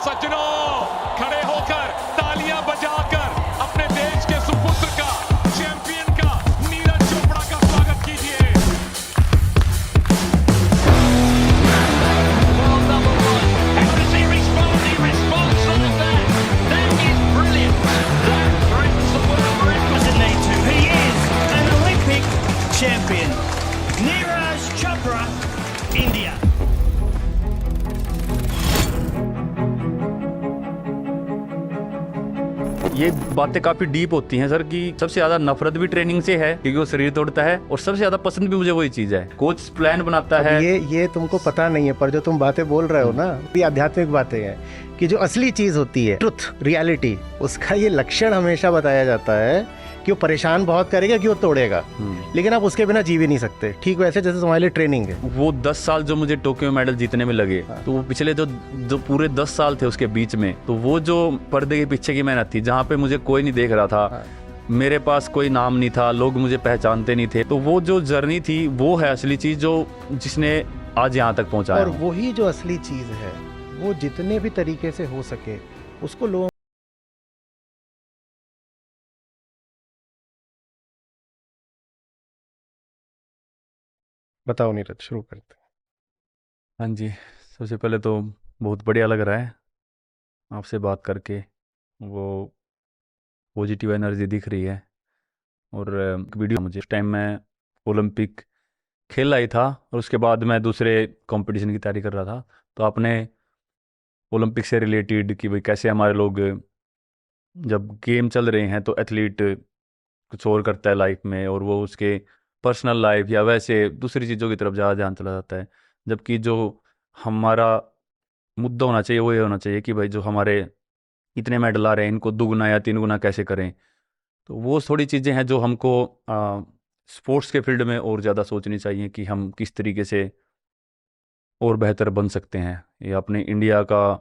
सज्जनों, खड़े होकर तालियां बजाकर अपने देश के सुपुत्र का, चैंपियन का, नीरज चोपड़ा का स्वागत कीजिए। World number one. How does he respond? He responds like that. That is brilliant. That breaks the world record. Doesn't need to. He is an Olympic champion. Neeraj Chopra, India. ये बातें काफी deep होती हैं sir कि सबसे ज्यादा नफरत भी ट्रेनिंग से है क्योंकि वो शरीर तोड़ता है, और सबसे ज्यादा पसंद भी मुझे वही चीज है। कोच प्लान बनाता है। ये तुमको पता नहीं है, पर जो तुम बातें बोल रहे हो ना, ये आध्यात्मिक बातें हैं कि जो असली चीज होती है, ट्रुथ, रियलिटी, उसका ये लक्षण हमेशा बताया जाता है कि वो परेशान बहुत करेगा कि वो तोड़ेगा, लेकिन आप उसके बिना जी भी नहीं सकते। ठीक वैसे जैसे तुम्हारे लिए ट्रेनिंग है। वो 10 साल जो मुझे टोक्यो मेडल जीतने में लगे, तो वो पिछले जो पूरे 10 साल थे उसके बीच में, तो वो जो पर्दे के पीछे की मेहनत थी, जहाँ पे मुझे कोई नहीं देख रहा था, मेरे पास कोई नाम नहीं था, लोग मुझे पहचानते नहीं थे, तो वो जो जर्नी थी वो है असली चीज जो जिसने आज यहाँ तक पहुँचाया। और वही जो असली चीज है, वो जितने भी तरीके से हो सके उसको लोग बताओ। नीरज, शुरू करते हैं। हाँ जी, सबसे पहले तो बहुत बढ़िया लग रहा है आपसे बात करके। वो पॉजिटिव एनर्जी दिख रही है। और वीडियो मुझे उस टाइम मैं ओलंपिक खेल ही था और उसके बाद मैं दूसरे कंपटीशन की तैयारी कर रहा था, तो आपने ओलंपिक से रिलेटेड कि भाई कैसे हमारे लोग जब गेम चल रहे हैं तो एथलीट कुछ और करता है लाइफ में, और वो उसके पर्सनल लाइफ या वैसे दूसरी चीज़ों की तरफ ज़्यादा ध्यान चला जाता है, जबकि जो हमारा मुद्दा होना चाहिए वो ये होना चाहिए कि भाई जो हमारे इतने मेडल आ रहे हैं इनको दुगना या 3 गुना कैसे करें। तो वो थोड़ी चीज़ें हैं जो हमको स्पोर्ट्स के फील्ड में और ज़्यादा सोचनी चाहिए कि हम किस तरीके से और बेहतर बन सकते हैं, या अपने इंडिया का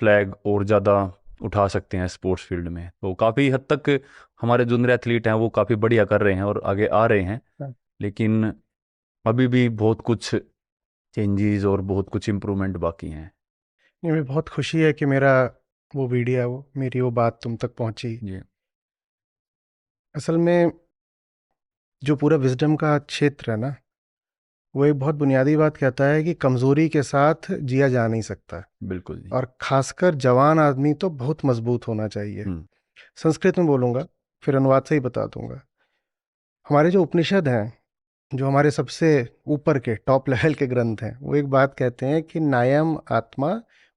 फ्लैग और ज़्यादा उठा सकते हैं स्पोर्ट्स फील्ड में। तो काफ़ी हद तक हमारे जूनियर एथलीट हैं वो काफ़ी बढ़िया कर रहे हैं और आगे आ रहे हैं, लेकिन अभी भी बहुत कुछ चेंजेस और बहुत कुछ इम्प्रूवमेंट बाकी हैं। मुझे बहुत खुशी है कि मेरा वो वीडियो है, वो मेरी वो बात तुम तक पहुंची। जी असल में जो पूरा विजडम का क्षेत्र है ना, वो एक बहुत बुनियादी बात कहता है कि कमज़ोरी के साथ जिया जा नहीं सकता, बिल्कुल जी। और खासकर जवान आदमी तो बहुत मजबूत होना चाहिए। संस्कृत में बोलूँगा, फिर अनुवाद से ही बता दूंगा। हमारे जो उपनिषद हैं, जो हमारे सबसे ऊपर के टॉप लेवल के ग्रंथ हैं, वो एक बात कहते हैं कि नायम आत्मा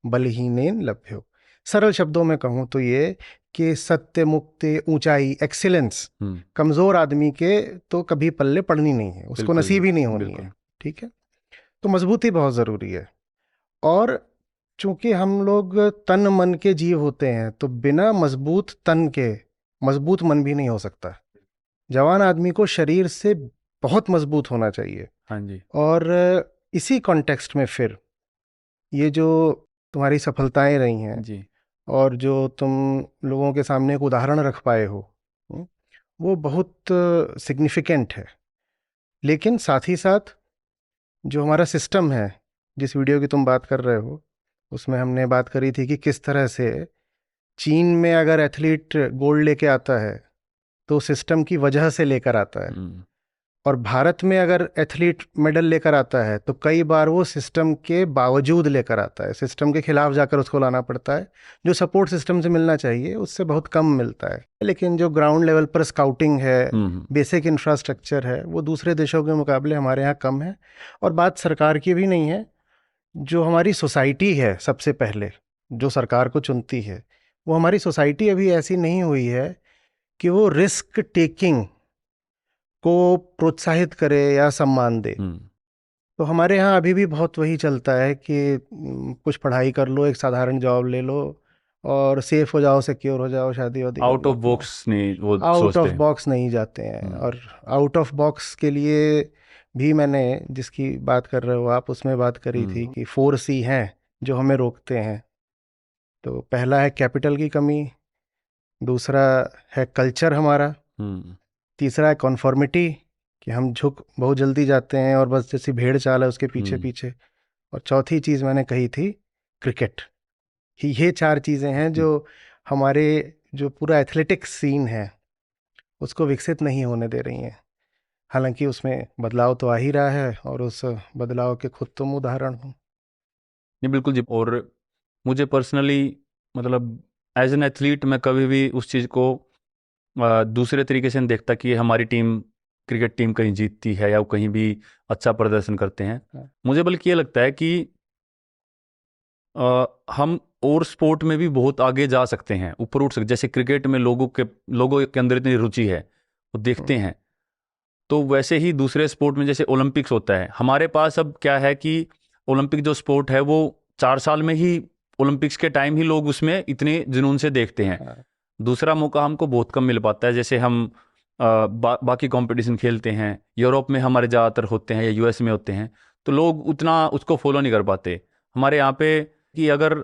बलहीनेन लभ्यो। सरल शब्दों में कहूँ तो ये कि सत्य, मुक्ति, ऊंचाई, एक्सीलेंस कमज़ोर आदमी के तो कभी पल्ले पड़नी नहीं है, उसको बिल्कुल नसीब ही नहीं होनी बिल्कुल। है। ठीक है, तो मजबूती बहुत ज़रूरी है। और चूंकि हम लोग तन मन के जीव होते हैं, तो बिना मजबूत तन के मजबूत मन भी नहीं हो सकता। जवान आदमी को शरीर से बहुत मजबूत होना चाहिए। हाँ जी। और इसी कॉन्टेक्स्ट में फिर ये जो तुम्हारी सफलताएं रही हैं जी और जो तुम लोगों के सामने एक उदाहरण रख पाए हो, वो बहुत सिग्निफिकेंट है। लेकिन साथ ही साथ जो हमारा सिस्टम है, जिस वीडियो की तुम बात कर रहे हो, उसमें हमने बात करी थी कि किस तरह से चीन में अगर एथलीट गोल्ड लेके आता है तो सिस्टम की वजह से लेकर आता है, और भारत में अगर एथलीट मेडल लेकर आता है तो कई बार वो सिस्टम के बावजूद लेकर आता है, सिस्टम के खिलाफ जाकर उसको लाना पड़ता है। जो सपोर्ट सिस्टम से मिलना चाहिए उससे बहुत कम मिलता है। लेकिन जो ग्राउंड लेवल पर स्काउटिंग है, बेसिक इंफ्रास्ट्रक्चर है, वो दूसरे देशों के मुकाबले हमारे यहाँ कम है। और बात सरकार की भी नहीं है, जो हमारी सोसाइटी है, सबसे पहले जो सरकार को चुनती है, वो हमारी सोसाइटी अभी ऐसी नहीं हुई है कि वो रिस्क टेकिंग को प्रोत्साहित करे या सम्मान दे। तो हमारे यहाँ अभी भी बहुत वही चलता है कि कुछ पढ़ाई कर लो, एक साधारण जॉब ले लो और सेफ हो जाओ, सिक्योर हो जाओ, शादी वादी आउट ऑफ बॉक्स नहीं, वो आउट सोचते ऑफ हैं। बॉक्स नहीं जाते हैं। और आउट ऑफ बॉक्स के लिए भी मैंने जिसकी बात कर रहे हो आप, उसमें बात करी थी कि 4C हैं जो हमें रोकते हैं। तो पहला है कैपिटल की कमी, दूसरा है कल्चर हमारा, तीसरा है कॉन्फॉर्मिटी कि हम झुक बहुत जल्दी जाते हैं और बस जैसी भेड़ चाल है उसके पीछे पीछे, और चौथी चीज़ मैंने कही थी क्रिकेट। ये 4 चीज़ें हैं जो हमारे जो पूरा एथलेटिक्स सीन है उसको विकसित नहीं होने दे रही हैं। हालांकि उसमें बदलाव तो आ ही रहा है और उस बदलाव के खुद तुम उदाहरण हो। नहीं बिल्कुल जी। और मुझे पर्सनली मतलब एज एन एथलीट मैं कभी भी उस चीज़ को दूसरे तरीके से नहीं देखता कि हमारी टीम क्रिकेट टीम कहीं जीतती है या वो कहीं भी अच्छा प्रदर्शन करते हैं। हाँ। मुझे बल्कि ये लगता है कि हम और स्पोर्ट में भी बहुत आगे जा सकते हैं, ऊपर उठ सकते। जैसे क्रिकेट में लोगों के अंदर इतनी रुचि है, वो देखते हैं, तो वैसे ही दूसरे स्पोर्ट में जैसे ओलंपिक्स होता है, हमारे पास अब क्या है कि ओलंपिक जो स्पोर्ट है वो 4 साल में ही, ओलंपिक्स के टाइम ही लोग उसमें इतने जुनून से देखते हैं। हाँ। दूसरा मौका हमको बहुत कम मिल पाता है। जैसे हम बाकी कंपटीशन खेलते हैं, यूरोप में हमारे ज़्यादातर होते हैं या यूएस में होते हैं, तो लोग उतना उसको फॉलो नहीं कर पाते। हमारे यहाँ पे कि अगर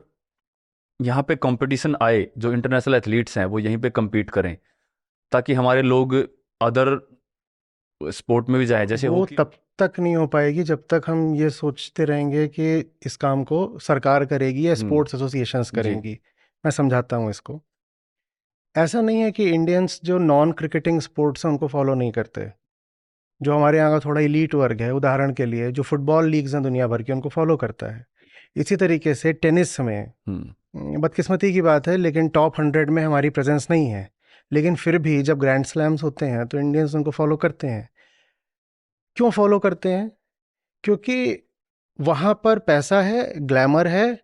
यहाँ पे कंपटीशन आए, जो इंटरनेशनल एथलीट्स हैं वो यहीं पे compete करें, ताकि हमारे लोग अदर स्पोर्ट में भी जाएं। जैसे वो हॉकी। तब तक नहीं हो पाएगी जब तक हम ये सोचते रहेंगे कि इस काम को सरकार करेगी या स्पोर्ट्स एसोसिएशंस करेंगी। मैं समझाता हूँ इसको। ऐसा नहीं है कि इंडियंस जो नॉन क्रिकेटिंग स्पोर्ट्स हैं उनको फॉलो नहीं करते। जो हमारे यहाँ का थोड़ा इलीट वर्ग है, उदाहरण के लिए जो फुटबॉल लीग्स हैं दुनिया भर की, उनको फॉलो करता है। इसी तरीके से टेनिस में बदकिस्मती की बात है लेकिन टॉप 100 में हमारी प्रेजेंस नहीं है, लेकिन फिर भी जब ग्रैंड स्लैम्स होते हैं तो इंडियंस उनको फॉलो करते हैं। क्यों फॉलो करते हैं? क्योंकि वहाँ पर पैसा है, ग्लैमर है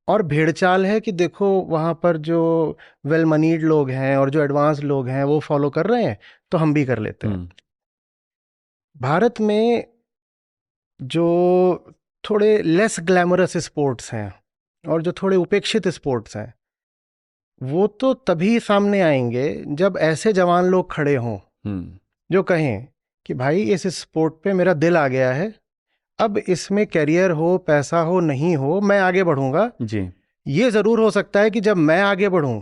और भेड़चाल है कि देखो वहाँ पर जो वेल मनीड लोग हैं और जो एडवांस लोग हैं वो फॉलो कर रहे हैं तो हम भी कर लेते हैं। भारत में जो थोड़े लेस ग्लैमरस स्पोर्ट्स हैं और जो थोड़े उपेक्षित स्पोर्ट्स हैं वो तो तभी सामने आएंगे जब ऐसे जवान लोग खड़े हों जो कहें कि भाई इस स्पोर्ट पे मेरा दिल आ गया है, अब इसमें करियर हो, पैसा हो, नहीं हो, मैं आगे बढ़ूंगा जी। ये ज़रूर हो सकता है कि जब मैं आगे बढ़ूं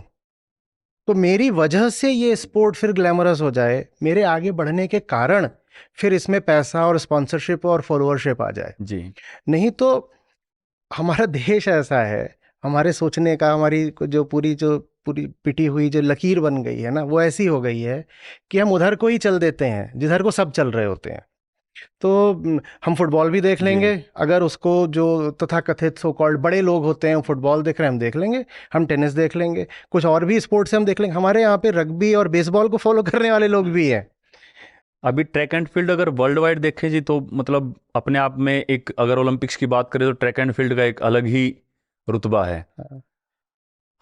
तो मेरी वजह से ये स्पोर्ट फिर ग्लैमरस हो जाए, मेरे आगे बढ़ने के कारण फिर इसमें पैसा और स्पॉन्सरशिप और फॉलोअरशिप आ जाए। जी। नहीं तो हमारा देश ऐसा है, हमारे सोचने का, हमारी जो पूरी पिटी हुई जो लकीर बन गई है ना, वो ऐसी हो गई है कि हम उधर को ही चल देते हैं जिधर को सब चल रहे होते हैं। तो हम फुटबॉल भी देख लेंगे, अगर उसको जो तथाकथित सो कॉल्ड बड़े लोग होते हैं फुटबॉल देख रहे हैं हम देख लेंगे, हम टेनिस देख लेंगे, कुछ और भी स्पोर्ट्स हम देख लेंगे। हमारे यहाँ पे रग्बी और बेसबॉल को फॉलो करने वाले लोग भी हैं। अभी ट्रैक एंड फील्ड अगर वर्ल्ड वाइड देखें जी, तो मतलब अपने आप में एक, अगर ओलंपिक्स की बात करें तो ट्रैक एंड फील्ड का एक अलग ही रुतबा है।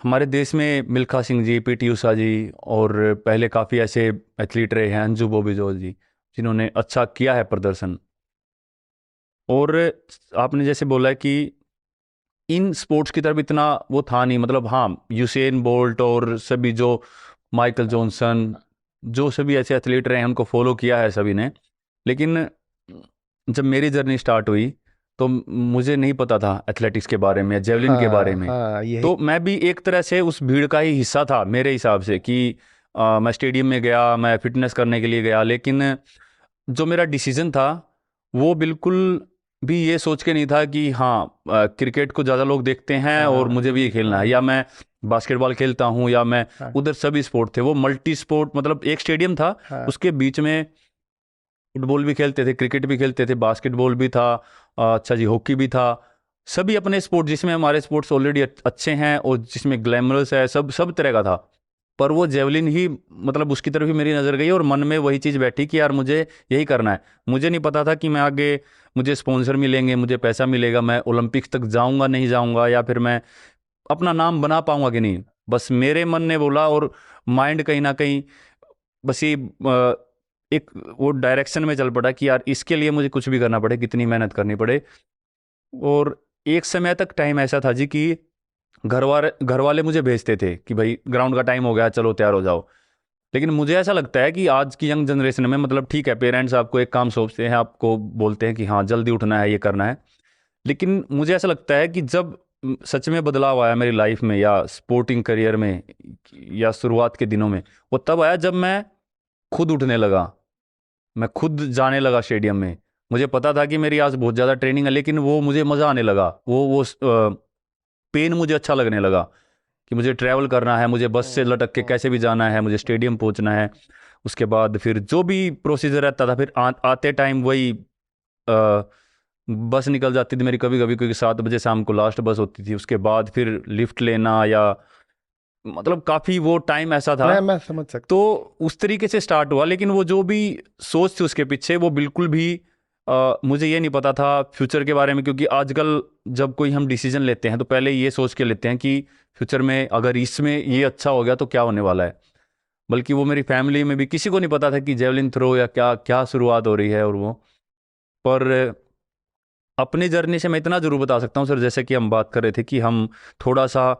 हमारे देश में मिल्खा सिंह जी, पीटी उषा जी और पहले काफ़ी ऐसे एथलीट रहे हैं, अंजू बॉबी जॉर्ज जी, जिन्होंने अच्छा किया है प्रदर्शन। और आपने जैसे बोला कि इन स्पोर्ट्स की तरफ इतना वो था नहीं, मतलब हाँ, यूसेन बोल्ट और सभी जो माइकल जॉनसन, जो सभी ऐसे एथलीट रहे हैं उनको फॉलो किया है सभी ने। लेकिन जब मेरी जर्नी स्टार्ट हुई तो मुझे नहीं पता था एथलेटिक्स के बारे में, जेवलिन के बारे में। तो मैं भी एक तरह से उस भीड़ का ही हिस्सा था मेरे हिसाब से कि मैं स्टेडियम में गया, मैं फिटनेस करने के लिए गया, लेकिन जो मेरा डिसीजन था वो बिल्कुल भी ये सोच के नहीं था कि हाँ क्रिकेट को ज़्यादा लोग देखते हैं और मुझे भी ये खेलना है, या मैं बास्केटबॉल खेलता हूँ, या मैं उधर सभी स्पोर्ट थे, वो मल्टी स्पोर्ट, मतलब एक स्टेडियम था, उसके बीच में फुटबॉल भी खेलते थे, क्रिकेट भी खेलते थे, बास्केटबॉल भी था, अच्छा जी हॉकी भी था, सभी अपने स्पोर्ट जिसमें हमारे स्पोर्ट्स ऑलरेडी अच्छे हैं और जिसमें ग्लैमरस है, सब तरह का था। पर वो जेवलिन ही, मतलब उसकी तरफ ही मेरी नज़र गई और मन में वही चीज़ बैठी कि यार मुझे यही करना है। मुझे नहीं पता था कि मैं आगे, मुझे स्पॉन्सर मिलेंगे, मुझे पैसा मिलेगा, मैं ओलंपिक्स तक जाऊंगा नहीं जाऊंगा, या फिर मैं अपना नाम बना पाऊंगा कि नहीं। बस मेरे मन ने बोला और माइंड कहीं ना कहीं बस ये एक वो डायरेक्शन में चल पड़ा कि यार इसके लिए मुझे कुछ भी करना पड़े, कितनी मेहनत करनी पड़े। और एक समय तक टाइम ऐसा था जी कि घर वाले मुझे भेजते थे कि भाई ग्राउंड का टाइम हो गया, चलो तैयार हो जाओ। लेकिन मुझे ऐसा लगता है कि आज की यंग जनरेशन में, मतलब ठीक है पेरेंट्स आपको एक काम सौंपते हैं, आपको बोलते हैं कि हाँ जल्दी उठना है, ये करना है, लेकिन मुझे ऐसा लगता है कि जब सच में बदलाव आया मेरी लाइफ में या स्पोर्टिंग करियर में या शुरुआत के दिनों में, वो तब आया जब मैं खुद उठने लगा, मैं खुद जाने लगा स्टेडियम में। मुझे पता था कि मेरी आज बहुत ज़्यादा ट्रेनिंग है, लेकिन वो मुझे मज़ा आने लगा, वो पेन मुझे अच्छा लगने लगा कि मुझे ट्रैवल करना है, मुझे बस से लटक के कैसे भी जाना है, मुझे स्टेडियम पहुंचना है। उसके बाद फिर जो भी प्रोसीजर रहता था, फिर आते टाइम वही बस निकल जाती थी मेरी कभी कभी, क्योंकि 7 बजे शाम को लास्ट बस होती थी। उसके बाद फिर लिफ्ट लेना, या मतलब काफ़ी वो टाइम ऐसा था। मैं समझ सकता तो उस तरीके से स्टार्ट हुआ, लेकिन वो जो भी सोच थी उसके पीछे, वो बिल्कुल भी मुझे ये नहीं पता था फ्यूचर के बारे में। क्योंकि आजकल जब कोई हम डिसीजन लेते हैं तो पहले ये सोच के लेते हैं कि फ्यूचर में अगर इसमें ये अच्छा हो गया तो क्या होने वाला है। बल्कि वो मेरी फैमिली में भी किसी को नहीं पता था कि जेवलिन थ्रो या क्या क्या शुरुआत हो रही है। और वो पर अपनी जर्नी से मैं इतना ज़रूर बता सकता हूँ सर, जैसे कि हम बात कर रहे थे कि हम थोड़ा सा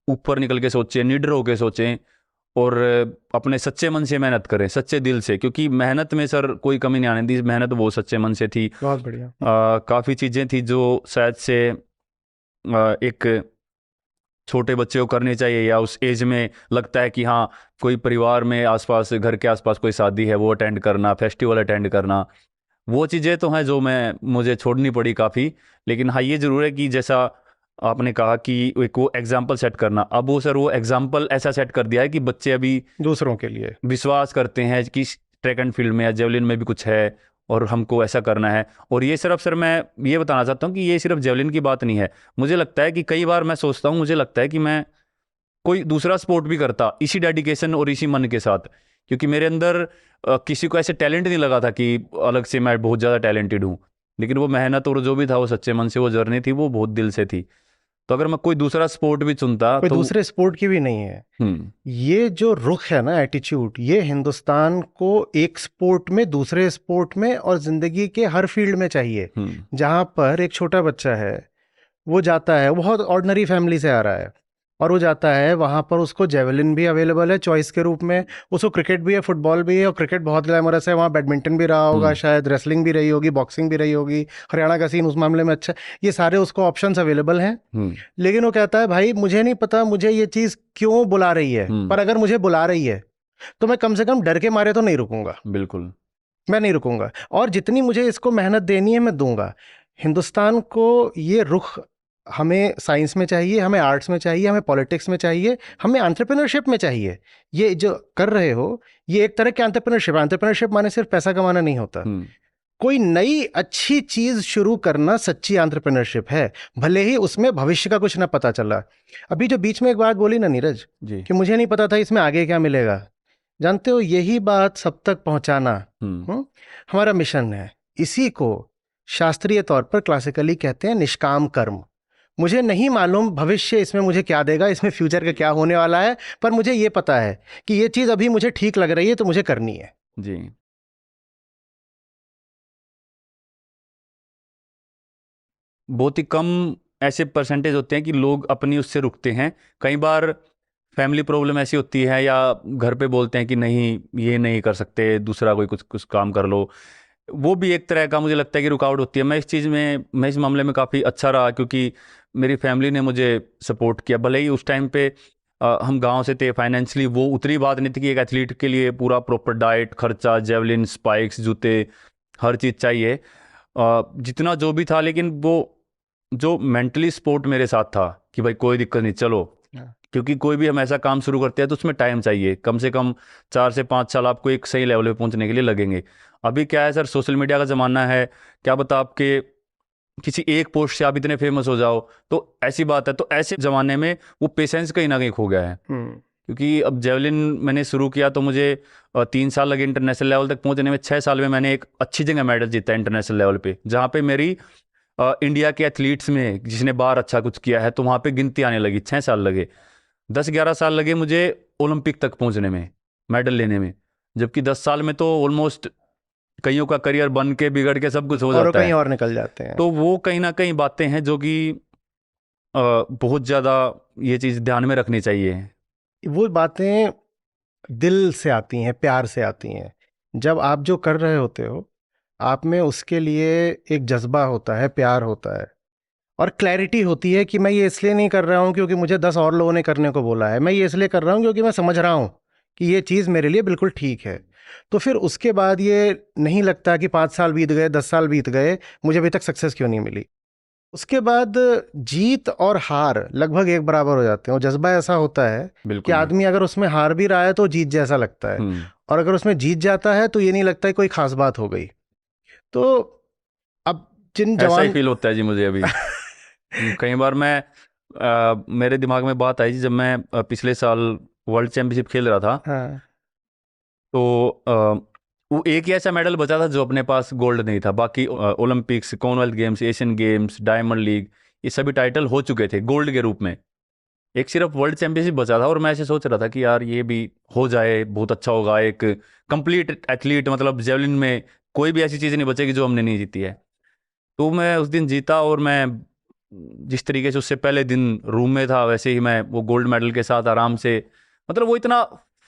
ऊपर निकल के सोचें, निडर होकर सोचें, और अपने सच्चे मन से मेहनत करें, सच्चे दिल से। क्योंकि मेहनत में सर कोई कमी नहीं आने दी, मेहनत वो सच्चे मन से थी। बहुत बढ़िया। काफ़ी चीज़ें थी जो शायद से एक छोटे बच्चे को करनी चाहिए, या उस एज में लगता है कि हाँ कोई परिवार में आसपास, घर के आसपास कोई शादी है वो अटेंड करना, फेस्टिवल अटेंड करना, वो चीज़ें तो हैं जो मुझे छोड़नी पड़ी काफ़ी। लेकिन हाँ ये ज़रूर है कि जैसा आपने कहा कि एक वो एग्जाम्पल सेट करना, अब वो सर वो एग्जाम्पल ऐसा सेट कर दिया है कि बच्चे अभी दूसरों के लिए विश्वास करते हैं कि ट्रैक एंड फील्ड में या जेवलिन में भी कुछ है और हमको ऐसा करना है। और ये सिर्फ सर मैं ये बताना चाहता हूँ कि ये सिर्फ जेवलिन की बात नहीं है। मुझे लगता है कि कई बार मैं सोचता हूँ, मुझे लगता है कि मैं कोई दूसरा स्पोर्ट भी करता इसी डेडिकेशन और इसी मन के साथ। क्योंकि मेरे अंदर किसी को ऐसे टैलेंट नहीं लगा था कि अलग से मैं बहुत ज़्यादा टैलेंटेड हूँ, लेकिन वो मेहनत और जो भी था वो सच्चे मन से, वो जर्नी थी वो बहुत दिल से थी। तो अगर मैं कोई दूसरा स्पोर्ट भी चुनता कोई तो दूसरे स्पोर्ट की भी नहीं है। ये जो रुख है ना, एटीट्यूड, ये हिंदुस्तान को एक स्पोर्ट में, दूसरे स्पोर्ट में और जिंदगी के हर फील्ड में चाहिए। जहां पर एक छोटा बच्चा है, वो जाता है, बहुत ऑर्डिनरी फैमिली से आ रहा है, और वो जाता है वहाँ पर, उसको जेवलिन भी अवेलेबल है चॉइस के रूप में, उसको क्रिकेट भी है, फुटबॉल भी है, और क्रिकेट बहुत ग्लैमरस है, वहाँ बैडमिंटन भी रहा होगा, शायद रेसलिंग भी रही होगी, बॉक्सिंग भी रही होगी, हरियाणा का सीन उस मामले में अच्छा है, ये सारे उसको ऑप्शंस अवेलेबल हैं। लेकिन वो कहता है भाई मुझे नहीं पता मुझे ये चीज़ क्यों बुला रही है, पर अगर मुझे बुला रही है तो मैं कम से कम डर के मारे तो नहीं रुकूंगा। बिल्कुल मैं नहीं रुकूंगा, और जितनी मुझे इसको मेहनत देनी है मैं दूंगा। हिंदुस्तान को ये रुख हमें साइंस में चाहिए, हमें आर्ट्स में चाहिए, हमें पॉलिटिक्स में चाहिए, हमें एंटरप्रेन्योरशिप में चाहिए। ये जो कर रहे हो ये एक तरह के एंटरप्रेन्योरशिप। एंटरप्रेन्योरशिप माने सिर्फ पैसा कमाना नहीं होता, कोई नई अच्छी चीज शुरू करना सच्ची एंटरप्रेन्योरशिप है, भले ही उसमें भविष्य का कुछ ना पता चला। अभी जो बीच में एक बात बोली ना नीरज जी, कि मुझे नहीं पता था इसमें आगे क्या मिलेगा, जानते हो यही बात सब तक पहुंचाना हमारा मिशन है। इसी को शास्त्रीय तौर पर क्लासिकली कहते हैं निष्काम कर्म। मुझे नहीं मालूम भविष्य इसमें मुझे क्या देगा, इसमें फ्यूचर का क्या होने वाला है, पर मुझे ये पता है कि ये चीज़ अभी मुझे ठीक लग रही है तो मुझे करनी है। जी। बहुत ही कम ऐसे परसेंटेज होते हैं कि लोग अपनी उससे रुकते हैं। कई बार फैमिली प्रॉब्लम ऐसी होती है, या घर पे बोलते हैं कि नहीं ये नहीं कर सकते, दूसरा कोई कुछ काम कर लो। वो भी एक तरह का मुझे लगता है कि रुकावट होती है। मैं इस मामले में काफ़ी अच्छा रहा, क्योंकि मेरी फैमिली ने मुझे सपोर्ट किया। भले ही उस टाइम पे हम गांव से थे, फाइनेंशियली वो उतनी बात नहीं थी कि एक एथलीट के लिए पूरा प्रॉपर डाइट, खर्चा, जेवलिन, स्पाइक्स, जूते, हर चीज़ चाहिए, जितना जो भी था। लेकिन वो जो मेंटली सपोर्ट मेरे साथ था कि भाई कोई दिक्कत नहीं, चलो। क्योंकि कोई भी हम ऐसा काम शुरू करते हैं तो उसमें टाइम चाहिए, कम से कम 4 से 5 साल आपको एक सही लेवल पे पहुंचने के लिए लगेंगे। अभी क्या है सर, सोशल मीडिया का ज़माना है, क्या बता आपके किसी एक पोस्ट से आप इतने फेमस हो जाओ, तो ऐसी बात है। तो ऐसे ज़माने में वो पेशेंस कहीं ना कहीं खो गया है। क्योंकि अब जेवलिन मैंने शुरू किया तो मुझे 3 साल लगे इंटरनेशनल लेवल तक पहुंचने में। 6 साल में मैंने एक अच्छी जगह मेडल जीता इंटरनेशनल लेवल पे, जहाँ पे मेरी इंडिया के एथलीट्स में जिसने बाहर अच्छा कुछ किया है तो वहाँ पे गिनती आने लगी। 6 साल लगे, 10-11 साल लगे मुझे ओलंपिक तक पहुँचने में, मेडल लेने में। जबकि 10 साल में तो ऑलमोस्ट कईयों का करियर बन के बिगड़ के सब कुछ हो जाता है, कहीं और निकल जाते हैं। तो वो कहीं ना कहीं बातें हैं जो कि बहुत ज़्यादा ये चीज़ ध्यान में रखनी चाहिए। वो बातें दिल से आती हैं, प्यार से आती हैं। जब आप जो कर रहे होते हो आप में उसके लिए एक जज्बा होता है, प्यार होता है, और क्लैरिटी होती है कि मैं ये इसलिए नहीं कर रहा हूँ क्योंकि मुझे 10 और लोगों ने करने को बोला है, मैं ये इसलिए कर रहा हूँ क्योंकि मैं समझ रहा हूँ कि ये चीज़ मेरे लिए बिल्कुल ठीक है। तो फिर उसके बाद ये नहीं लगता कि 5 साल बीत गए, 10 साल बीत गए, मुझे अभी तक सक्सेस क्यों नहीं मिली। उसके बाद जीत और हार लगभग एक बराबर हो जाते हैं, और जज्बा ऐसा होता है कि बिल्कुल जी। आदमी अगर उसमें हार भी रहा है तो जीत जैसा लगता है, और अगर उसमें जीत जाता है तो ये नहीं लगता है कोई खास बात हो गई। तो अब जिन ऐसा ही जवान फील होता है जी मुझे अभी। कई बार मैं मेरे दिमाग में बात आई जी, जब मैं पिछले साल वर्ल्ड चैंपियनशिप खेल रहा था, हाँ तो वो एक ही ऐसा मेडल बचा था जो अपने पास गोल्ड नहीं था। बाकी Olympics, Commonwealth games, Asian games, diamond league, ये सभी टाइटल हो चुके थे गोल्ड के रूप में। एक सिर्फ वर्ल्ड चैंपियनशिप बचा था, और मैं ऐसे सोच रहा था कि यार ये भी हो जाए, बहुत अच्छा होगा। एक कंप्लीट एथलीट, मतलब जेवलिन में कोई भी ऐसी चीज़ नहीं बचेगी जो हमने नहीं जीती है। तो मैं उस दिन जीता, और मैं जिस तरीके से उससे पहले दिन रूम में था, वैसे ही मैं वो गोल्ड मेडल के साथ आराम से, मतलब वो इतना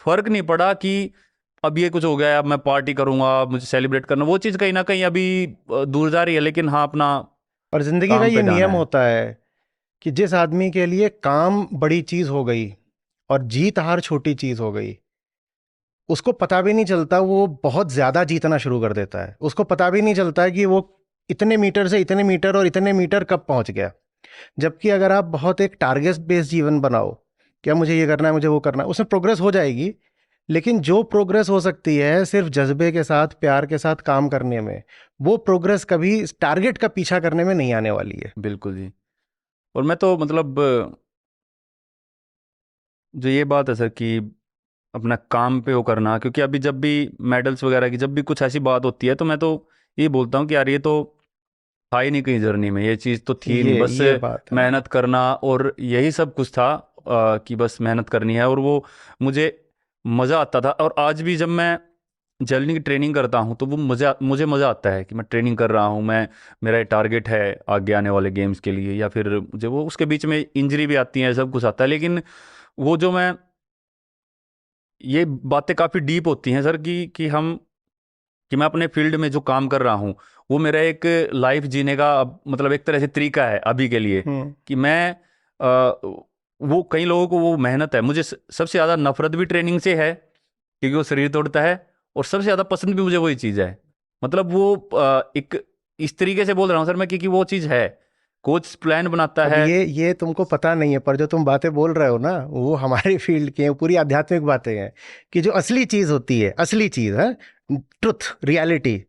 फर्क नहीं पड़ा कि अब ये कुछ हो गया, अब मैं पार्टी करूंगा, मुझे सेलिब्रेट करना, वो चीज़ कहीं ना कहीं अभी दूर जा रही है। लेकिन हाँ, अपना और जिंदगी का काम ये पे ध्यान नियम है। होता है कि जिस आदमी के लिए काम बड़ी चीज हो गई और जीत हार छोटी चीज हो गई, उसको पता भी नहीं चलता, वो बहुत ज्यादा जीतना शुरू कर देता है। उसको पता भी नहीं चलता है कि वो इतने मीटर से इतने मीटर और इतने मीटर कब पहुंच गया। जबकि अगर आप बहुत एक टारगेट बेस्ड जीवन बनाओ, क्या मुझे ये करना है, मुझे वो करना है, उसमें प्रोग्रेस हो जाएगी। लेकिन जो प्रोग्रेस हो सकती है सिर्फ जज्बे के साथ, प्यार के साथ काम करने में, वो प्रोग्रेस कभी टारगेट का पीछा करने में नहीं आने वाली है। बिल्कुल जी। और मैं तो मतलब जो ये बात है सर कि अपना काम पे वो करना, क्योंकि अभी जब भी मेडल्स वगैरह की जब भी कुछ ऐसी बात होती है, तो मैं तो ये बोलता हूँ कि यार ये तो था ही नहीं कहीं जर्नी में, ये चीज़ तो थी नहीं, बस ये बात है। मेहनत करना, और यही सब कुछ था कि बस मेहनत करनी है। और वो मुझे मज़ा आता था। और आज भी जब मैं जर्नी की ट्रेनिंग करता हूँ, तो वो मुझे मज़ा आता है कि मैं ट्रेनिंग कर रहा हूँ, मैं मेरा टारगेट है आगे आने वाले गेम्स के लिए, या फिर मुझे वो उसके बीच में इंजरी भी आती है, सब कुछ आता है। लेकिन वो जो मैं ये बातें काफ़ी डीप होती हैं सर कि मैं अपने फील्ड में जो काम कर रहा हूँ, वो मेरा एक लाइफ जीने का मतलब एक तरह से तरीका है अभी के लिए। हम्म। कि मैं वो कई लोगों को वो मेहनत है, मुझे सबसे ज़्यादा नफरत भी ट्रेनिंग से है, क्योंकि वो शरीर तोड़ता है, और सबसे ज़्यादा पसंद भी मुझे वही चीज़ है। मतलब वो एक इस तरीके से बोल रहा हूँ सर मैं, क्योंकि वो चीज़ है, कोच प्लान बनाता अब है। ये तुमको पता नहीं है, पर जो तुम बातें बोल रहे हो ना, वो हमारे फील्ड की हैं, पूरी आध्यात्मिक बातें हैं। कि जो असली चीज होती है, असली चीज है, ट्रुथ, रियलिटी,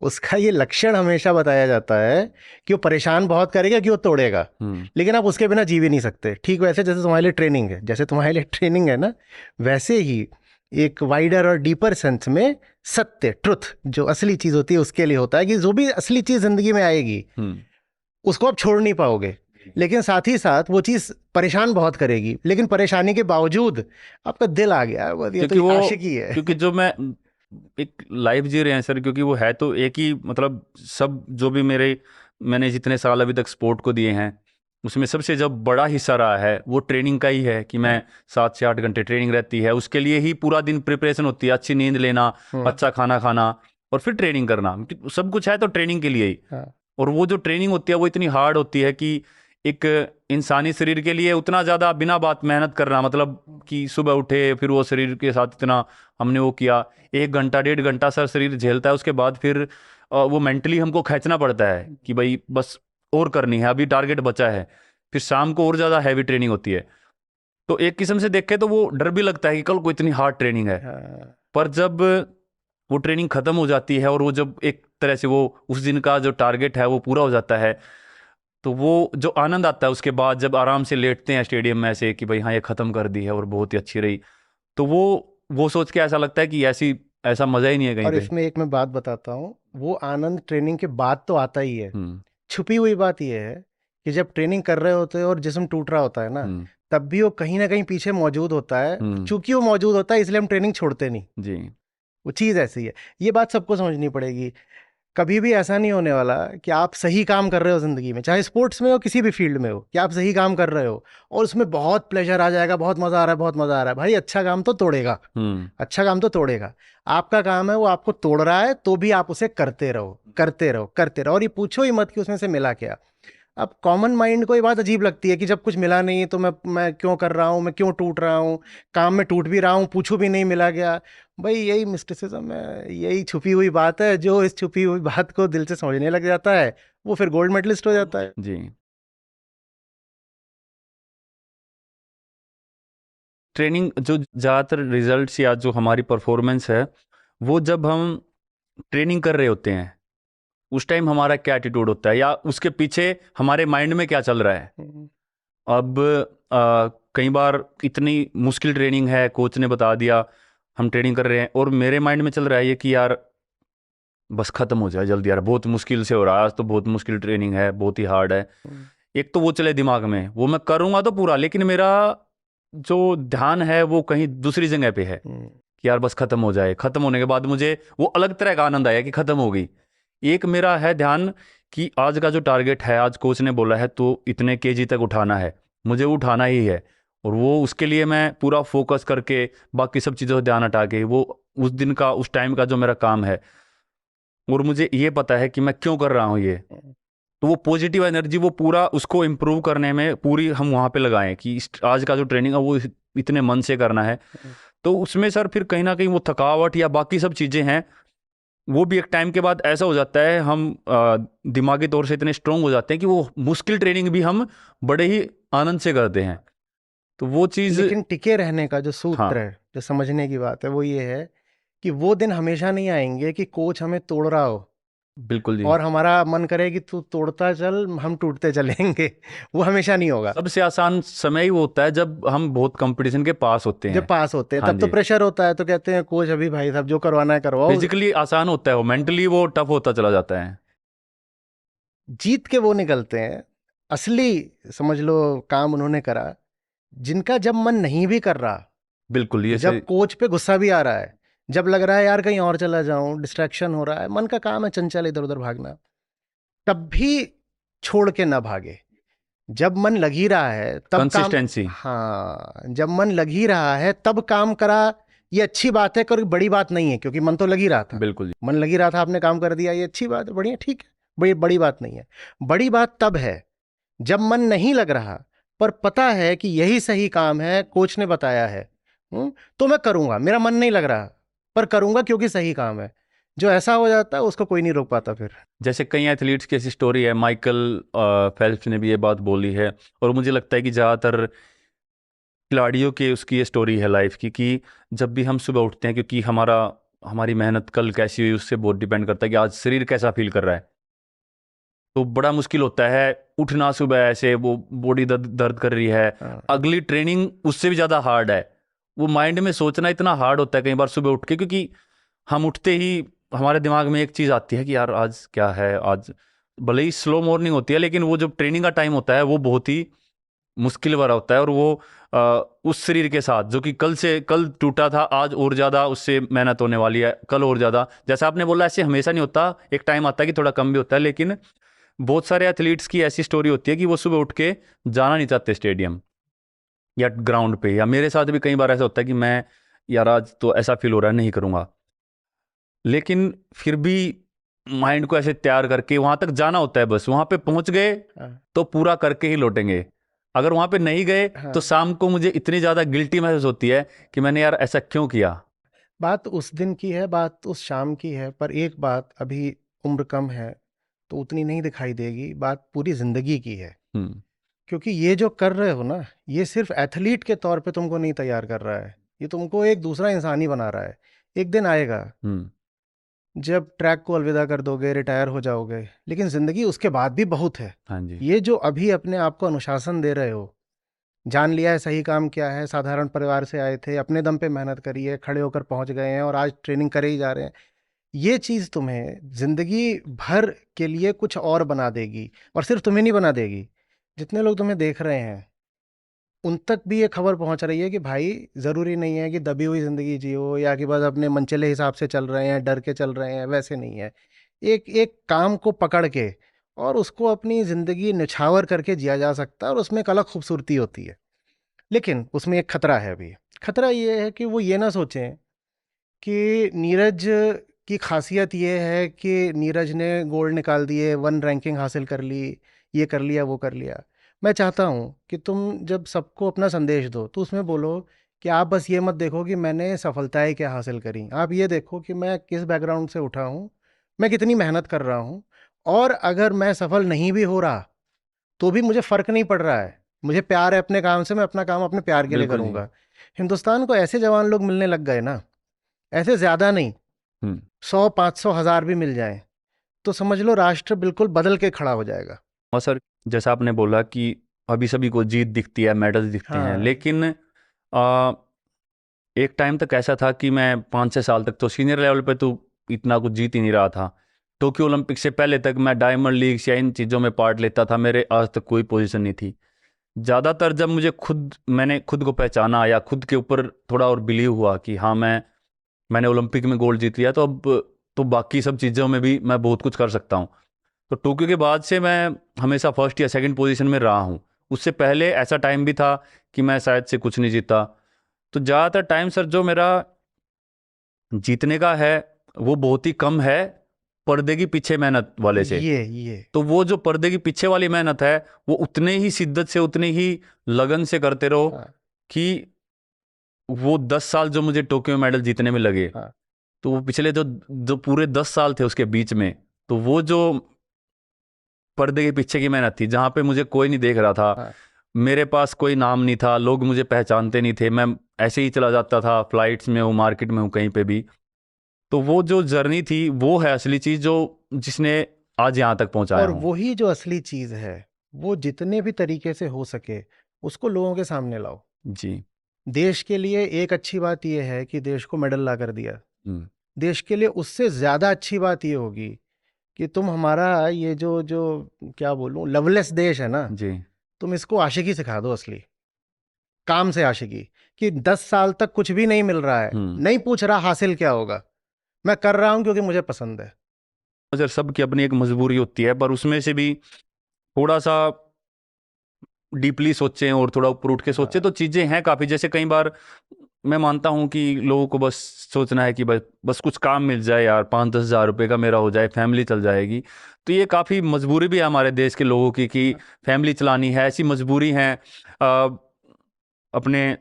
उसका ये लक्षण हमेशा बताया जाता है कि वो परेशान बहुत करेगा, कि वो तोड़ेगा, लेकिन आप उसके बिना जी भी नहीं सकते। ठीक वैसे जैसे तुम्हारे लिए ट्रेनिंग है, जैसे तुम्हारे लिए ट्रेनिंग है ना, वैसे ही एक वाइडर और डीपर सेंस में सत्य, ट्रुथ, जो असली चीज होती है उसके लिए होता है कि जो भी असली चीज जिंदगी में आएगी उसको आप छोड़ नहीं पाओगे। लेकिन साथ ही साथ वो चीज परेशान बहुत करेगी, लेकिन परेशानी के बावजूद आपका दिल आ गया, बस ये क्योंकि तो वो आशिकी है। क्योंकि जो मैं एक लाइफ जी रहे हैं सर, क्योंकि वो है तो एक ही, मतलब सब जो भी मैंने जितने साल अभी तक स्पोर्ट को दिए हैं, उसमें सबसे जब बड़ा हिस्सा रहा है वो ट्रेनिंग का ही है। कि मैं 7 से 8 घंटे ट्रेनिंग रहती है, उसके लिए ही पूरा दिन प्रिपरेशन होती है, अच्छी नींद लेना, अच्छा खाना खाना, और फिर ट्रेनिंग करना, सब कुछ है तो ट्रेनिंग के लिए ही। हाँ। और वो जो ट्रेनिंग होती है वो इतनी हार्ड होती है कि एक इंसानी शरीर के लिए उतना ज़्यादा बिना बात मेहनत करना, मतलब कि सुबह उठे फिर वो शरीर के साथ इतना हमने वो किया, 1 घंटा 1.5 घंटा सर शरीर झेलता है। उसके बाद फिर वो मेंटली हमको खींचना पड़ता है कि भाई बस और करनी है, अभी टारगेट बचा है। फिर शाम को और ज़्यादा हैवी ट्रेनिंग होती है। तो एक किस्म से देखे तो वो डर भी लगता है कि कल को इतनी हार्ड ट्रेनिंग है। हाँ। पर जब वो ट्रेनिंग खत्म हो जाती है, और वो जब एक तरह से वो उस दिन का जो टारगेट है वो पूरा हो जाता है, तो वो जो आनंद आता है उसके बाद, जब आराम से लेटते हैं स्टेडियम में ऐसे कि भाई हाँ ये ख़त्म कर दी है और बहुत ही अच्छी रही, तो वो सोच के ऐसा लगता है कि ऐसा मज़ा ही नहीं है कहीं और पे। इसमें एक मैं बात बताता हूँ, वो आनंद ट्रेनिंग के बाद तो आता ही है। हम्म। छुपी हुई बात यह है कि जब ट्रेनिंग कर रहे होते हैं और जिस्म टूट रहा होता है ना, तब भी वो कहीं ना कहीं पीछे मौजूद होता है। चूंकि वो मौजूद होता है इसलिए हम ट्रेनिंग छोड़ते नहीं जी। वो चीज़ ऐसी है। ये बात सबको समझनी पड़ेगी। कभी भी ऐसा नहीं होने वाला कि आप सही काम कर रहे हो ज़िंदगी में, चाहे स्पोर्ट्स में हो, किसी भी फील्ड में हो, कि आप सही काम कर रहे हो और उसमें बहुत प्लेजर आ जाएगा, बहुत मज़ा आ रहा है, बहुत मज़ा आ रहा है। भाई अच्छा काम तो तोड़ेगा, अच्छा काम तो तोड़ेगा। आपका काम है वो आपको तोड़ रहा है, तो भी आप उसे करते रहो, करते रहो, करते रहो। और ये पूछो ही मत कि उसमें से मिला क्या। अब कॉमन माइंड को ये बात अजीब लगती है कि जब कुछ मिला नहीं तो मैं क्यों कर रहा हूँ, मैं क्यों टूट रहा हूँ, काम में टूट भी रहा हूँ, पूछू भी नहीं मिला गया। भाई यही मिस्टिसिज्म है, यही छुपी हुई बात है। जो इस छुपी हुई बात को दिल से समझने लग जाता है वो फिर गोल्ड मेडलिस्ट हो जाता है। जी। ट्रेनिंग जो ज़्यादातर रिजल्ट्स या जो हमारी परफॉर्मेंस है, वो जब हम ट्रेनिंग कर रहे होते हैं उस टाइम हमारा क्या एटीट्यूड होता है या उसके पीछे हमारे माइंड में क्या चल रहा है। अब कई बार इतनी मुश्किल ट्रेनिंग है, कोच ने बता दिया, हम ट्रेनिंग कर रहे हैं और मेरे माइंड में चल रहा है ये कि यार बस ख़त्म हो जाए जल्दी यार, बहुत मुश्किल से हो रहा है, आज तो बहुत मुश्किल ट्रेनिंग है, बहुत ही हार्ड है। एक तो वो चले दिमाग में, वो मैं करूँगा तो पूरा, लेकिन मेरा जो ध्यान है वो कहीं दूसरी जगह पे है कि यार बस ख़त्म हो जाए। ख़त्म होने के बाद मुझे वो अलग तरह का आनंद आया कि ख़त्म हो गई। एक मेरा है ध्यान कि आज का जो टारगेट है, आज कोच ने बोला है तो इतने केजी तक उठाना है, मुझे वो उठाना ही है, और वो उसके लिए मैं पूरा फोकस करके बाकी सब चीज़ों से ध्यान हटा के वो उस दिन का, उस टाइम का जो मेरा काम है, और मुझे ये पता है कि मैं क्यों कर रहा हूँ ये, तो वो पॉजिटिव एनर्जी वो पूरा उसको इम्प्रूव करने में पूरी हम वहाँ पे लगाएं कि आज का जो ट्रेनिंग है वो इतने मन से करना है। तो उसमें सर फिर कहीं ना कहीं वो थकावट या बाकी सब चीज़ें हैं, वो भी एक टाइम के बाद ऐसा हो जाता है, हम दिमागी तौर से इतने स्ट्रोंग हो जाते हैं कि वो मुश्किल ट्रेनिंग भी हम बड़े ही आनंद से करते हैं। तो वो चीज़, लेकिन टिके रहने का जो सूत्र हाँ, है, जो समझने की बात है, वो ये है कि वो दिन हमेशा नहीं आएंगे कि कोच हमें तोड़ रहा हो बिल्कुल जी। और हमारा मन करे कि तू तोड़ता चल, हम टूटते चलेंगे। वो हमेशा नहीं होगा। सबसे आसान समय ही वो होता है जब हम बहुत कंपटीशन के पास होते हैं। जब पास होते हैं हाँ तब तो जी। प्रेशर होता है, तो कहते हैं कोच अभी भाई साहब जो करवाना है करवाओ। फिजिकली आसान होता है, वो मेंटली वो टफ होता चला जाता है। जीत के वो निकलते हैं, असली समझ लो काम उन्होंने करा, जिनका जब मन नहीं भी कर रहा, बिल्कुल, ये जब कोच पे गुस्सा भी आ रहा है, जब लग रहा है यार कहीं और चला जाऊं, डिस्ट्रैक्शन हो रहा है, मन का काम है चंचल इधर उधर भागना, तब भी छोड़ के ना भागे। जब मन लग ही रहा है तब काम, कंसिस्टेंसी। हाँ, जब मन लग ही रहा है तब काम करा, ये अच्छी बात है, कोई बड़ी बात नहीं है, क्योंकि मन तो लग ही रहा था। बिल्कुल जी। मन लग ही रहा था, आपने काम कर दिया, ये अच्छी बात है, बढ़िया, ठीक है, बड़ी बड़ी बात नहीं है। बड़ी बात तब है जब मन नहीं लग रहा पर पता है कि यही सही काम है, कोच ने बताया है, तो मैं करूंगा, मेरा मन नहीं लग रहा पर करूंगा क्योंकि सही काम है। जो ऐसा हो जाता है उसको कोई नहीं रोक पाता फिर। जैसे कई एथलीट्स की ऐसी स्टोरी है, माइकल फेल्प्स ने भी ये बात बोली है, और मुझे लगता है कि ज़्यादातर खिलाड़ियों की उसकी ये स्टोरी है लाइफ की, कि जब भी हम सुबह उठते हैं, क्योंकि हमारी मेहनत कल कैसी हुई उससे बहुत डिपेंड करता है कि आज शरीर कैसा फील कर रहा है। तो बड़ा मुश्किल होता है उठना सुबह, ऐसे वो बॉडी दर्द कर रही है, अगली ट्रेनिंग उससे भी ज़्यादा हार्ड है, वो माइंड में सोचना इतना हार्ड होता है कई बार सुबह उठ के, क्योंकि हम उठते ही हमारे दिमाग में एक चीज़ आती है कि यार आज क्या है, आज भले ही स्लो मॉर्निंग होती है लेकिन वो जो ट्रेनिंग का टाइम होता है वो बहुत ही मुश्किल वाला होता है, और वो उस शरीर के साथ जो कि कल टूटा था, आज और ज़्यादा उससे मेहनत होने वाली है, कल और ज़्यादा। जैसा आपने बोला, ऐसे हमेशा नहीं होता, एक टाइम आता है कि थोड़ा कम भी होता है, लेकिन बहुत सारे एथलीट्स की ऐसी स्टोरी होती है कि वो सुबह उठ के जाना नहीं चाहते स्टेडियम या ग्राउंड पे, या मेरे साथ भी कई बार ऐसा होता है कि मैं यार आज तो ऐसा फील हो रहा है, नहीं करूँगा, लेकिन फिर भी माइंड को ऐसे तैयार करके वहाँ तक जाना होता है, बस वहाँ पे पहुँच गए तो पूरा करके ही लौटेंगे। अगर वहाँ पे नहीं गए तो शाम को मुझे इतनी ज़्यादा गिल्टी महसूस होती है कि मैंने यार ऐसा क्यों किया। बात उस दिन की है, बात उस शाम की है, पर एक बात, अभी उम्र कम है तो उतनी नहीं दिखाई देगी, बात पूरी जिंदगी की है। क्योंकि ये जो कर रहे हो ना, ये सिर्फ एथलीट के तौर पे तुमको नहीं तैयार कर रहा है, ये तुमको एक दूसरा इंसान ही बना रहा है। एक दिन आएगा जब ट्रैक को अलविदा कर दोगे, रिटायर हो जाओगे, लेकिन जिंदगी उसके बाद भी बहुत है। हाँ जी। ये जो अभी अपने आप को अनुशासन दे रहे हो, जान लिया है सही काम क्या है, साधारण परिवार से आए थे, अपने दम पे मेहनत करी है, खड़े होकर पहुंच गए हैं और आज ट्रेनिंग करे ही जा रहे हैं, ये चीज़ तुम्हें जिंदगी भर के लिए कुछ और बना देगी। और सिर्फ तुम्हें नहीं बना देगी, जितने लोग तुम्हें देख रहे हैं उन तक भी ये खबर पहुंच रही है कि भाई ज़रूरी नहीं है कि दबी हुई ज़िंदगी जियो, या कि बस अपने मनचले हिसाब से चल रहे हैं, डर के चल रहे हैं, वैसे नहीं है। एक एक काम को पकड़ के और उसको अपनी ज़िंदगी निछावर करके जिया जा सकता है, और उसमें एक अलग खूबसूरती होती है। लेकिन उसमें एक खतरा है। अभी खतरा ये है कि वो ये ना सोचें कि नीरज की खासियत ये है कि नीरज ने गोल्ड निकाल दिए, 1 रैंकिंग हासिल कर ली, ये कर लिया, वो कर लिया। मैं चाहता हूँ कि तुम जब सबको अपना संदेश दो तो उसमें बोलो कि आप बस ये मत देखो कि मैंने सफलताएं क्या हासिल करी, आप ये देखो कि मैं किस बैकग्राउंड से उठा हूँ, मैं कितनी मेहनत कर रहा हूँ, और अगर मैं सफल नहीं भी हो रहा तो भी मुझे फर्क नहीं पड़ रहा है, मुझे प्यार है अपने काम से, मैं अपना काम अपने प्यार के लिए बिल्कुल जी। करूंगा। हिंदुस्तान को ऐसे जवान लोग मिलने लग गए ना, ऐसे ज्यादा नहीं, हम्म 100 500 1000 भी मिल जाएं तो समझ लो राष्ट्र बिल्कुल बदल के खड़ा हो जाएगा। और सर, जैसा आपने बोला कि अभी सभी को जीत दिखती है, मेडल्स दिखते हैं, हाँ। लेकिन एक टाइम तक ऐसा था कि मैं 5-6 साल तक तो सीनियर लेवल पे तो इतना कुछ जीत ही नहीं रहा था। टोक्यो ओलंपिक से पहले तक मैं डायमंड लीग्स या इन चीज़ों में पार्ट लेता था, मेरे आज तक कोई पोजीशन नहीं थी। ज़्यादातर जब मैंने खुद को पहचाना या खुद के ऊपर थोड़ा और बिलीव हुआ कि हाँ मैंने ओलंपिक में गोल्ड जीत लिया, तो अब तो बाकी सब चीज़ों में भी मैं बहुत कुछ कर सकता हूँ। तो टोक्यो के बाद से मैं हमेशा फर्स्ट या सेकंड पोजीशन में रहा हूँ। उससे पहले ऐसा टाइम भी था कि मैं शायद से कुछ नहीं जीता। तो ज़्यादातर टाइम सर जो मेरा जीतने का है वो बहुत ही कम है पर्दे की पीछे मेहनत वाले से। ये तो वो जो पर्दे की पीछे वाली मेहनत है वो उतने ही शिद्दत से, उतने ही लगन से करते रहो हाँ। कि वो 10 साल जो मुझे टोक्यो मेडल जीतने में लगे, हाँ। तो वो पिछले जो पूरे 10 साल थे उसके बीच में, तो वो जो पर्दे के पीछे की मेहनत थी, जहाँ पे मुझे कोई नहीं देख रहा था, हाँ। मेरे पास कोई नाम नहीं था, लोग मुझे पहचानते नहीं थे, मैं ऐसे ही चला जाता था, फ्लाइट्स में हूँ, मार्केट में हूँ, कहीं पे भी। तो वो जो जर्नी थी वो है असली चीज़ जो जिसने आज यहाँ तक पहुँचाया और हूँ। वही जो असली चीज है वो जितने भी तरीके से हो सके उसको लोगों के सामने लाओ। जी। देश के लिए एक अच्छी बात यह है कि देश को मेडल ला कर दिया, हम्म, देश के लिए उससे ज्यादा अच्छी बात यह होगी कि तुम हमारा ये जो जो क्या बोलूं लवलेस देश है ना, जी। तुम इसको आशिकी सिखा दो, असली काम से आशिकी, कि 10 साल तक कुछ भी नहीं मिल रहा है, नहीं पूछ रहा हासिल क्या होगा, मैं कर रहा हूं क्योंकि मुझे पसंद है। सर सबकी अपनी एक मजबूरी होती है, पर उसमें से भी थोड़ा सा डीपली सोचें और थोड़ा ऊपर उठ के सोचें तो चीज़ें हैं काफ़ी। जैसे कई बार मैं मानता हूं कि लोगों को बस सोचना है कि बस कुछ काम मिल जाए यार, 5-10 हज़ार रुपये का मेरा हो जाए, फैमिली चल जाएगी। तो ये काफ़ी मजबूरी भी है हमारे देश के लोगों की कि फैमिली चलानी है, ऐसी मजबूरी है। अपने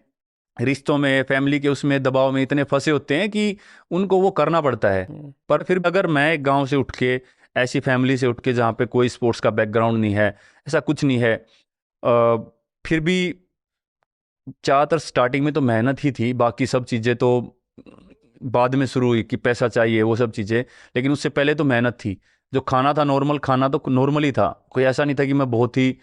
रिश्तों में, फैमिली के उसमें दबाव में इतने फंसे होते हैं कि उनको वो करना पड़ता है। पर फिर अगर मैं एक गांव से उठ के, ऐसी फैमिली से उठ के जहाँ पे कोई स्पोर्ट्स का बैकग्राउंड नहीं है, ऐसा कुछ नहीं है, फिर भी ज़्यादातर स्टार्टिंग में तो मेहनत ही थी, बाकी सब चीज़ें तो बाद में शुरू हुई कि पैसा चाहिए वो सब चीज़ें, लेकिन उससे पहले तो मेहनत थी। जो खाना था नॉर्मल खाना तो नॉर्मल ही था, कोई ऐसा नहीं था कि मैं बहुत ही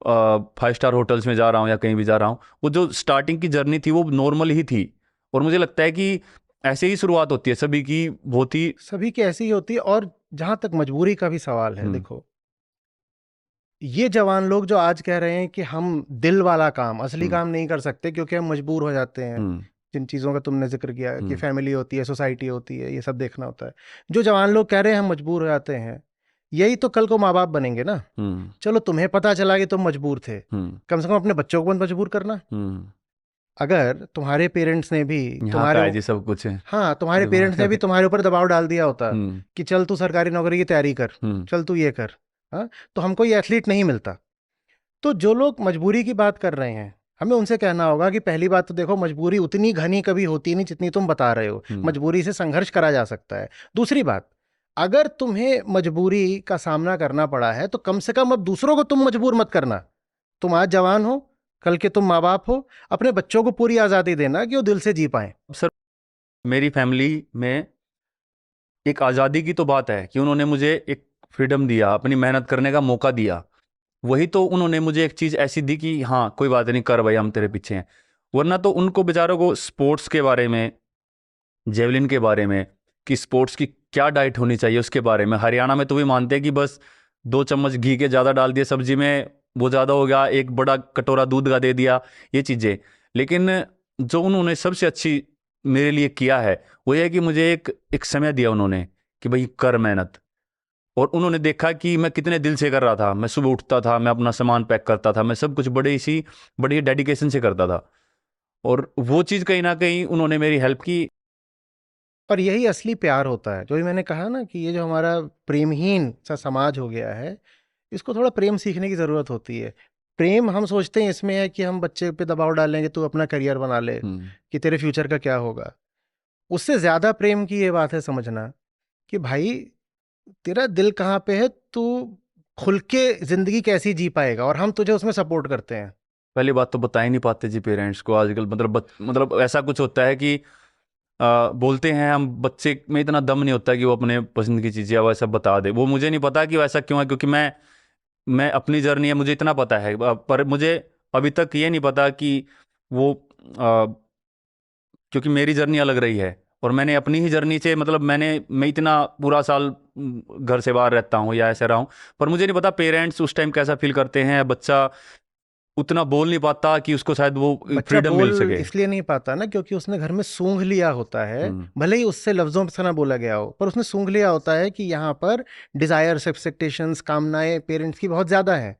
5 स्टार होटल्स में जा रहा हूँ या कहीं भी जा रहा हूँ। वो जो स्टार्टिंग की जर्नी थी वो नॉर्मल ही थी, और मुझे लगता है कि ऐसे ही शुरुआत होती है सभी की, बहुत ही। सभी की ऐसी ही होती है। और जहां तक मजबूरी का भी सवाल है, देखो ये जवान लोग जो आज कह रहे हैं कि हम दिल वाला काम, असली काम नहीं कर सकते क्योंकि हम मजबूर हो जाते हैं, जिन चीज़ों का तुमने जिक्र किया कि फैमिली होती है, सोसाइटी होती है, ये सब देखना होता है। जो जवान लोग कह रहे हैं हम मजबूर हो जाते हैं, यही तो कल को माँ बाप बनेंगे ना। चलो तुम्हें पता चला कि तुम मजबूर थे, कम से कम अपने बच्चों को मत मजबूर करना। अगर तुम्हारे पेरेंट्स ने भी तुम्हारे जी सब कुछ है, हाँ तुम्हारे पेरेंट्स ने भी तुम्हारे ऊपर दबाव डाल दिया होता कि चल तू सरकारी नौकरी की तैयारी कर, चल तू ये कर, हाँ, तो हमको ये एथलीट नहीं मिलता। तो जो लोग मजबूरी की बात कर रहे हैं, हमें उनसे कहना होगा कि पहली बात तो देखो, मजबूरी उतनी घनी कभी होती नहीं जितनी तुम बता रहे हो, मजबूरी से संघर्ष करा जा सकता है। दूसरी बात, अगर तुम्हें मजबूरी का सामना करना पड़ा है तो कम से कम अब दूसरों को तुम मजबूर मत करना। तुम आज जवान हो, कल के तुम माँ बाप हो, अपने बच्चों को पूरी आज़ादी देना कि वो दिल से जी पाएं। सर मेरी फैमिली में एक आज़ादी की तो बात है कि उन्होंने मुझे एक फ्रीडम दिया, अपनी मेहनत करने का मौका दिया। वही तो उन्होंने मुझे एक चीज़ ऐसी दी कि हाँ कोई बात नहीं, कर भाई, हम तेरे पीछे हैं। वरना तो उनको बेचारों को स्पोर्ट्स के बारे में, जेवलिन के बारे में, कि स्पोर्ट्स की क्या डाइट होनी चाहिए उसके बारे में, हरियाणा में तो भी मानते हैं कि बस 2 चम्मच घी के ज़्यादा डाल दिए सब्जी में, वो ज़्यादा हो गया, एक बड़ा कटोरा दूध का दे दिया, ये चीज़ें। लेकिन जो उन्होंने सबसे अच्छी मेरे लिए किया है वो ये है कि मुझे एक समय दिया उन्होंने कि भाई कर मेहनत। और उन्होंने देखा कि मैं कितने दिल से कर रहा था, मैं सुबह उठता था, मैं अपना सामान पैक करता था, मैं सब कुछ बड़े डेडिकेशन से करता था, और वो चीज़ कहीं ना कहीं उन्होंने मेरी हेल्प की। और यही असली प्यार होता है, जो भी मैंने कहा ना कि ये जो हमारा प्रेमहीन सा समाज हो गया है, इसको थोड़ा प्रेम सीखने की ज़रूरत होती है। प्रेम हम सोचते हैं इसमें है कि हम बच्चे पे दबाव डालेंगे, तू अपना करियर बना ले, कि तेरे फ्यूचर का क्या होगा। उससे ज़्यादा प्रेम की ये बात है समझना कि भाई तेरा दिल कहाँ पे है, तू खुल के जिंदगी कैसी जी पाएगा, और हम तुझे उसमें सपोर्ट करते हैं। पहली बात तो बता ही नहीं पाते जी पेरेंट्स को आजकल, मतलब ऐसा कुछ होता है कि बोलते हैं हम, बच्चे में इतना दम नहीं होता कि वो अपने पसंद की चीज़ें वैसा बता दे। वो मुझे नहीं पता कि वैसा क्यों है, क्योंकि मैं अपनी जर्नी है, मुझे इतना पता है, पर मुझे अभी तक ये नहीं पता कि वो क्योंकि मेरी जर्नी अलग रही है और मैंने अपनी ही जर्नी से, मतलब मैं इतना पूरा साल घर से बाहर रहता हूँ या ऐसे रहा हूँ, पर मुझे नहीं पता पेरेंट्स उस टाइम कैसा फील करते हैं। बच्चा उतना बोल नहीं पाता कि उसको शायद वो बच्चा फ्रीडम मिल बोल सके। इसलिए नहीं पाता ना, क्योंकि उसने घर में सूंघ लिया होता है, भले ही उससे लफ्जों से ना बोला गया हो, पर उसने सूंघ लिया होता है कि यहाँ पर डिजायर्स, एक्सपेक्टेशंस, कामनाएं पेरेंट्स की बहुत ज्यादा है।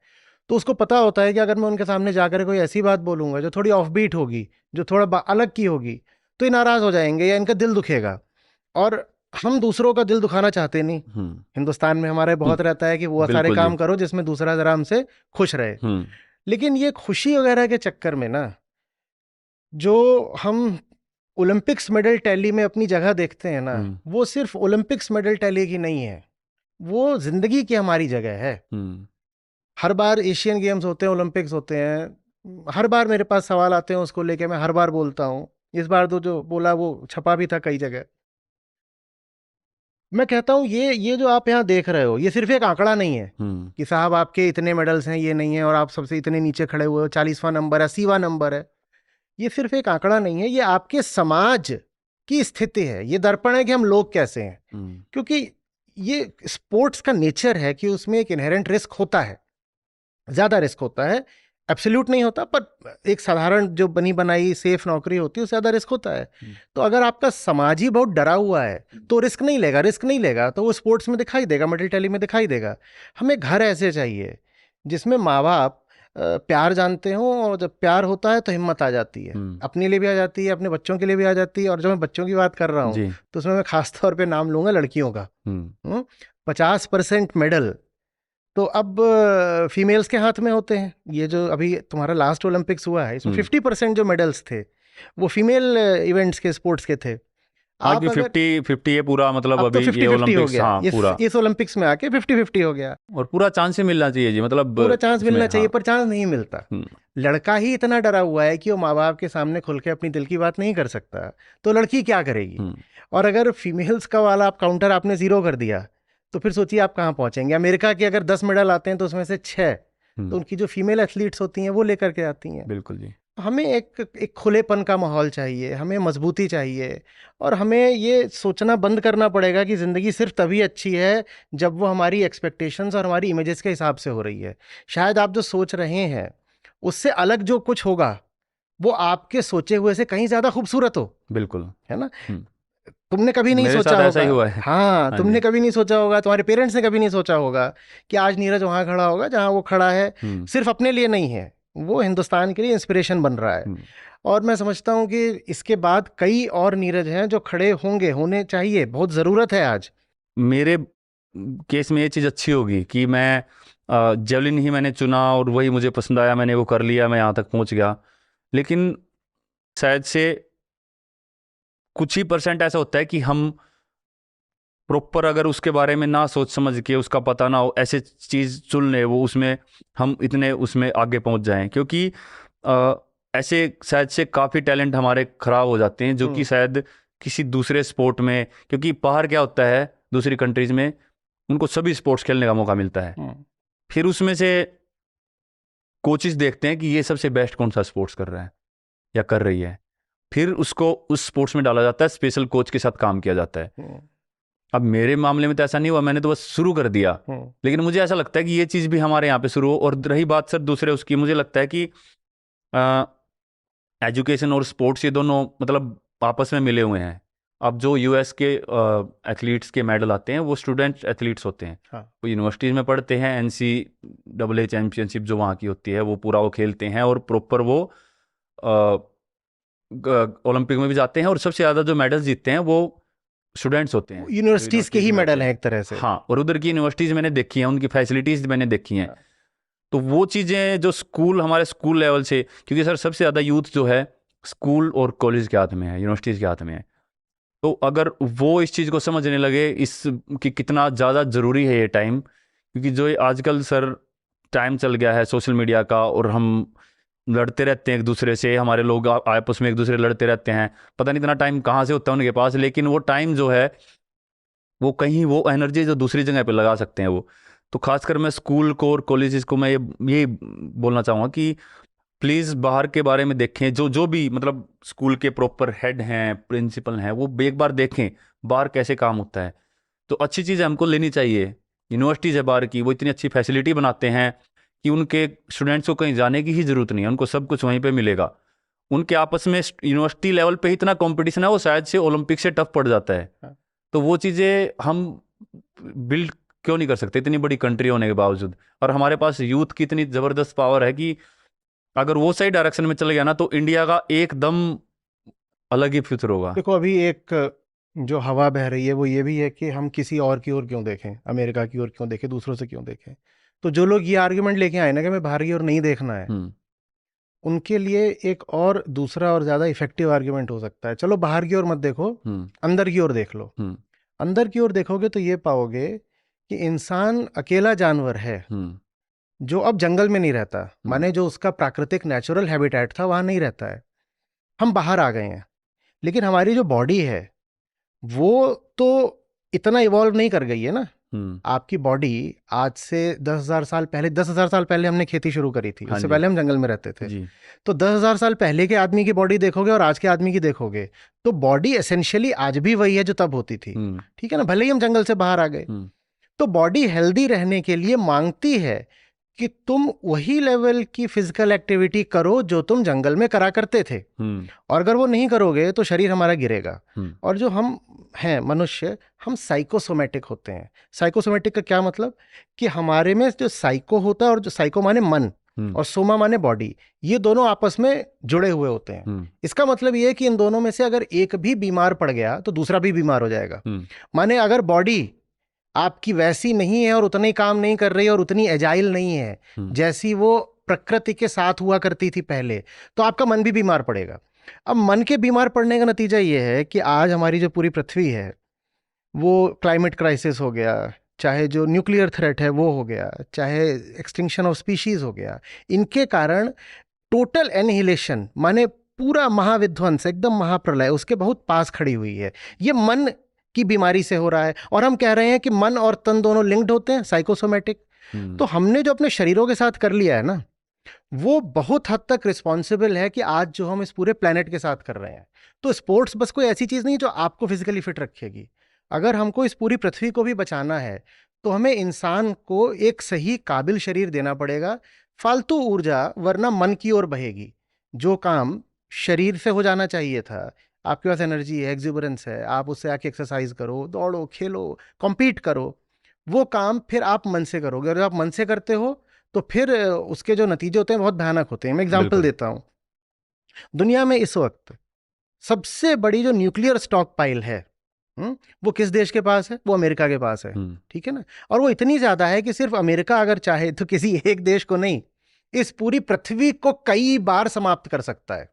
तो उसको पता होता है कि अगर मैं उनके सामने जाकर कोई ऐसी बात बोलूंगा जो थोड़ी ऑफ बीट होगी, जो थोड़ा अलग की होगी, तो ये नाराज हो जाएंगे या इनका दिल दुखेगा। और हम दूसरों का दिल दुखाना चाहते नहीं। हिंदुस्तान में हमारे बहुत रहता है कि वो सारे बिल्कुल काम जी। करो जिसमें दूसरा जरा हमसे खुश रहे। लेकिन ये खुशी वगैरह के चक्कर में ना, जो हम ओलंपिक्स मेडल टैली में अपनी जगह देखते हैं ना, वो सिर्फ ओलंपिक्स मेडल टैली की नहीं है, वो जिंदगी की हमारी जगह है। हर बार एशियन गेम्स होते हैं, ओलंपिक्स होते हैं, हर बार मेरे पास सवाल आते हैं उसको लेके, मैं हर बार बोलता हूँ। इस बार तो जो बोला वो छपा भी था कई जगह। मैं कहता हूँ ये जो आप यहाँ देख रहे हो, ये सिर्फ एक आंकड़ा नहीं है कि साहब आपके इतने मेडल्स हैं, ये नहीं है, और आप सबसे इतने नीचे खड़े हुए हो, 40वां नंबर है, 80वां नंबर है। ये सिर्फ एक आंकड़ा नहीं है, ये आपके समाज की स्थिति है, ये दर्पण है कि हम लोग कैसे हैं। क्योंकि ये स्पोर्ट्स का नेचर है कि उसमें एक इनहेरेंट रिस्क होता है, ज्यादा रिस्क होता है, एब्सोल्यूट नहीं होता, पर एक साधारण जो बनी बनाई सेफ नौकरी होती है उससे ज्यादा रिस्क होता है। तो अगर आपका समाज ही बहुत डरा हुआ है तो रिस्क नहीं लेगा, तो वो स्पोर्ट्स में दिखाई देगा, मेडल टैली में दिखाई देगा। हमें घर ऐसे चाहिए जिसमें माँ बाप प्यार जानते हो, और जब प्यार होता है तो हिम्मत आ जाती है, अपने लिए भी आ जाती है, अपने बच्चों के लिए भी आ जाती है। और जब मैं बच्चों की बात कर रहा हूँ तो उसमें मैं खास तौर पे नाम लूंगा लड़कियों का। 50% मेडल तो अब फीमेल्स के हाथ में होते हैं। ये जो अभी तुम्हारा लास्ट ओलंपिक्स हुआ है, इसमें 50% जो मेडल्स थे वो फीमेल इवेंट्स के, स्पोर्ट्स के थे। आप अगर 50-50 है पूरा, मतलब अब तो अभी 50-50 ये हो ओलंपिक्स, गया, हाँ पूरा इस ओलंपिक्स में आके 50-50 हो गया। और पूरा चांस ही मिलना चाहिए जी, मतलब पूरा चांस मिलना चाहिए, हाँ। पर चांस नहीं मिलता। लड़का ही इतना डरा हुआ है कि वो माँ बाप के सामने खुल के अपनी दिल की बात नहीं कर सकता, तो लड़की क्या करेगी? और अगर फीमेल्स का वाला आप काउंटर आपने 0 कर दिया तो फिर सोचिए आप कहाँ पहुंचेंगे। अमेरिका के अगर 10 मेडल आते हैं तो उसमें से 6 तो उनकी जो फीमेल एथलीट्स होती हैं वो लेकर के आती हैं। बिल्कुल जी। हमें एक खुलेपन का माहौल चाहिए, हमें मजबूती चाहिए, और हमें ये सोचना बंद करना पड़ेगा कि ज़िंदगी सिर्फ तभी अच्छी है जब वो हमारी एक्सपेक्टेशंस और हमारी इमेजेस के हिसाब से हो रही है। शायद आप जो सोच रहे हैं उससे अलग जो कुछ होगा वो आपके सोचे हुए से कहीं ज़्यादा खूबसूरत हो। बिल्कुल, है ना? तुमने कभी नहीं मेरे सोचा साथ ऐसा ही होगा, हुआ है। हाँ, हाँ तुमने जी। कभी नहीं सोचा होगा, तुम्हारे पेरेंट्स ने कभी नहीं सोचा होगा कि आज नीरज वहां खड़ा होगा जहां वो खड़ा है। सिर्फ अपने लिए नहीं है, वो हिंदुस्तान के लिए इंस्पिरेशन बन रहा है। और मैं समझता हूँ कि इसके बाद कई और नीरज हैं जो खड़े होंगे, होने चाहिए, बहुत ज़रूरत है आज। मेरे केस में ये चीज़ अच्छी होगी कि मैं जेवलिन ही मैंने चुना और वही मुझे पसंद आया, मैंने वो कर लिया, मैं यहाँ तक पहुँच गया। लेकिन शायद से कुछ ही % ऐसा होता है कि हम प्रॉपर अगर उसके बारे में ना सोच समझ के, उसका पता ना हो, ऐसे चीज़ चुन ले वो, उसमें हम इतने उसमें आगे पहुंच जाएं। क्योंकि ऐसे शायद से काफ़ी टैलेंट हमारे ख़राब हो जाते हैं जो कि शायद किसी दूसरे स्पोर्ट में, क्योंकि बाहर क्या होता है दूसरी कंट्रीज़ में, उनको सभी स्पोर्ट्स खेलने का मौका मिलता है। फिर उसमें से कोचेस देखते हैं कि ये सबसे बेस्ट कौन सा स्पोर्ट्स कर रहा है या कर रही है, फिर उसको उस स्पोर्ट्स में डाला जाता है, स्पेशल कोच के साथ काम किया जाता है। अब मेरे मामले में तो ऐसा नहीं हुआ, मैंने तो बस शुरू कर दिया। लेकिन मुझे ऐसा लगता है कि ये चीज़ भी हमारे यहाँ पे शुरू हो। और रही बात सर दूसरे उसकी, मुझे लगता है कि एजुकेशन और स्पोर्ट्स ये दोनों मतलब आपस में मिले हुए हैं। अब जो यूएस के एथलीट्स के मेडल आते हैं वो स्टूडेंट एथलीट्स होते हैं। हाँ। वो यूनिवर्सिटीज़ में पढ़ते हैं, NCAA चैम्पियनशिप जो वहाँ की होती है वो पूरा वो खेलते हैं, और प्रॉपर वो ओलंपिक में भी जाते हैं, और सबसे ज़्यादा जो मेडल्स जीतते हैं वो स्टूडेंट्स होते हैं, यूनिवर्सिटीज़ के ही मेडल हैं एक तरह से। हाँ, और उधर की यूनिवर्सिटीज़ मैंने देखी हैं, उनकी फैसिलिटीज़ मैंने देखी हैं। तो वो चीज़ें जो स्कूल, हमारे स्कूल लेवल से, क्योंकि सर सबसे ज़्यादा यूथ जो है स्कूल और कॉलेज के हाथ में है, यूनिवर्सिटीज़ के हाथ में है। तो अगर वो इस चीज़ को समझने लगे इस कि कितना ज़्यादा ज़रूरी है ये टाइम, क्योंकि जो ये आजकल सर टाइम चल गया है सोशल मीडिया का, और हम लड़ते रहते हैं एक दूसरे से, हमारे लोग आपस में एक दूसरे लड़ते रहते हैं, पता नहीं इतना टाइम कहाँ से होता है उनके पास, लेकिन वो टाइम जो है वो कहीं वो एनर्जी जो दूसरी जगह पे लगा सकते हैं वो। तो खासकर मैं स्कूल को और कॉलेजेस को मैं ये बोलना चाहूँगा कि प्लीज़ बाहर के बारे में देखें, जो जो भी मतलब स्कूल के प्रॉपर हेड हैं, प्रिंसिपल हैं, वो एक बार देखें बाहर कैसे काम होता है। तो अच्छी चीज़ हमको लेनी चाहिए। यूनिवर्सिटीज़ है बाहर की, वो इतनी अच्छी फैसिलिटी बनाते हैं कि उनके स्टूडेंट्स को कहीं जाने की ही ज़रूरत नहीं है, उनको सब कुछ वहीं पे मिलेगा। उनके आपस में यूनिवर्सिटी लेवल पे ही इतना कंपटीशन है, वो शायद से ओलंपिक से टफ पड़ जाता है। हाँ। तो वो चीज़ें हम बिल्ड क्यों नहीं कर सकते इतनी बड़ी कंट्री होने के बावजूद? और हमारे पास यूथ की इतनी ज़बरदस्त पावर है कि अगर वो सही डायरेक्शन में चल गया ना, तो इंडिया का एकदम अलग ही फ्यूचर होगा। देखो, अभी एक जो हवा बह रही है वो ये भी है कि हम किसी और की ओर क्यों देखें, अमेरिका की ओर क्यों देखें, दूसरों से क्यों देखें। तो जो लोग ये आर्ग्यूमेंट लेके आए ना कि हमें बाहर की ओर नहीं देखना है, उनके लिए एक और दूसरा और ज़्यादा इफेक्टिव आर्ग्यूमेंट हो सकता है, चलो बाहर की ओर मत देखो, अंदर की ओर देख लो। अंदर की ओर देखोगे तो ये पाओगे कि इंसान अकेला जानवर है जो अब जंगल में नहीं रहता, माने जो उसका प्राकृतिक नेचुरल हैबिटेट था वहाँ नहीं रहता है। हम बाहर आ गए हैं, लेकिन हमारी जो बॉडी है वो तो इतना इवॉल्व नहीं कर गई है ना। आपकी बॉडी आज से 10,000 साल पहले, 10,000 साल पहले हमने खेती शुरू करी थी, उससे पहले हम जंगल में रहते थे। तो 10,000 साल पहले के आदमी की बॉडी देखोगे और आज के आदमी की देखोगे तो बॉडी एसेंशियली आज भी वही है जो तब होती थी, ठीक है ना, भले ही हम जंगल से बाहर आ गए। तो बॉडी हेल्दी रहने के लिए मांगती है कि तुम वही लेवल की फिजिकल एक्टिविटी करो जो तुम जंगल में करा करते थे, और अगर वो नहीं करोगे तो शरीर हमारा गिरेगा। और जो हम हैं मनुष्य, हम साइकोसोमेटिक होते हैं। साइकोसोमेटिक का क्या मतलब कि हमारे में जो साइको होता है, और जो साइको माने मन और सोमा माने बॉडी, ये दोनों आपस में जुड़े हुए होते हैं। इसका मतलब ये है कि इन दोनों में से अगर एक भी बीमार पड़ गया तो दूसरा भी बीमार हो जाएगा। माने अगर बॉडी आपकी वैसी नहीं है और उतना ही काम नहीं कर रही है और उतनी एजाइल नहीं है जैसी वो प्रकृति के साथ हुआ करती थी पहले, तो आपका मन भी बीमार पड़ेगा। अब मन के बीमार पड़ने का नतीजा ये है कि आज हमारी जो पूरी पृथ्वी है वो क्लाइमेट क्राइसिस हो गया, चाहे जो न्यूक्लियर थ्रेट है वो हो गया, चाहे एक्सटिंक्शन ऑफ स्पीशीज हो गया, इनके कारण टोटल एनिहिलेशन माने पूरा महाविध्वंस, एकदम महाप्रलय उसके बहुत पास खड़ी हुई है। ये मन की बीमारी से हो रहा है, और हम कह रहे हैं कि मन और तन दोनों लिंक्ड होते हैं, साइकोसोमेटिक। तो हमने जो अपने शरीरों के साथ कर लिया है ना, वो बहुत हद तक रिस्पॉन्सिबल है कि आज जो हम इस पूरे प्लेनेट के साथ कर रहे हैं। तो स्पोर्ट्स बस कोई ऐसी चीज़ नहीं जो आपको फिजिकली फिट रखेगी। अगर हमको इस पूरी पृथ्वी को भी बचाना है तो हमें इंसान को एक सही काबिल शरीर देना पड़ेगा। फालतू ऊर्जा वरना मन की ओर बहेगी। जो काम शरीर से हो जाना चाहिए था, आपके पास एनर्जी है, एक्सुबरेंस है, आप उससे आके एक्सरसाइज करो, दौड़ो, खेलो, कॉम्पीट करो, वो काम फिर आप मन से करोगे। और जब आप मन से करते हो तो फिर उसके जो नतीजे होते हैं बहुत भयानक होते हैं। मैं एग्जांपल देता हूँ। दुनिया में इस वक्त सबसे बड़ी जो न्यूक्लियर स्टॉक पाइल है वो किस देश के पास है? वो अमेरिका के पास है, ठीक है ना। और वो इतनी ज्यादा है कि सिर्फ अमेरिका अगर चाहे तो किसी एक देश को नहीं, इस पूरी पृथ्वी को कई बार समाप्त कर सकता है।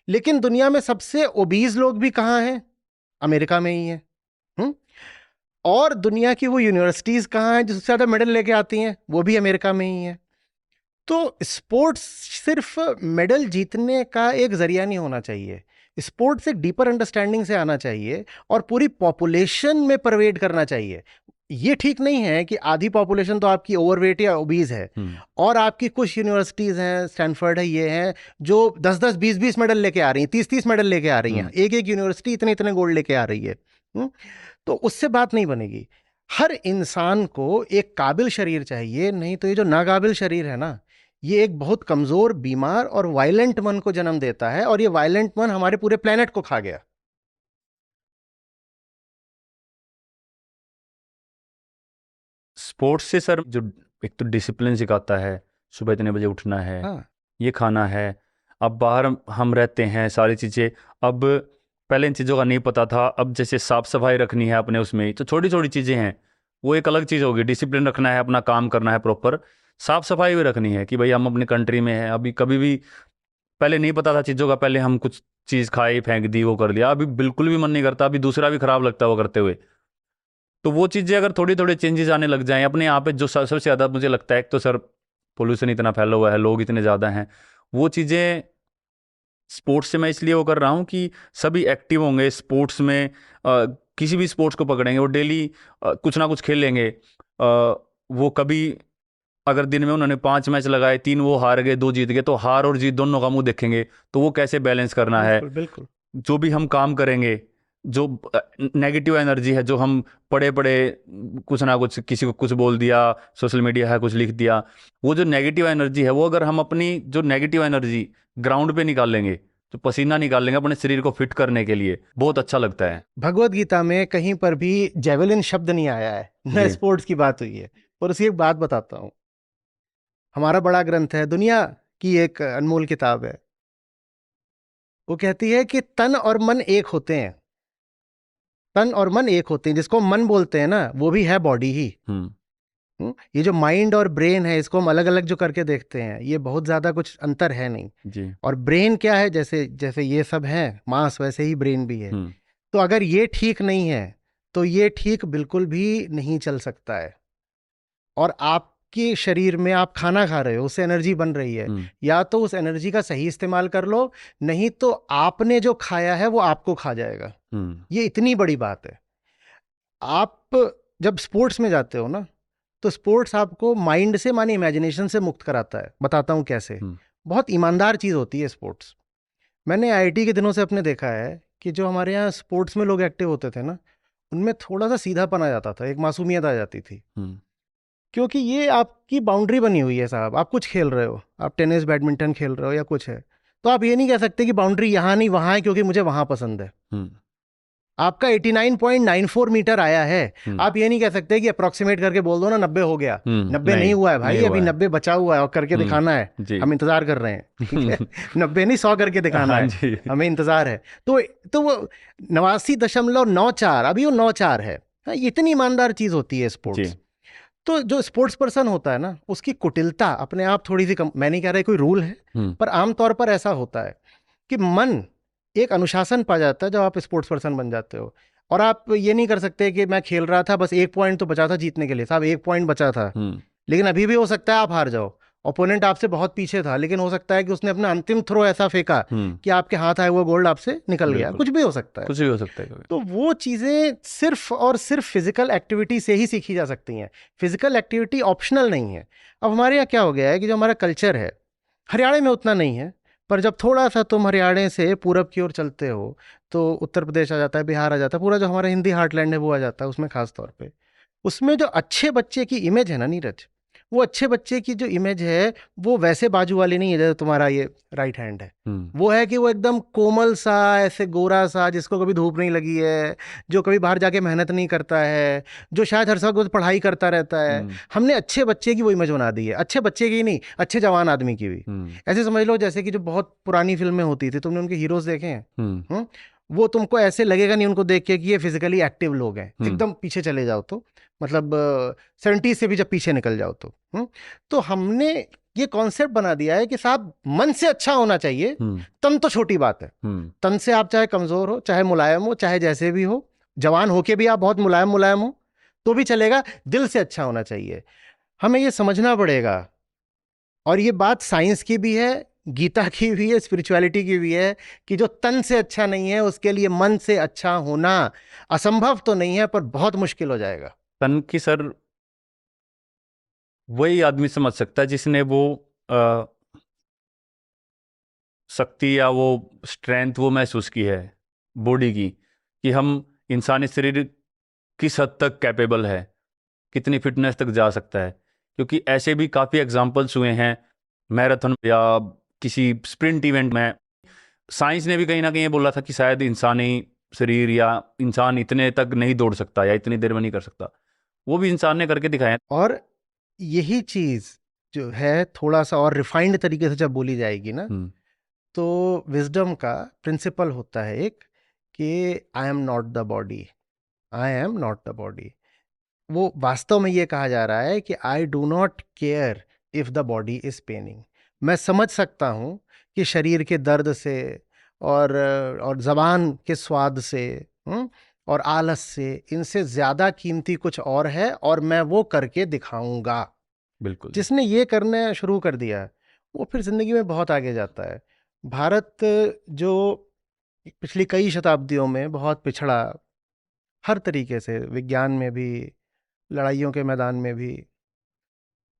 लेकिन दुनिया में सबसे ओबीज लोग भी कहाँ हैं? अमेरिका में ही है। और दुनिया की वो यूनिवर्सिटीज कहाँ हैं जो सबसे ज्यादा मेडल लेके आती हैं? वो भी अमेरिका में ही है। तो स्पोर्ट्स सिर्फ मेडल जीतने का एक जरिया नहीं होना चाहिए। स्पोर्ट्स एक डीपर अंडरस्टैंडिंग से आना चाहिए और पूरी पॉपुलेशन में परवेड करना चाहिए। ये ठीक नहीं है कि आधी पॉपुलेशन तो आपकी ओवरवेट या ओबीज है और आपकी कुछ यूनिवर्सिटीज हैं, स्टैनफोर्ड है, ये हैं जो 10-10, 20-20 मेडल लेके आ रही हैं, 30-30 मेडल लेके आ रही हैं। एक यूनिवर्सिटी इतने गोल्ड लेके आ रही है। तो उससे बात नहीं बनेगी। हर इंसान को एक काबिल शरीर चाहिए, नहीं तो ये जो नाकाबिल शरीर है ना, ये एक बहुत कमजोर, बीमार और वायलेंट मन को जन्म देता है, और ये वायलेंट मन हमारे पूरे प्लेनेट को खा गया। स्पोर्ट्स से सर जो एक तो डिसिप्लिन सिखाता है, सुबह इतने बजे उठना है, ये खाना है। अब बाहर हम रहते हैं, सारी चीज़ें अब पहले इन चीज़ों का नहीं पता था। अब जैसे साफ सफाई रखनी है अपने उसमें, तो छोटी छोटी चीज़ें हैं, वो एक अलग चीज़ होगी। डिसिप्लिन रखना है, अपना काम करना है प्रॉपर, साफ सफाई भी रखनी है कि भाई हम अपनी कंट्री में हैं। अभी कभी भी पहले नहीं पता था चीज़ों का, पहले हम कुछ चीज़ खाई फेंक दी, वो कर दिया, अभी बिल्कुल भी मन नहीं करता, अभी दूसरा भी खराब लगता है वो करते हुए। तो वो चीज़ें अगर थोड़ी थोड़ी चेंजेस आने लग जाएं अपने यहाँ पे, जो सबसे ज़्यादा मुझे लगता है, एक तो सर पोल्यूशन इतना फैला हुआ है, लोग इतने ज़्यादा हैं, वो चीज़ें स्पोर्ट्स से मैं इसलिए वो कर रहा हूँ कि सभी एक्टिव होंगे स्पोर्ट्स में, किसी भी स्पोर्ट्स को पकड़ेंगे, वो डेली कुछ ना कुछ खेल लेंगे, वो कभी अगर दिन में उन्होंने 5 मैच लगाए, 3 वो हार गए, 2 जीत गए, तो हार और जीत दोनों का मुंह देखेंगे, तो वो कैसे बैलेंस करना है। बिल्कुल बिल्कुल। जो भी हम काम करेंगे, जो नेगेटिव एनर्जी है, जो हम पड़े पड़े कुछ ना कुछ, किसी को कुछ बोल दिया, सोशल मीडिया है कुछ लिख दिया, वो जो नेगेटिव एनर्जी है, वो अगर हम अपनी जो नेगेटिव एनर्जी ग्राउंड पे निकाल लेंगे, तो पसीना निकाल लेंगे अपने शरीर को फिट करने के लिए, बहुत अच्छा लगता है। भगवत गीता में कहीं पर भी जेवलिन शब्द नहीं आया है, न जी। स्पोर्ट्स की बात हुई है। और उसी एक बात बताता हूँ, हमारा बड़ा ग्रंथ है, दुनिया की एक अनमोल किताब है, वो कहती है कि तन और मन एक होते हैं, तन और मन एक होते हैं। जिसको मन बोलते हैं ना, वो भी है बॉडी ही। ये जो माइंड और ब्रेन है, इसको हम अलग अलग जो करके देखते हैं, ये बहुत ज्यादा कुछ अंतर है नहीं। जी। और ब्रेन क्या है, जैसे जैसे ये सब है मांस, वैसे ही ब्रेन भी है। तो अगर ये ठीक नहीं है तो ये ठीक बिल्कुल भी नहीं चल सकता है। और आपके शरीर में आप खाना खा रहे हो, उससे एनर्जी बन रही है, या तो उस एनर्जी का सही इस्तेमाल कर लो, नहीं तो आपने जो खाया है वो आपको खा जाएगा। ये इतनी बड़ी बात है। आप जब स्पोर्ट्स में जाते हो ना, तो स्पोर्ट्स आपको माइंड से, माने इमेजिनेशन से मुक्त कराता है। बताता हूँ कैसे। बहुत ईमानदार चीज़ होती है स्पोर्ट्स। मैंने आईआईटी के दिनों से अपने देखा है कि जो हमारे यहाँ स्पोर्ट्स में लोग एक्टिव होते थे ना, उनमें थोड़ा सा सीधापन आ जाता था, एक मासूमियत आ जाती थी। क्योंकि ये आपकी बाउंड्री बनी हुई है साहब। आप कुछ खेल रहे हो, आप टेनिस बैडमिंटन खेल रहे हो या कुछ है, तो आप ये नहीं कह सकते कि बाउंड्री यहाँ नहीं वहाँ है क्योंकि मुझे वहाँ पसंद है। आपका 89.94 मीटर आया है, आप ये नहीं कह सकते कि अप्रोक्सीमेट करके बोल दो ना 90 हो गया। 90 नहीं हुआ है भाई, अभी 90 बचा हुआ है और करके दिखाना है। हम इंतजार कर रहे हैं, ठीक है। 90 नहीं 100 करके दिखाना है, हमें इंतजार है। तो वो 89.94, अभी वो 94 है। इतनी ईमानदार चीज होती है स्पोर्ट्स। तो जो स्पोर्ट्स पर्सन होता है ना, उसकी कुटिलता अपने आप थोड़ी सी कम, मैं नहीं कह रहा कोई रूल है, पर आमतौर पर ऐसा होता है कि मन एक अनुशासन पा जाता है जब आप स्पोर्ट्स पर्सन बन जाते हो। और आप ये नहीं कर सकते कि मैं खेल रहा था, बस 1 पॉइंट तो बचा था जीतने के लिए, साहब 1 पॉइंट बचा था, लेकिन अभी भी हो सकता है आप हार जाओ। ओपोनेंट आपसे बहुत पीछे था, लेकिन हो सकता है कि उसने अपना अंतिम थ्रो ऐसा फेंका कि आपके हाथ आए हुआ गोल्ड आपसे निकल गया। कुछ भी हो सकता है, कुछ भी हो सकता है। तो वो चीजें सिर्फ और सिर्फ फिजिकल एक्टिविटी से ही सीखी जा सकती हैं। फिजिकल एक्टिविटी ऑप्शनल नहीं है। अब हमारे यहाँ क्या हो गया है कि जो हमारा कल्चर है, हरियाणा में उतना नहीं है, पर जब थोड़ा सा तुम हरियाणा से पूरब की ओर चलते हो तो उत्तर प्रदेश आ जाता है, बिहार आ जाता है, पूरा जो हमारा हिंदी हार्टलैंड है वो आ जाता है। उसमें खास तौर पे उसमें जो अच्छे बच्चे की इमेज है ना नीरज, वो अच्छे बच्चे की जो इमेज है वो वैसे बाजू वाली नहीं है जैसे तुम्हारा ये राइट हैंड है। वो है कि वो एकदम कोमल सा, ऐसे गोरा सा, जिसको कभी धूप नहीं लगी है, जो कभी बाहर जाके मेहनत नहीं करता है, जो शायद हर वक्त पढ़ाई करता रहता है। हमने अच्छे बच्चे की वो इमेज बना दी है, अच्छे बच्चे की नहीं, अच्छे जवान आदमी की भी। ऐसे समझ लो जैसे कि जो बहुत पुरानी फिल्में होती थी, तुमने उनके हीरोज देखे हैं, वो तुमको ऐसे लगेगा नहीं उनको देख के कि ये फिजिकली एक्टिव लोग हैं। एकदम पीछे चले जाओ तो, मतलब 70 से भी जब पीछे निकल जाओ तो हमने ये कॉन्सेप्ट बना दिया है कि साहब मन से अच्छा होना चाहिए। तन तो छोटी बात है, तन से आप चाहे कमजोर हो, चाहे मुलायम हो, चाहे जैसे भी हो, जवान होके भी आप बहुत मुलायम हो तो भी चलेगा, दिल से अच्छा होना चाहिए। हमें ये समझना पड़ेगा, और ये बात साइंस की भी है, गीता की भी है, स्पिरिचुअलिटी की भी है, कि जो तन से अच्छा नहीं है उसके लिए मन से अच्छा होना असंभव तो नहीं है, पर बहुत मुश्किल हो जाएगा। तन की सर वही आदमी समझ सकता है जिसने वो शक्ति या वो स्ट्रेंथ वो महसूस की है बॉडी की, कि हम इंसानी शरीर किस हद तक कैपेबल है, कितनी फिटनेस तक जा सकता है। क्योंकि ऐसे भी काफ़ी एग्जाम्पल्स हुए हैं मैराथन या किसी स्प्रिंट इवेंट में। साइंस ने भी कहीं ना कहीं ये बोला था कि शायद इंसानी शरीर या इंसान इतने तक नहीं दौड़ सकता या इतनी देर में नहीं कर सकता, वो भी इंसान ने करके दिखाया। और यही चीज़ जो है थोड़ा सा और रिफाइंड तरीके से जब बोली जाएगी ना, तो विजडम का प्रिंसिपल होता है एक, कि I am not the body, I am not the body. वो वास्तव में ये कहा जा रहा है कि I do not care if the body is Penning. मैं समझ सकता हूँ कि शरीर के दर्द से और ज़बान के स्वाद से और आलस से इनसे ज़्यादा कीमती कुछ और है, और मैं वो करके दिखाऊंगा। बिल्कुल जी। जिसने ये करना शुरू कर दिया वो फिर ज़िंदगी में बहुत आगे जाता है। भारत जो पिछली कई शताब्दियों में बहुत पिछड़ा, हर तरीके से, विज्ञान में भी, लड़ाइयों के मैदान में भी,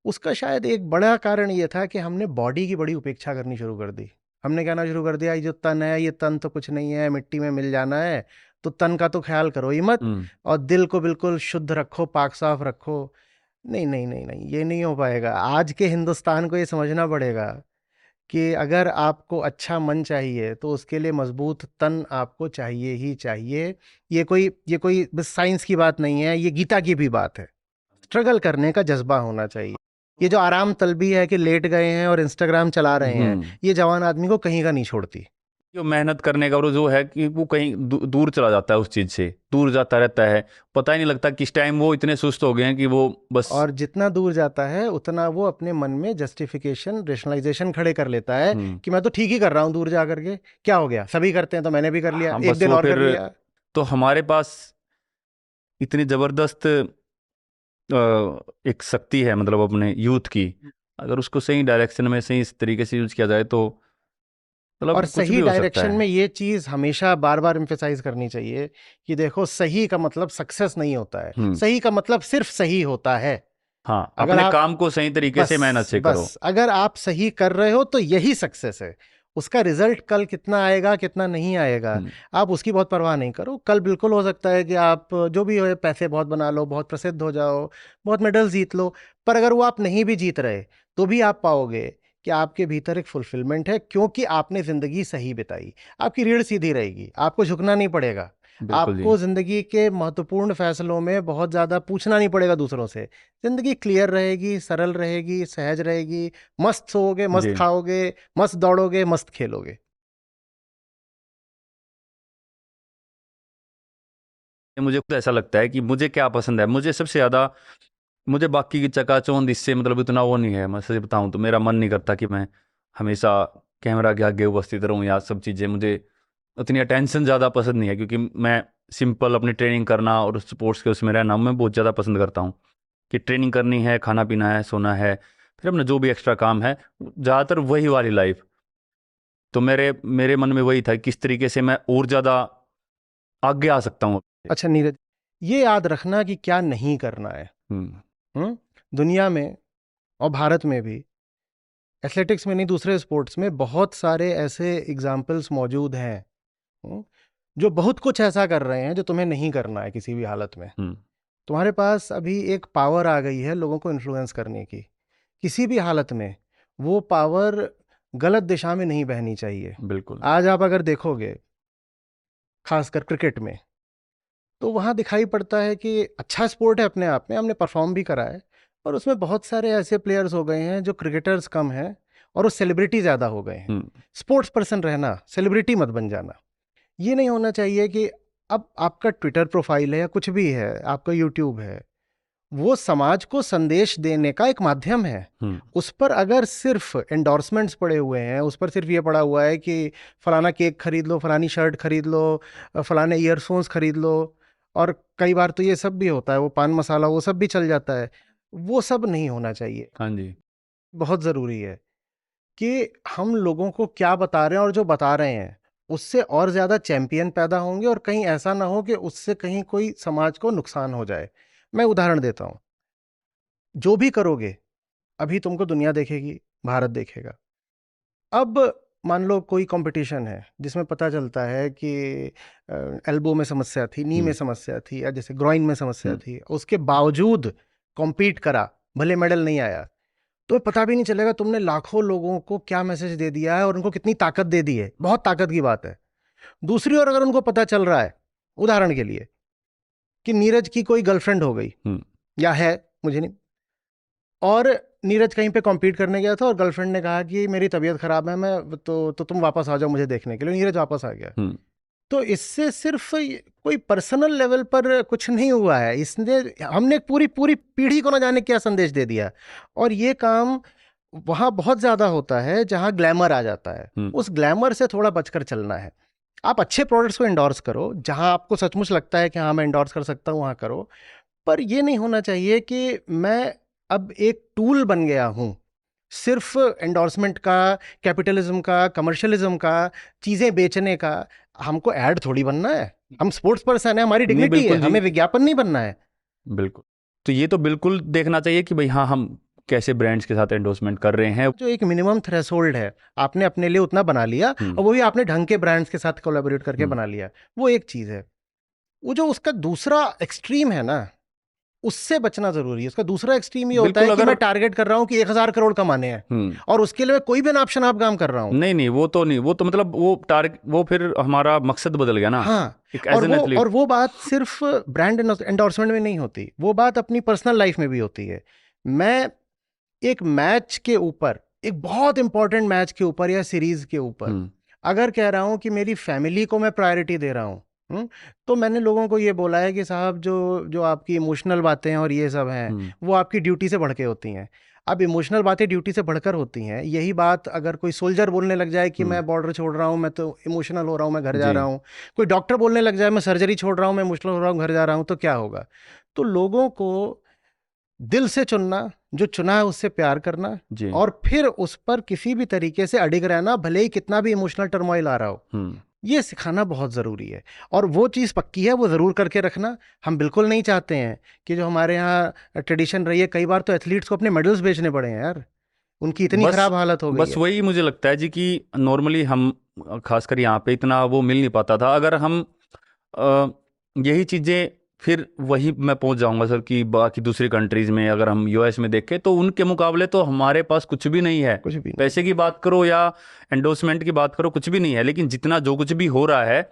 उसका शायद एक बड़ा कारण ये था कि हमने बॉडी की बड़ी उपेक्षा करनी शुरू कर दी। हमने कहना शुरू कर दिया ये जो तन है, ये तन तो कुछ नहीं है, मिट्टी में मिल जाना है, तो तन का तो ख्याल करो ही मत, और दिल को बिल्कुल शुद्ध रखो, पाक साफ रखो। नहीं नहीं नहीं नहीं, ये नहीं हो पाएगा। आज के हिंदुस्तान को ये समझना पड़ेगा कि अगर आपको अच्छा मन चाहिए तो उसके लिए मजबूत तन आपको चाहिए ही चाहिए। ये कोई बस साइंस की बात नहीं है, ये गीता की भी बात है। स्ट्रगल करने का जज्बा होना चाहिए। ये जो आराम तलबी है कि लेट गए हैं और इंस्टाग्राम चला रहे हैं, ये जवान आदमी को कहीं का नहीं छोड़ती। जो मेहनत करने का वो जो है कि वो कहीं दूर चला जाता है, उस चीज से दूर जाता रहता है, पता ही नहीं लगता किस टाइम वो इतने सुस्त हो गए हैं कि वो बस। और जितना दूर जाता है उतना वो अपने मन में जस्टिफिकेशन, रेशनलाइजेशन खड़े कर लेता है कि मैं तो ठीक ही कर रहा हूँ, दूर जा करके क्या हो गया, सभी करते हैं तो मैंने भी कर लिया, एक दिन और कर लिया। तो हमारे पास इतनी जबरदस्त एक शक्ति है, मतलब अपने यूथ की, अगर उसको सही डायरेक्शन में, सही तरीके से यूज किया जाए तो मतलब और कुछ सही भी हो सकता डायरेक्शन है। में ये चीज हमेशा बार बार एम्फेसाइज करनी चाहिए कि देखो, सही का मतलब सक्सेस नहीं होता है, सही का मतलब सिर्फ सही होता है। हाँ, अगर अपने आप काम को सही तरीके से मेहनत से करो। बस अगर आप सही कर रहे हो तो यही सक्सेस है। उसका रिजल्ट कल कितना आएगा कितना नहीं आएगा, आप उसकी बहुत परवाह नहीं करो। कल बिल्कुल हो सकता है कि आप जो भी हो, पैसे बहुत बना लो, बहुत प्रसिद्ध हो जाओ, बहुत मेडल जीत लो, पर अगर वो आप नहीं भी जीत रहे तो भी आप पाओगे कि आपके भीतर एक फुलफिलमेंट है, क्योंकि आपने जिंदगी सही बिताई। आपकी रीढ़ सीधी रहेगी, आपको झुकना नहीं पड़ेगा, आपको जिंदगी के महत्वपूर्ण फैसलों में बहुत ज्यादा पूछना नहीं पड़ेगा दूसरों से। जिंदगी क्लियर रहेगी, सरल रहेगी, सहज रहेगी, मस्त सोओगे, मस्त खाओगे, मस्त दौड़ोगे, मस्त खेलोगे। मुझे खुद ऐसा लगता है कि मुझे क्या पसंद है, मुझे सबसे ज्यादा, मुझे बाकी की चकाचौंध इससे मतलब इतना वो नहीं है। मैं सच बताऊं तो मेरा मन नहीं करता कि मैं हमेशा कैमरा के आगे उपस्थित रहूं, या सब चीज़ें, मुझे उतनी अटेंशन ज़्यादा पसंद नहीं है, क्योंकि मैं सिंपल अपनी ट्रेनिंग करना और स्पोर्ट्स के उसमें रहना मैं बहुत ज़्यादा पसंद करता हूँ। कि ट्रेनिंग करनी है, खाना पीना है, सोना है, फिर अपना जो भी एक्स्ट्रा काम है, ज़्यादातर वही वाली लाइफ। तो मेरे मन में वही था किस तरीके से मैं और ज़्यादा आगे आ सकता हूँ। अच्छा नीरज, ये याद रखना कि क्या नहीं करना है। दुनिया में और भारत में भी, एथलेटिक्स में नहीं, दूसरे स्पोर्ट्स में बहुत सारे ऐसे एग्जाम्पल्स मौजूद हैं जो बहुत कुछ ऐसा कर रहे हैं जो तुम्हें नहीं करना है किसी भी हालत में। तुम्हारे पास अभी एक पावर आ गई है लोगों को इन्फ्लुएंस करने की, किसी भी हालत में वो पावर गलत दिशा में नहीं बहनी चाहिए। बिल्कुल। आज आप अगर देखोगे खासकर क्रिकेट में, तो वहाँ दिखाई पड़ता है कि अच्छा स्पोर्ट है अपने आप में, हमने परफॉर्म भी करा है, और उसमें बहुत सारे ऐसे प्लेयर्स हो गए हैं जो क्रिकेटर्स कम हैं और वो सेलिब्रिटी ज़्यादा हो गए हैं। स्पोर्ट्स पर्सन रहना, सेलिब्रिटी मत बन जाना। ये नहीं होना चाहिए कि अब आपका ट्विटर प्रोफाइल है या कुछ भी है, आपका यूट्यूब है, वो समाज को संदेश देने का एक माध्यम है। उस पर अगर सिर्फ एंडोर्समेंट्स पड़े हुए हैं, उस पर सिर्फ ये पड़ा हुआ है कि फलाना केक खरीद लो, फलानी शर्ट खरीद लो, फलाने ईयरफोन्स खरीद लो, और कई बार तो ये सब भी होता है, वो पान मसाला वो सब भी चल जाता है, वो सब नहीं होना चाहिए। हाँ जी, बहुत ज़रूरी है कि हम लोगों को क्या बता रहे हैं और जो बता रहे हैं उससे और ज़्यादा चैंपियन पैदा होंगे, और कहीं ऐसा ना हो कि उससे कहीं कोई समाज को नुकसान हो जाए। मैं उदाहरण देता हूँ, जो भी करोगे अभी तुमको दुनिया देखेगी, भारत देखेगा। अब मान लो कोई कंपटीशन है जिसमें पता चलता है कि एल्बो में समस्या थी, नी में समस्या थी, या जैसे ग्रॉइन में समस्या थी, उसके बावजूद कॉम्पीट करा, भले मेडल नहीं आया, तो पता भी नहीं चलेगा तुमने लाखों लोगों को क्या मैसेज दे दिया है और उनको कितनी ताकत दे दी है। बहुत ताकत की बात है। दूसरी ओर अगर उनको पता चल रहा है, उदाहरण के लिए, कि नीरज की कोई गर्लफ्रेंड हो गई या है, मुझे नहीं, और नीरज कहीं पे कॉम्पीट करने गया था और गर्लफ्रेंड ने कहा कि मेरी तबीयत खराब है, मैं तो तुम वापस आ जाओ मुझे देखने के लिए। नीरज वापस आ गया। तो इससे सिर्फ कोई पर्सनल लेवल पर कुछ नहीं हुआ है, इसने हमने पूरी पूरी पीढ़ी को न जाने क्या संदेश दे दिया। और ये काम वहाँ बहुत ज़्यादा होता है जहाँ ग्लैमर आ जाता है। उस ग्लैमर से थोड़ा बचकर चलना है। आप अच्छे प्रोडक्ट्स को एंडोर्स करो, जहाँ आपको सचमुच लगता है कि हाँ मैं एंडोर्स कर सकता हूँ वहाँ करो, पर ये नहीं होना चाहिए कि मैं अब एक टूल बन गया हूँ सिर्फ एंडोर्समेंट का, कैपिटलिज्म का, कमर्शियलिज्म का, चीज़ें बेचने का। हमको ऐड थोड़ी बनना है, हम स्पोर्ट्स पर्सन है, हमारी नहीं, डिग्निटी है, बिल्कुल जी। हमें विज्ञापन नहीं बनना है। बिल्कुल। तो ये तो बिल्कुल देखना चाहिए कि भाई हाँ हम कैसे ब्रांड्स के साथ एंडोर्समेंट कर रहे हैं। जो एक मिनिमम थ्रेशोल्ड है आपने अपने लिए उतना बना लिया, और वो भी आपने ढंग के ब्रांड्स के साथ कोलैबोरेट करके बना लिया, वो एक चीज़ है। वो जो उसका दूसरा एक्सट्रीम है ना, उससे बचना जरूरी है। उसका दूसरा एक्सट्रीम ये होता है कि मैं टारगेट कर रहा हूँ कि 1000 करोड़ कमाने हैं और उसके लिए मैं कोई भी ऑप्शन आप काम कर रहा हूँ। नहीं, वो तो नहीं, वो तो मतलब वो टारगेट, वो फिर हमारा मकसद बदल गया ना। हाँ, एक और वो बात सिर्फ ब्रांड एंडोर्समेंट में नहीं होती, वो बात अपनी पर्सनल लाइफ में भी होती है। मैं एक मैच के ऊपर, एक बहुत इंपॉर्टेंट मैच के ऊपर या सीरीज के ऊपर अगर कह रहा हूं कि मेरी फैमिली को मैं प्रायोरिटी दे रहा हूं, तो मैंने लोगों को ये बोला है कि साहब जो आपकी इमोशनल बातें हैं और ये सब हैं, वो आपकी ड्यूटी से बढ़ के होती हैं। अब इमोशनल बातें ड्यूटी से बढ़कर होती हैं। यही बात अगर कोई सोल्जर बोलने लग जाए कि मैं बॉर्डर छोड़ रहा हूं, मैं तो इमोशनल हो रहा हूं, मैं घर जा रहा हूं, कोई डॉक्टर बोलने लग जाए मैं सर्जरी छोड़ रहा हूं, मैं इमोशनल हो रहा हूं, घर जा रहा हूं, तो क्या होगा? तो लोगों को दिल से चुनना, जो चुना है उससे प्यार करना, और फिर उस पर किसी भी तरीके से अडिग रहना, भले ही कितना भी इमोशनल टर्मोइल आ रहा हो, ये सिखाना बहुत ज़रूरी है। और वो चीज़ पक्की है, वो ज़रूर करके रखना। हम बिल्कुल नहीं चाहते हैं कि जो हमारे यहाँ ट्रेडिशन रही है, कई बार तो एथलीट्स को अपने मेडल्स बेचने पड़े हैं यार, उनकी इतनी खराब हालत हो गई बस है। वही मुझे लगता है जी कि नॉर्मली हम खासकर यहाँ पे इतना वो मिल नहीं पाता था। अगर हम यही चीज़ें, फिर वही मैं पहुंच जाऊंगा सर कि बाकी दूसरी कंट्रीज में अगर हम यूएस में देखें तो उनके मुकाबले तो हमारे पास कुछ भी नहीं है। कुछ भी नहीं। पैसे की बात करो या एंडोर्समेंट की बात करो, कुछ भी नहीं है। लेकिन जितना जो कुछ भी हो रहा है,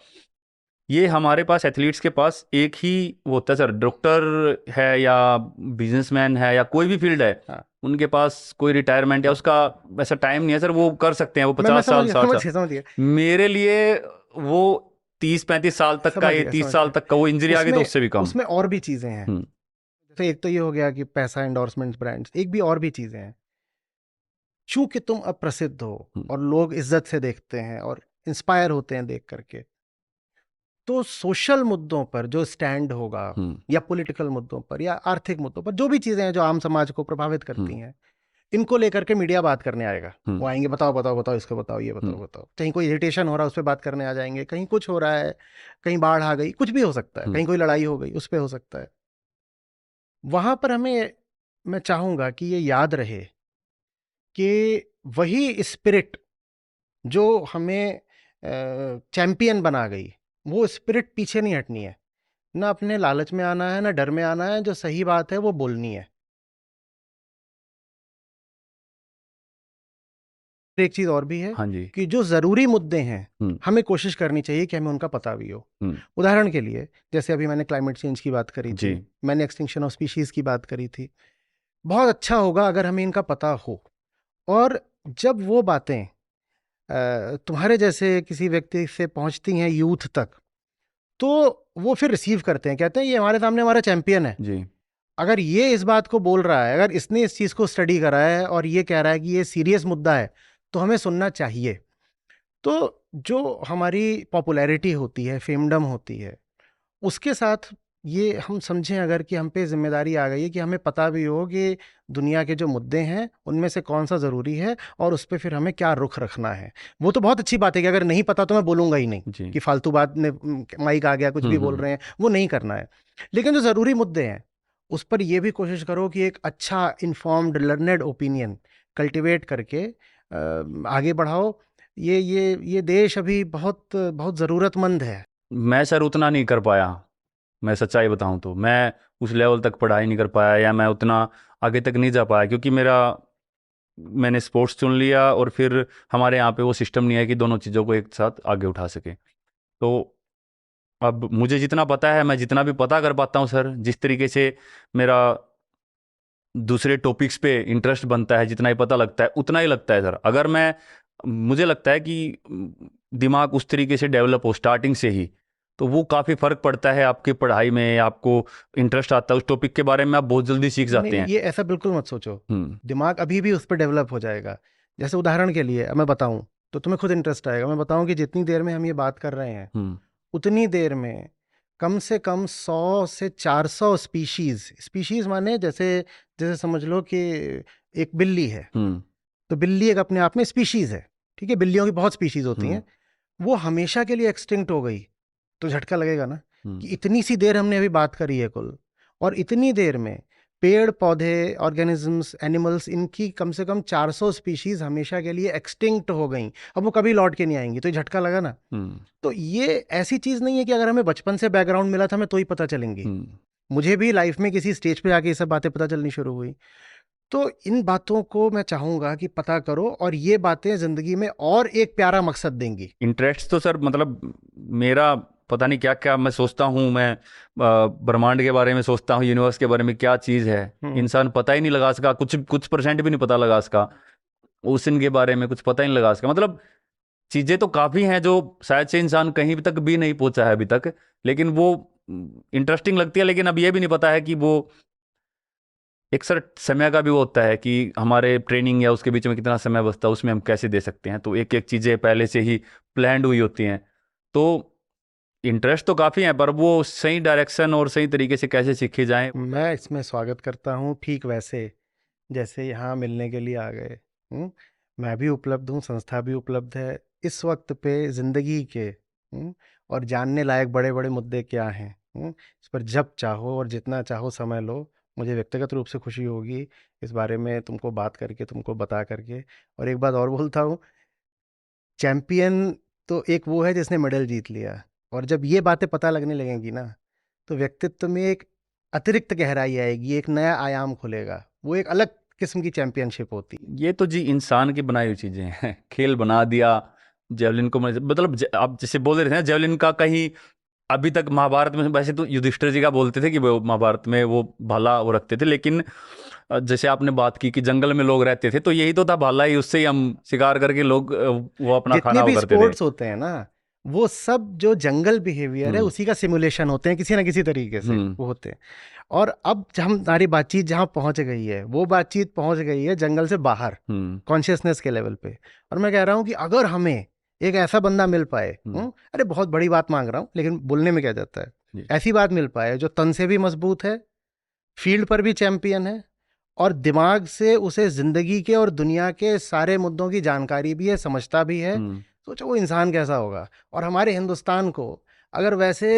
ये हमारे पास एथलीट्स के पास एक ही वो होता है सर, डॉक्टर है या बिजनेसमैन है या कोई भी फील्ड है, हाँ। उनके पास कोई रिटायरमेंट या उसका वैसा टाइम नहीं है सर, वो कर सकते हैं, वो 50 साल 60 साल। मेरे लिए वो 30-35 साल तक का, ये 30 साल तक का, वो इंजरी आ गई तो उससे भी कम। उसमें और भी चीज़ें हैं। जैसे एक तो ये हो गया कि पैसा, एंडोर्समेंट्स, ब्रांड्स, एक भी और भी चीज़ें हैं। चूंकि तुम अब प्रसिद्ध हो और लोग इज्जत से देखते हैं और इंस्पायर होते हैं देख करके, तो सोशल मुद्दों पर जो स्टैंड होगा, या पॉलिटिकल मुद्दों पर या आर्थिक मुद्दों पर, जो भी चीजें हैं जो आम समाज को प्रभावित करती हैं, इनको लेकर के मीडिया बात करने आएगा। वो आएंगे, बताओ बताओ बताओ, इसको बताओ, ये बताओ बताओ। कहीं कोई इरिटेशन हो रहा है उस पर बात करने आ जाएंगे, कहीं कुछ हो रहा है, कहीं बाढ़ आ गई, कुछ भी हो सकता है, कहीं कोई लड़ाई हो गई उस पर हो सकता है। वहां पर हमें, मैं चाहूंगा कि ये याद रहे कि वही स्पिरिट जो हमें चैंपियन बना गई, वो स्पिरिट पीछे नहीं हटनी है। ना अपने लालच में आना है, ना डर में आना है, जो सही बात है वो बोलनी है। एक चीज और भी है, हाँ जी। कि जो जरूरी मुद्दे हैं हमें कोशिश करनी चाहिए कि हमें उनका पता भी हो। उदाहरण के लिए, जैसे अभी मैंने क्लाइमेट चेंज की बात करी थी, मैंने एक्सटिंक्शन ऑफ स्पीशीज की बात करी थी। बहुत अच्छा होगा अगर हमें इनका पता हो, और जब वो बातें तुम्हारे जैसे किसी व्यक्ति से पहुंचती हैं यूथ तक, तो वो फिर रिसीव करते हैं, कहते हैं ये हमारे सामने हमारा चैंपियन है जी। अगर ये इस बात को बोल रहा है, अगर इसने इस चीज़ को स्टडी करा है और ये कह रहा है कि ये सीरियस मुद्दा है, तो हमें सुनना चाहिए। तो जो हमारी पॉपुलैरिटी होती है, फेमडम होती है, उसके साथ ये हम समझें अगर कि हम पे जिम्मेदारी आ गई है कि हमें पता भी हो कि दुनिया के जो मुद्दे हैं उनमें से कौन सा ज़रूरी है और उस पर फिर हमें क्या रुख रखना है। वो तो बहुत अच्छी बात है कि अगर नहीं पता तो मैं बोलूँगा ही नहीं कि फालतू बात ने माइक आ गया कुछ भी बोल रहे हैं, वो नहीं करना है। लेकिन जो ज़रूरी मुद्दे हैं उस पर यह भी कोशिश करो कि एक अच्छा इन्फॉर्म्ड लर्नेड ओपिनियन कल्टिवेट करके आगे बढ़ाओ। ये देश अभी बहुत बहुत ज़रूरतमंद है। मैं सर उतना नहीं कर पाया, मैं सच्चाई बताऊं तो मैं उस लेवल तक पढ़ाई नहीं कर पाया, या मैं उतना आगे तक नहीं जा पाया, क्योंकि मैंने स्पोर्ट्स चुन लिया और फिर हमारे यहाँ पे वो सिस्टम नहीं है कि दोनों चीज़ों को एक साथ आगे उठा सके। तो अब मुझे जितना पता है, मैं जितना भी पता कर पाता हूँ सर, जिस तरीके से मेरा दूसरे टॉपिक्स पे इंटरेस्ट बनता है, जितना ही पता लगता है उतना ही लगता है सर। अगर मुझे लगता है कि दिमाग उस तरीके से डेवलप हो स्टार्टिंग से ही, तो वो काफ़ी फ़र्क पड़ता है आपकी पढ़ाई में, आपको इंटरेस्ट आता है उस टॉपिक के बारे में, आप बहुत जल्दी सीख जाते नहीं, हैं। ये ऐसा बिल्कुल मत सोचो। हम्म दिमाग अभी भी उस पर डेवलप हो जाएगा। जैसे उदाहरण के लिए मैं बताऊं तो तुम्हें खुद इंटरेस्ट आएगा। मैं बताऊं कि जितनी देर में हम ये बात कर रहे हैं हम्म उतनी देर में कम से कम 100 से 400 स्पीशीज माने जैसे जैसे समझ लो कि एक बिल्ली है, हम्म तो बिल्ली एक अपने आप में स्पीशीज है, ठीक है, बिल्लियों की बहुत स्पीशीज होती हैं, वो हमेशा के लिए एक्सटिंक्ट हो गई तो झटका लगेगा ना कि इतनी सी देर हमने अभी बात करी है कुल, और इतनी देर में पेड़ पौधे, ऑर्गेनिजम्स, एनिमल्स, इनकी कम से कम 400 स्पीशीज हमेशा के लिए एक्सटिंक्ट हो गई, अब वो कभी लौट के नहीं आएंगी, तो ये झटका लगा ना। तो ये ऐसी चीज नहीं है कि अगर हमें बचपन से बैकग्राउंड मिला था हमें तो ही पता चलेंगी। मुझे भी लाइफ में किसी स्टेज पे आके ये सब बातें पता चलनी शुरू हुई। तो इन बातों को मैं चाहूंगा कि पता करो, और ये बातें जिंदगी में और एक प्यारा मकसद देंगी। इंटरेस्ट तो सर मतलब मेरा पता नहीं क्या क्या मैं सोचता हूँ, मैं ब्रह्मांड के बारे में सोचता हूँ, यूनिवर्स के बारे में क्या चीज़ है, इंसान पता ही नहीं लगा सका, कुछ परसेंट भी नहीं पता लगा सका, ओशन के बारे में कुछ पता ही नहीं लगा सका। मतलब चीज़ें तो काफ़ी हैं जो शायद से इंसान कहीं तक भी नहीं पहुंचा है अभी तक, लेकिन वो इंटरेस्टिंग लगती है। लेकिन अब ये भी नहीं पता है कि वो एक सर समय का भी वो होता है कि हमारे ट्रेनिंग या उसके बीच में कितना समय बचता है, उसमें हम कैसे दे सकते हैं। तो एक एक चीज़ें पहले से ही प्लान्ड हुई होती हैं, तो इंटरेस्ट तो काफ़ी है, पर वो सही डायरेक्शन और सही तरीके से कैसे सीखे जाएं। मैं इसमें स्वागत करता हूँ, ठीक वैसे जैसे यहाँ मिलने के लिए आ गए। मैं भी उपलब्ध हूँ, संस्था भी उपलब्ध है। इस वक्त पे ज़िंदगी के और जानने लायक बड़े बड़े मुद्दे क्या हैं, इस पर जब चाहो और जितना चाहो समय लो। मुझे व्यक्तिगत रूप से खुशी होगी इस बारे में तुमको बात करके, तुमको बता करके। और एक बात और बोलता हूँ, चैंपियन तो एक वो है जिसने मेडल जीत लिया, और जब ये बातें पता लगने लगेंगी ना तो व्यक्तित्व में एक अतिरिक्त गहराई आएगी, एक नया आयाम खुलेगा, वो एक अलग किस्म की चैंपियनशिप होती है। ये तो जी इंसान की बनाई हुई चीज़ें हैं, खेल बना दिया जेवलिन को। मतलब आप जैसे बोल रहे थे ना जेवलिन का, कहीं अभी तक महाभारत में वैसे तो युधिष्ठिर जी का बोलते थे कि वो महाभारत में वो भाला वो रखते थे, लेकिन जैसे आपने बात की कि जंगल में लोग रहते थे, तो यही तो था भाला ही, उससे ही हम शिकार करके लोग वो अपना जितने खाना वो भी करते थे। स्पोर्ट्स होते हैं ना, वो सब जो जंगल बिहेवियर है उसी का सिमुलेशन होते हैं, किसी ना किसी तरीके से वो होते हैं। और अब हमारी बातचीत जहाँ पहुंच गई है, वो बातचीत पहुंच गई है जंगल से बाहर, कॉन्शियसनेस के लेवल पे। और मैं कह रहा हूँ कि अगर हमें एक ऐसा बंदा मिल पाए, अरे बहुत बड़ी बात मांग रहा हूँ लेकिन बोलने में क्या जाता है, ऐसी बात मिल पाए जो तन से भी मजबूत है, फील्ड पर भी चैंपियन है, और दिमाग से उसे जिंदगी के और दुनिया के सारे मुद्दों की जानकारी भी है, समझता भी है, सोचो वो इंसान कैसा होगा। और हमारे हिंदुस्तान को अगर वैसे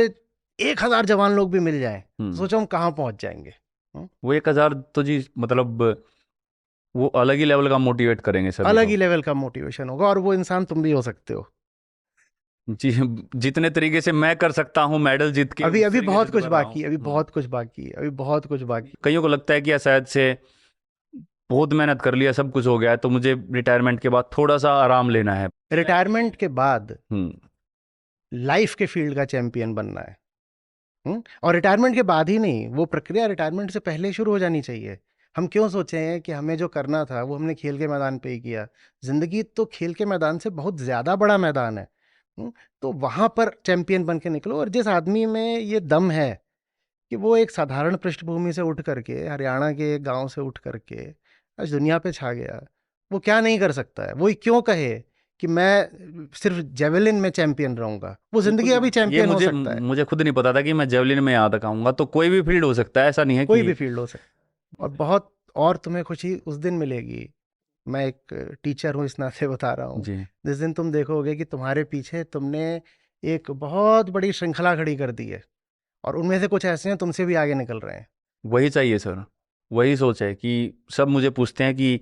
1000 जवान लोग भी मिल जाएं, सोचो हम कहाँ पहुंच जाएंगे। वो 1000 तो जी मतलब वो अलग ही लेवल का मोटिवेट करेंगे सर, अलग ही लेवल का मोटिवेशन होगा, और वो इंसान तुम भी हो सकते हो जी। जितने तरीके से मैं कर सकता हूँ मेडल जीत के, अभी बहुत कुछ बाकी, अभी बहुत कुछ बाकी, अभी बहुत कुछ बाकी। कईयों को लगता है कि शायद से बहुत मेहनत कर लिया, सब कुछ हो गया है, तो मुझे रिटायरमेंट के बाद थोड़ा सा आराम लेना है। रिटायरमेंट के बाद लाइफ के फील्ड का चैंपियन बनना है। और रिटायरमेंट के बाद ही नहीं, वो प्रक्रिया रिटायरमेंट से पहले शुरू हो जानी चाहिए। हम क्यों सोचे हैं कि हमें जो करना था वो हमने खेल के मैदान पे ही किया? जिंदगी तो खेल के मैदान से बहुत ज़्यादा बड़ा मैदान है। तो वहाँ पर चैंपियन बन के निकलो। और जिस आदमी में ये दम है कि वो एक साधारण पृष्ठभूमि से उठ करके, हरियाणा के एक गाँव से उठ करके आज दुनिया पे छा गया, वो क्या नहीं कर सकता है? वो क्यों कहे कि मैं सिर्फ जेवलिन में चैंपियन रहूंगा? वो जिंदगी अभी चैंपियन हो सकता है। मुझे खुद नहीं पता था कि मैं जेवलिन में यहाँ तक आऊंगा, तो कोई भी फील्ड हो सकता है, ऐसा नहीं है कोई भी फील्ड हो सकता है। और बहुत और तुम्हें खुशी उस दिन मिलेगी, मैं एक टीचर हूँ इस नाते बता रहा हूँ, जिस दिन तुम देखोगे कि तुम्हारे पीछे तुमने एक बहुत बड़ी श्रृंखला खड़ी कर दी है, और उनमें से कुछ ऐसे हैं तुमसे भी आगे निकल रहे हैं। वही चाहिए सर, वही सोच है कि सब मुझे पूछते हैं कि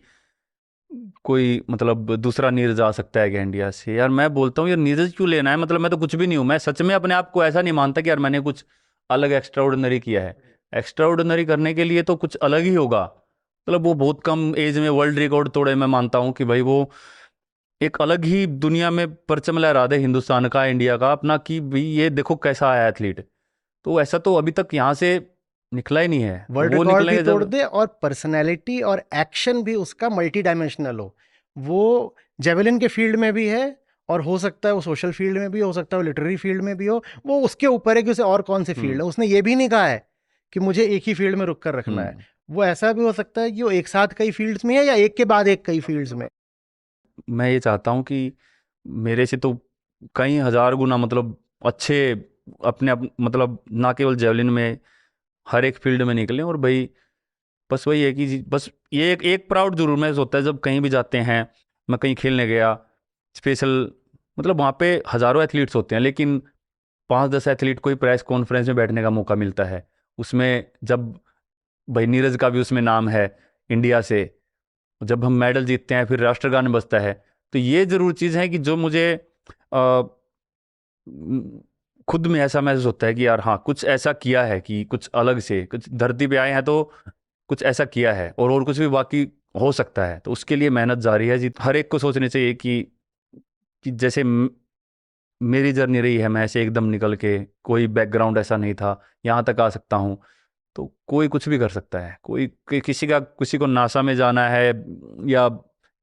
कोई मतलब दूसरा नीरज आ सकता है क्या इंडिया से? यार मैं बोलता हूँ यार नीरज क्यों लेना है, मतलब मैं तो कुछ भी नहीं हूँ। मैं सच में अपने आप को ऐसा नहीं मानता कि यार मैंने कुछ अलग एक्स्ट्राऑर्डिनरी किया है। एक्स्ट्राऑर्डिनरी करने के लिए तो कुछ अलग ही होगा। मतलब वो बहुत कम एज में वर्ल्ड रिकॉर्ड तोड़े, मैं मानता हूँ कि भाई वो एक अलग ही दुनिया में परचम लहरा दे हिंदुस्तान का, इंडिया का अपना, कि भाई ये देखो कैसा आया एथलीट। तो ऐसा तो अभी तक यहाँ से निकला ही नहीं है। वर्ल्ड वो रिकॉर्ड भी निकलेंगे तोड़ जब दे, और पर्सनैलिटी और एक्शन भी उसका मल्टी डायमेंशनल हो। वो जेवलिन के फील्ड में भी है और हो सकता है वो सोशल फील्ड में भी हो सकता है, वो लिटरेरी फील्ड में भी हो, वो उसके ऊपर है कि उसे और कौन से फील्ड है। उसने ये भी नहीं कहा है कि मुझे एक ही फील्ड में रुक कर रखना है। वो ऐसा भी हो सकता है कि वो एक साथ कई फील्ड्स में है या एक के बाद एक कई फील्ड्स में। मैं ये चाहता हूँ कि मेरे से तो कई हजार गुना मतलब अच्छे मतलब ना केवल जेवलिन में, हर एक फील्ड में निकले। और भाई बस वही है कि बस ये एक प्राउड जरूर महसूस होता है जब कहीं भी जाते हैं। मैं कहीं खेलने गया स्पेशल, मतलब वहाँ पे हज़ारों एथलीट्स होते हैं, लेकिन 5-10 एथलीट को ही प्रेस कॉन्फ्रेंस में बैठने का मौका मिलता है। उसमें जब भाई नीरज का भी उसमें नाम है इंडिया से, जब हम मेडल जीतते हैं, फिर राष्ट्रगान बजता है, तो ये ज़रूर चीज़ है कि जो मुझे खुद में ऐसा महसूस होता है कि यार हाँ, कुछ ऐसा किया है कि कुछ अलग से, कुछ धरती पे आए हैं तो कुछ ऐसा किया है, और कुछ भी बाकी हो सकता है। तो उसके लिए मेहनत जारी है जी। हर एक को सोचनी चाहिए कि जैसे मेरी जर्नी रही है, मैं ऐसे एकदम निकल के, कोई बैकग्राउंड ऐसा नहीं था, यहाँ तक आ सकता हूँ। तो कोई कुछ भी कर सकता है। किसी को नासा में जाना है या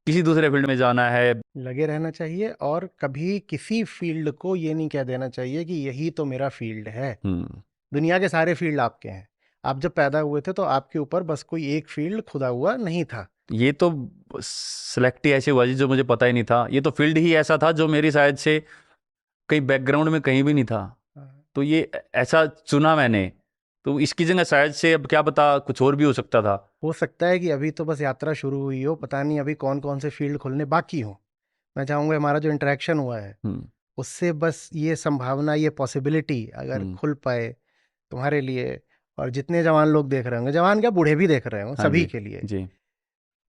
किसी दूसरे फील्ड में जाना है। लगे रहना चाहिए और कभी किसी फील्ड को ये नहीं कह देना चाहिए कि यही तो मेरा फील्ड है। दुनिया के सारे फील्ड आपके हैं। आप जब पैदा हुए थे तो आपके ऊपर बस कोई एक फील्ड खुदा हुआ नहीं था। ये तो सेलेक्ट ही ऐसे हुआ जी, जो मुझे पता ही नहीं था। ये तो फील्ड ही ऐसा था जो मेरी शायद से कहीं बैकग्राउंड में कहीं भी नहीं था। तो ये ऐसा चुना मैंने, तो इसकी जगह शायद से अब क्या पता कुछ और भी हो सकता था। हो सकता है कि अभी तो बस यात्रा शुरू हुई हो, पता नहीं अभी कौन कौन से फील्ड खुलने बाकी हो। मैं चाहूँगा हमारा जो इंटरेक्शन हुआ है उससे बस ये संभावना, ये पॉसिबिलिटी अगर खुल पाए तुम्हारे लिए, और जितने जवान लोग देख रहे होंगे, जवान क्या बूढ़े भी देख रहे होंगे, सभी के लिए जी,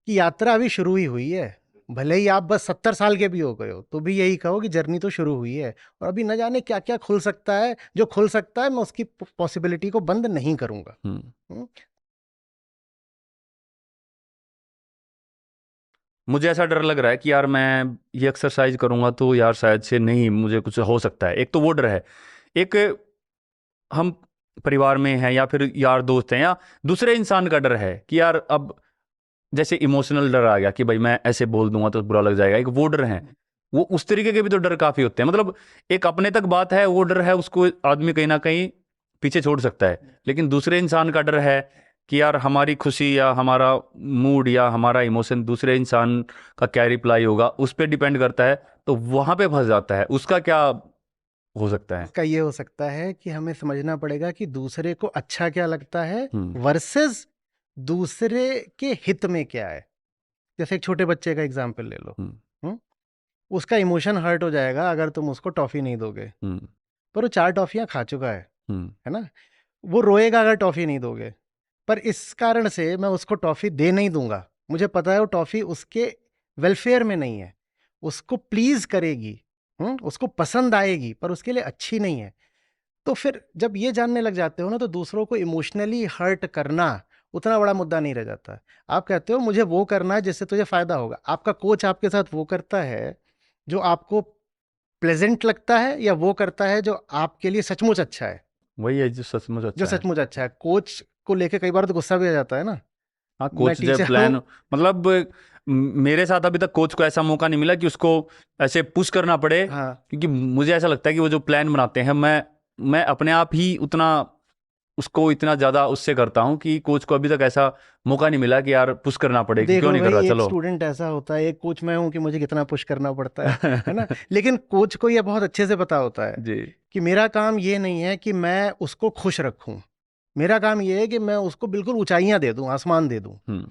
कि यात्रा अभी शुरू ही हुई है। भले ही आप बस 70 साल के भी हो गए हो तो भी यही कहो कि जर्नी तो शुरू हुई है, और अभी न जाने क्या क्या खुल सकता है। जो खुल सकता है मैं उसकी पॉसिबिलिटी को बंद नहीं करूंगा। मुझे ऐसा डर लग रहा है कि यार मैं ये एक्सरसाइज करूंगा तो यार शायद से नहीं, मुझे कुछ हो सकता है। एक तो वो डर है, एक हम परिवार में हैं या फिर यार दोस्त हैं या दूसरे इंसान का डर है कि यार अब जैसे इमोशनल डर आ गया कि भाई मैं ऐसे बोल दूंगा तो बुरा लग जाएगा। एक वो डर है, वो उस तरीके के भी तो डर काफी होते हैं। मतलब एक अपने तक बात है, वो डर है, उसको आदमी कहीं ना कहीं पीछे छोड़ सकता है। लेकिन दूसरे इंसान का डर है कि यार हमारी खुशी या हमारा मूड या हमारा इमोशन दूसरे इंसान का क्या रिप्लाई होगा, उस पर डिपेंड करता है। तो वहां पे फंस जाता है। उसका क्या हो सकता है? उसका ये हो सकता है कि हमें समझना पड़ेगा कि दूसरे को अच्छा क्या लगता है वर्सेस दूसरे के हित में क्या है। जैसे एक छोटे बच्चे का एग्जाम्पल ले लो। उसका इमोशन हर्ट हो जाएगा अगर तुम उसको टॉफी नहीं दोगे, पर वो 4 टॉफियां खा चुका है ना। वो रोएगा अगर टॉफी नहीं दोगे, पर इस कारण से मैं उसको टॉफी दे नहीं दूंगा। मुझे पता है वो टॉफी उसके वेलफेयर में नहीं है, उसको प्लीज करेगी, उसको पसंद आएगी, पर उसके लिए अच्छी नहीं है। तो फिर जब ये जानने लग जाते हो ना, तो दूसरों को इमोशनली हर्ट करना उतना बड़ा मुद्दा नहीं रह जाता। आप कहते हो मुझे वो करना है जिससे तुझे फायदा होगा। आपका कोच आपके साथ वो करता है जो आपको प्लेजेंट लगता है, या वो करता है जो आपके लिए सचमुच अच्छा है? वही है जो सचमुच अच्छा है। कोच को लेके कई बार तो गुस्सा भी आ जाता है ना। हाँ, कोच जब प्लान, मतलब मेरे साथ अभी तक कोच को ऐसा मौका नहीं मिला कि उसको ऐसे पुश करना पड़े। क्योंकि मुझे ऐसा लगता है कि वो जो प्लान बनाते हैं, मैं अपने आप ही उतना उसको इतना ज्यादा उससे करता हूँ कि कोच को अभी तक ऐसा मौका नहीं मिला कि यार पुश करना पड़े कि क्यों नहीं कर रहा। चलो, स्टूडेंट ऐसा होता है, एक कोच मैं हूँ कि मुझे कितना पुश करना पड़ता है ना। लेकिन कोच को ये बहुत अच्छे से पता होता है जी कि मेरा काम ये नहीं है कि मैं उसको खुश रखूं, मेरा काम ये है कि मैं उसको बिल्कुल ऊंचाइयां दे दूं, आसमान दे दूं।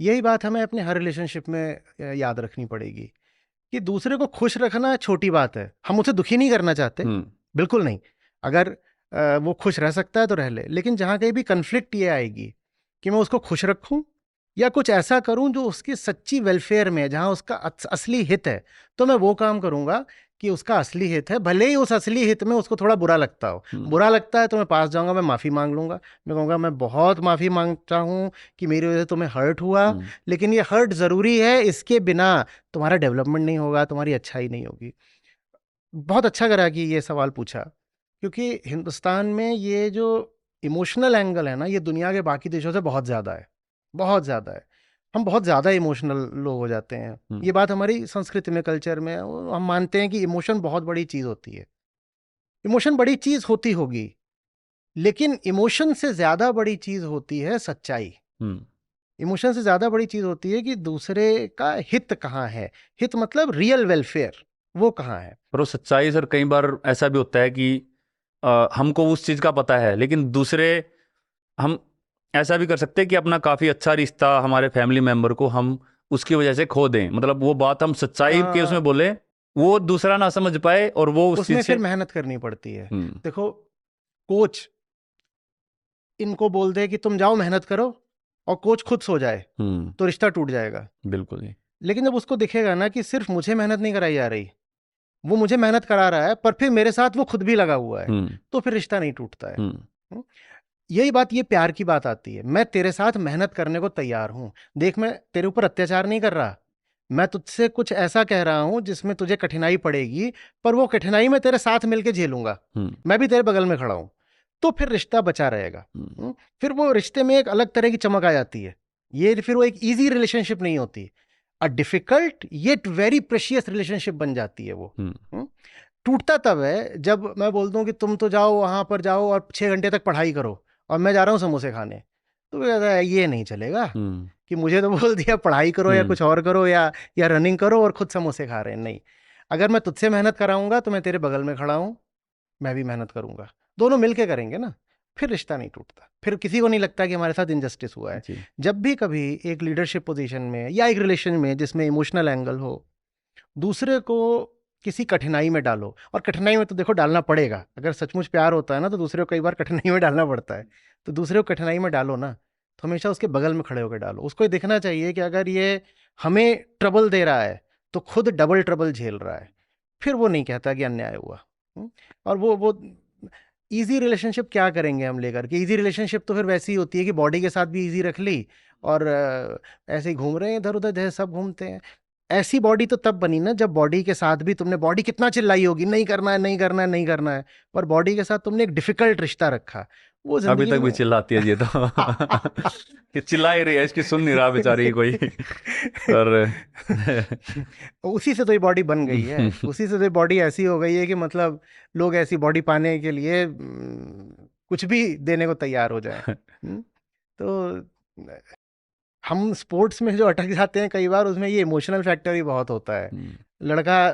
यही बात हमें अपने हर रिलेशनशिप में याद रखनी पड़ेगी कि दूसरे को खुश रखना छोटी बात है। हम उसे दुखी नहीं करना चाहते, बिल्कुल नहीं। अगर वो खुश रह सकता है तो रह ले। लेकिन जहाँ कहीं भी कन्फ्लिक्ट ये आएगी कि मैं उसको खुश रखूं या कुछ ऐसा करूं जो उसकी सच्ची वेलफेयर में है, जहाँ उसका असली हित है, तो मैं वो काम करूंगा कि उसका असली हित है। भले ही उस असली हित में उसको थोड़ा बुरा लगता हो, बुरा लगता है तो मैं पास जाऊंगा, मैं माफ़ी मांग लूंगा। मैं कहूँगा मैं बहुत माफ़ी मांगता हूँ कि मेरी वजह से तुम्हें हर्ट हुआ, लेकिन ये हर्ट ज़रूरी है, इसके बिना तुम्हारा डेवलपमेंट नहीं होगा, तुम्हारी अच्छाई नहीं होगी। बहुत अच्छा करा कि ये सवाल पूछा, क्योंकि हिंदुस्तान में ये जो इमोशनल एंगल है ना, ये दुनिया के बाकी देशों से बहुत ज़्यादा है, बहुत ज़्यादा है। हम बहुत ज़्यादा इमोशनल लोग हो जाते हैं। ये बात हमारी संस्कृति में, कल्चर में, हम मानते हैं कि इमोशन बहुत बड़ी चीज़ होती है। इमोशन बड़ी चीज़ होती होगी, लेकिन इमोशन से ज़्यादा बड़ी चीज़ होती है सच्चाई। इमोशन से ज़्यादा बड़ी चीज़ होती है कि दूसरे का हित कहाँ है। हित मतलब रियल वेलफेयर, वो कहाँ है। पर वो सच्चाई सर कई बार ऐसा भी होता है कि हमको उस चीज़ का पता है, लेकिन दूसरे हम ऐसा भी कर सकते हैं कि अपना काफ़ी अच्छा रिश्ता हमारे फैमिली मेंबर को हम उसकी वजह से खो दें। मतलब वो बात हम सच्चाई के उसमें बोले, वो दूसरा ना समझ पाए और वो उस उसमें चीज़ फिर से मेहनत करनी पड़ती है। देखो, कोच इनको बोल दे कि तुम जाओ मेहनत करो और कोच खुद सो जाए तो रिश्ता टूट जाएगा। बिल्कुल जी। लेकिन जब उसको दिखेगा ना कि सिर्फ मुझे मेहनत नहीं कराई जा रही, वो मुझे मेहनत करा रहा है, पर फिर मेरे साथ वो खुद भी लगा हुआ है, तो फिर रिश्ता नहीं टूटता है। यही बात, ये प्यार की बात आती है। मैं तेरे साथ मेहनत करने को तैयार हूं। देख, मैं तेरे ऊपर अत्याचार नहीं कर रहा, मैं तुझसे कुछ ऐसा कह रहा हूं जिसमें तुझे कठिनाई पड़ेगी, पर वो कठिनाई मैं तेरे साथ मिलके झेलूंगा। मैं भी तेरे बगल में खड़ा हूं, तो फिर रिश्ता बचा रहेगा। फिर वो रिश्ते में एक अलग तरह की चमक आ जाती है। ये फिर वो एक इजी रिलेशनशिप नहीं होती, a difficult yet very precious relationship बन जाती है वो। टूटता तब है जब मैं बोल दूं कि तुम तो जाओ, वहां पर जाओ और 6 घंटे तक पढ़ाई करो और मैं जा रहा हूँ समोसे खाने, तो कहता है ये नहीं चलेगा कि मुझे तो बोल दिया पढ़ाई करो या कुछ और करो या रनिंग करो और खुद समोसे खा रहे हैं। नहीं, अगर मैं तुझसे मेहनत कराऊंगा तो मैं तेरे बगल में खड़ा हूं, मैं भी मेहनत करूंगा, दोनों मिलके करेंगे ना, फिर रिश्ता नहीं टूटता। फिर किसी को नहीं लगता कि हमारे साथ इनजस्टिस हुआ है। जब भी कभी एक लीडरशिप पोजीशन में या एक रिलेशन में जिसमें इमोशनल एंगल हो, दूसरे को किसी कठिनाई में डालो, और कठिनाई में तो देखो डालना पड़ेगा, अगर सचमुच प्यार होता है ना तो दूसरे को कई बार कठिनाई में डालना पड़ता है, तो दूसरे को कठिनाई में डालो ना तो हमेशा उसके बगल में खड़े होकर डालो। उसको देखना चाहिए कि अगर ये हमें ट्रबल दे रहा है तो खुद डबल ट्रबल झेल रहा है, फिर वो नहीं कहता कि अन्याय हुआ। और वो ईजी रिलेशनशिप क्या करेंगे हम लेकर के? ईजी रिलेशनशिप तो फिर वैसी ही होती है कि बॉडी के साथ भी ईजी रख ली और ऐसे ही घूम रहे हैं इधर उधर जैसे सब घूमते हैं। ऐसी बॉडी तो तब बनी ना जब बॉडी के साथ भी तुमने, बॉडी कितना चिल्लाई होगी नहीं करना है नहीं करना है नहीं करना है, पर बॉडी के साथ तुमने एक डिफिकल्ट रिश्ता रखा। वो अभी तक भी चिल्लाती है ये तो ये चिल्ला ही रही है, इसकी सुन नहीं रहा बेचारी कोई। पर उसी से तो ये बॉडी बन गई है, उसी से तो ये बॉडी ऐसी हो गई है कि मतलब लोग ऐसी बॉडी पाने के लिए कुछ भी देने को तैयार हो जाए। तो हम स्पोर्ट्स में जो अटक जाते हैं कई बार, उसमें ये इमोशनल फैक्टर ही बहुत होता है। लड़का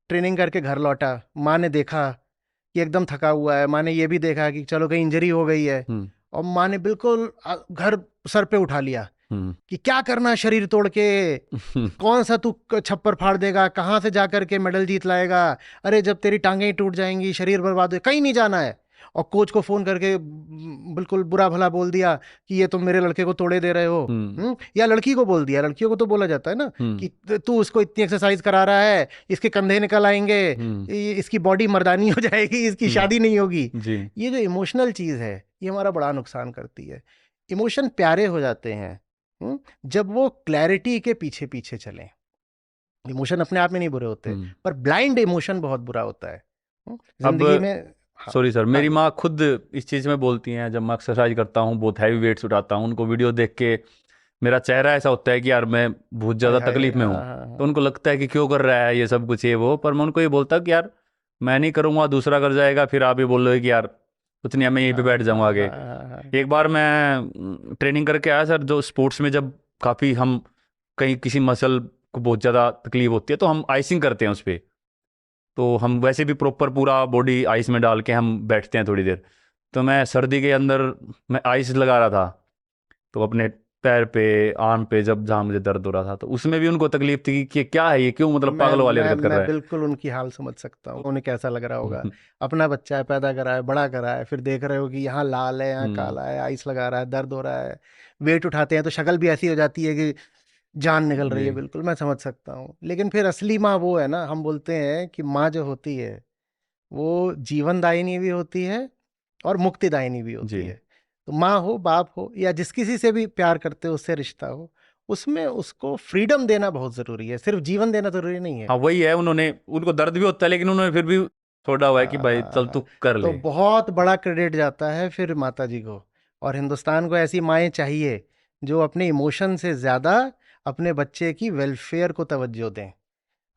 ट्रेनिंग करके घर लौटा, माँ ने देखा कि एकदम थका हुआ है, माँ ने ये भी देखा कि चलो कहीं इंजरी हो गई है, और माँ ने बिल्कुल घर सर पे उठा लिया कि क्या करना शरीर तोड़ के, कौन सा तू छप्पर फाड़ देगा, कहाँ से जाकर के मेडल जीत लाएगा, अरे जब तेरी टांगें टूट जाएंगी, शरीर बर्बाद हो, कहीं नहीं जाना है। और कोच को फोन करके बिल्कुल बुरा भला बोल दिया कि ये तुम मेरे लड़के को तोड़े दे रहे हो। या लड़की को बोल दिया, लड़कियों को तो बोला जाता है ना कि तू उसको इतनी एक्सरसाइज करा रहा है, इसके कंधे निकल आएंगे, इसकी बॉडी मर्दानी हो जाएगी, इसकी शादी नहीं होगी। ये जो इमोशनल चीज है ये हमारा बड़ा नुकसान करती है। इमोशन प्यारे हो जाते हैं जब वो क्लैरिटी के पीछे पीछे चले। इमोशन अपने आप में नहीं बुरे होते, पर ब्लाइंड इमोशन बहुत बुरा होता है जिंदगी में। सॉरी सर, मेरी माँ खुद इस चीज़ में बोलती हैं, जब मैं एक्सरसाइज करता हूँ, बहुत हैवी वेट्स उठाता हूँ, उनको वीडियो देख के मेरा चेहरा ऐसा होता है कि यार मैं बहुत ज़्यादा तकलीफ में हूँ। तो उनको लगता है कि क्यों कर रहा है ये सब कुछ, ये वो, पर मैं उनको ये बोलता कि यार मैं नहीं करूँगा, दूसरा कर जाएगा, फिर आप ये बोल रहे हो कि यार कुछ नहीं, मैं यहीं पे बैठ जाऊँगा आगे। एक बार मैं ट्रेनिंग करके आया सर, जो स्पोर्ट्स में जब काफ़ी हम कहीं किसी मसल को बहुत ज़्यादा तकलीफ होती है तो हम आइसिंग करते हैं उस पर, तो हम वैसे भी प्रॉपर पूरा बॉडी आइस में डाल के हम बैठते हैं थोड़ी देर। तो मैं सर्दी के अंदर मैं आइस लगा रहा था, तो अपने पैर पे, आर्म पे, जब जहाँ मुझे दर्द हो रहा था, तो उसमें भी उनको तकलीफ थी कि क्या है ये, क्यों मतलब पागल वाली हरकत कर रहा है। बिल्कुल उनकी हाल समझ सकता हूँ, उन्हें कैसा लग रहा होगा। अपना बच्चा है, पैदा करा है, बड़ा करा है, फिर देख रहे हो कि यहाँ लाल है, यहाँ काला है, आइस लगा रहा है, दर्द हो रहा है, वेट उठाते हैं तो शक्ल भी ऐसी हो जाती है कि जान निकल रही है। बिल्कुल मैं समझ सकता हूँ, लेकिन फिर असली माँ वो है ना, हम बोलते हैं कि माँ जो होती है वो जीवनदायिनी भी होती है और मुक्तिदायिनी भी होती है। तो माँ हो, बाप हो, या जिस किसी से भी प्यार करते हो, उससे रिश्ता हो, उसमें उसको फ्रीडम देना बहुत जरूरी है, सिर्फ जीवन देना जरूरी नहीं है। हाँ वही है, उनको दर्द भी होता है, लेकिन उन्होंने फिर भी छोड़ा हुआ है कि भाई चल तू कर ले। तो बहुत बड़ा क्रेडिट जाता है फिर माता जी को, और हिंदुस्तान को ऐसी माएँ चाहिए जो अपने इमोशन से ज्यादा अपने बच्चे की वेलफेयर को तवज्जो दें।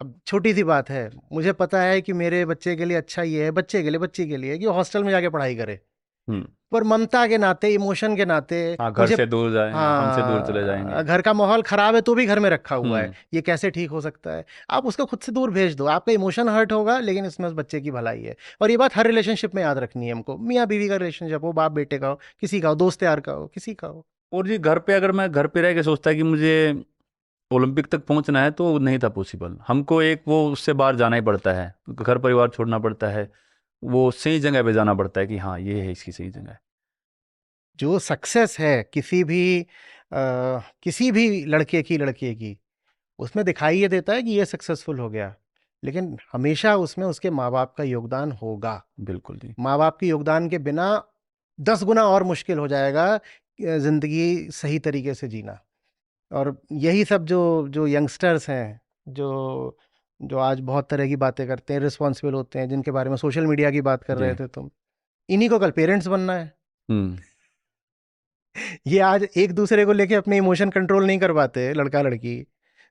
अब छोटी सी बात है, मुझे पता है कि मेरे बच्चे के लिए अच्छा ये है, बच्चे के लिए, बच्ची के लिए, कि वो हॉस्टल में जाके पढ़ाई करे, हम्म। पर ममता के नाते, इमोशन के नाते हाँ, घर मुझे, से दूर जाए, हमसे दूर चले हाँ, जाएंगे। घर का माहौल खराब है तो भी घर में रखा हुआ है, हम्म। ये कैसे ठीक हो सकता है? आप उसको खुद से दूर भेज दो, आपका इमोशन हर्ट होगा लेकिन इसमें उस बच्चे की भलाई है। और ये बात हर रिलेशनशिप में याद रखनी है हमको, मियाँ बीवी का रिलेशनशिप हो, बाप बेटे का हो, किसी का हो, दोस्त यार का हो, किसी का हो। और जी घर पे, अगर मैं घर पे रह के सोचता है कि मुझे ओलंपिक तक पहुंचना है, तो नहीं था पॉसिबल। हमको एक वो उससे बाहर जाना ही पड़ता है, घर परिवार छोड़ना पड़ता है, वो सही जगह पे जाना पड़ता है कि हाँ ये है इसकी सही जगह। जो सक्सेस है किसी भी लड़के की, उसमें दिखाई ये देता है कि ये सक्सेसफुल हो गया, लेकिन हमेशा उसमें उसके माँ बाप का योगदान होगा। बिल्कुल जी। माँ बाप के योगदान के बिना 10 गुना और मुश्किल हो जाएगा ज़िंदगी सही तरीके से जीना। और यही सब जो जो यंगस्टर्स हैं, जो जो आज बहुत तरह की बातें करते हैं, रिस्पॉन्सिबल होते हैं, जिनके बारे में सोशल मीडिया की बात कर जी। रहे थे तुम, इन्हीं को कल पेरेंट्स बनना है। हम्म। ये आज एक दूसरे को लेके अपने इमोशन कंट्रोल नहीं कर पाते लड़का लड़की,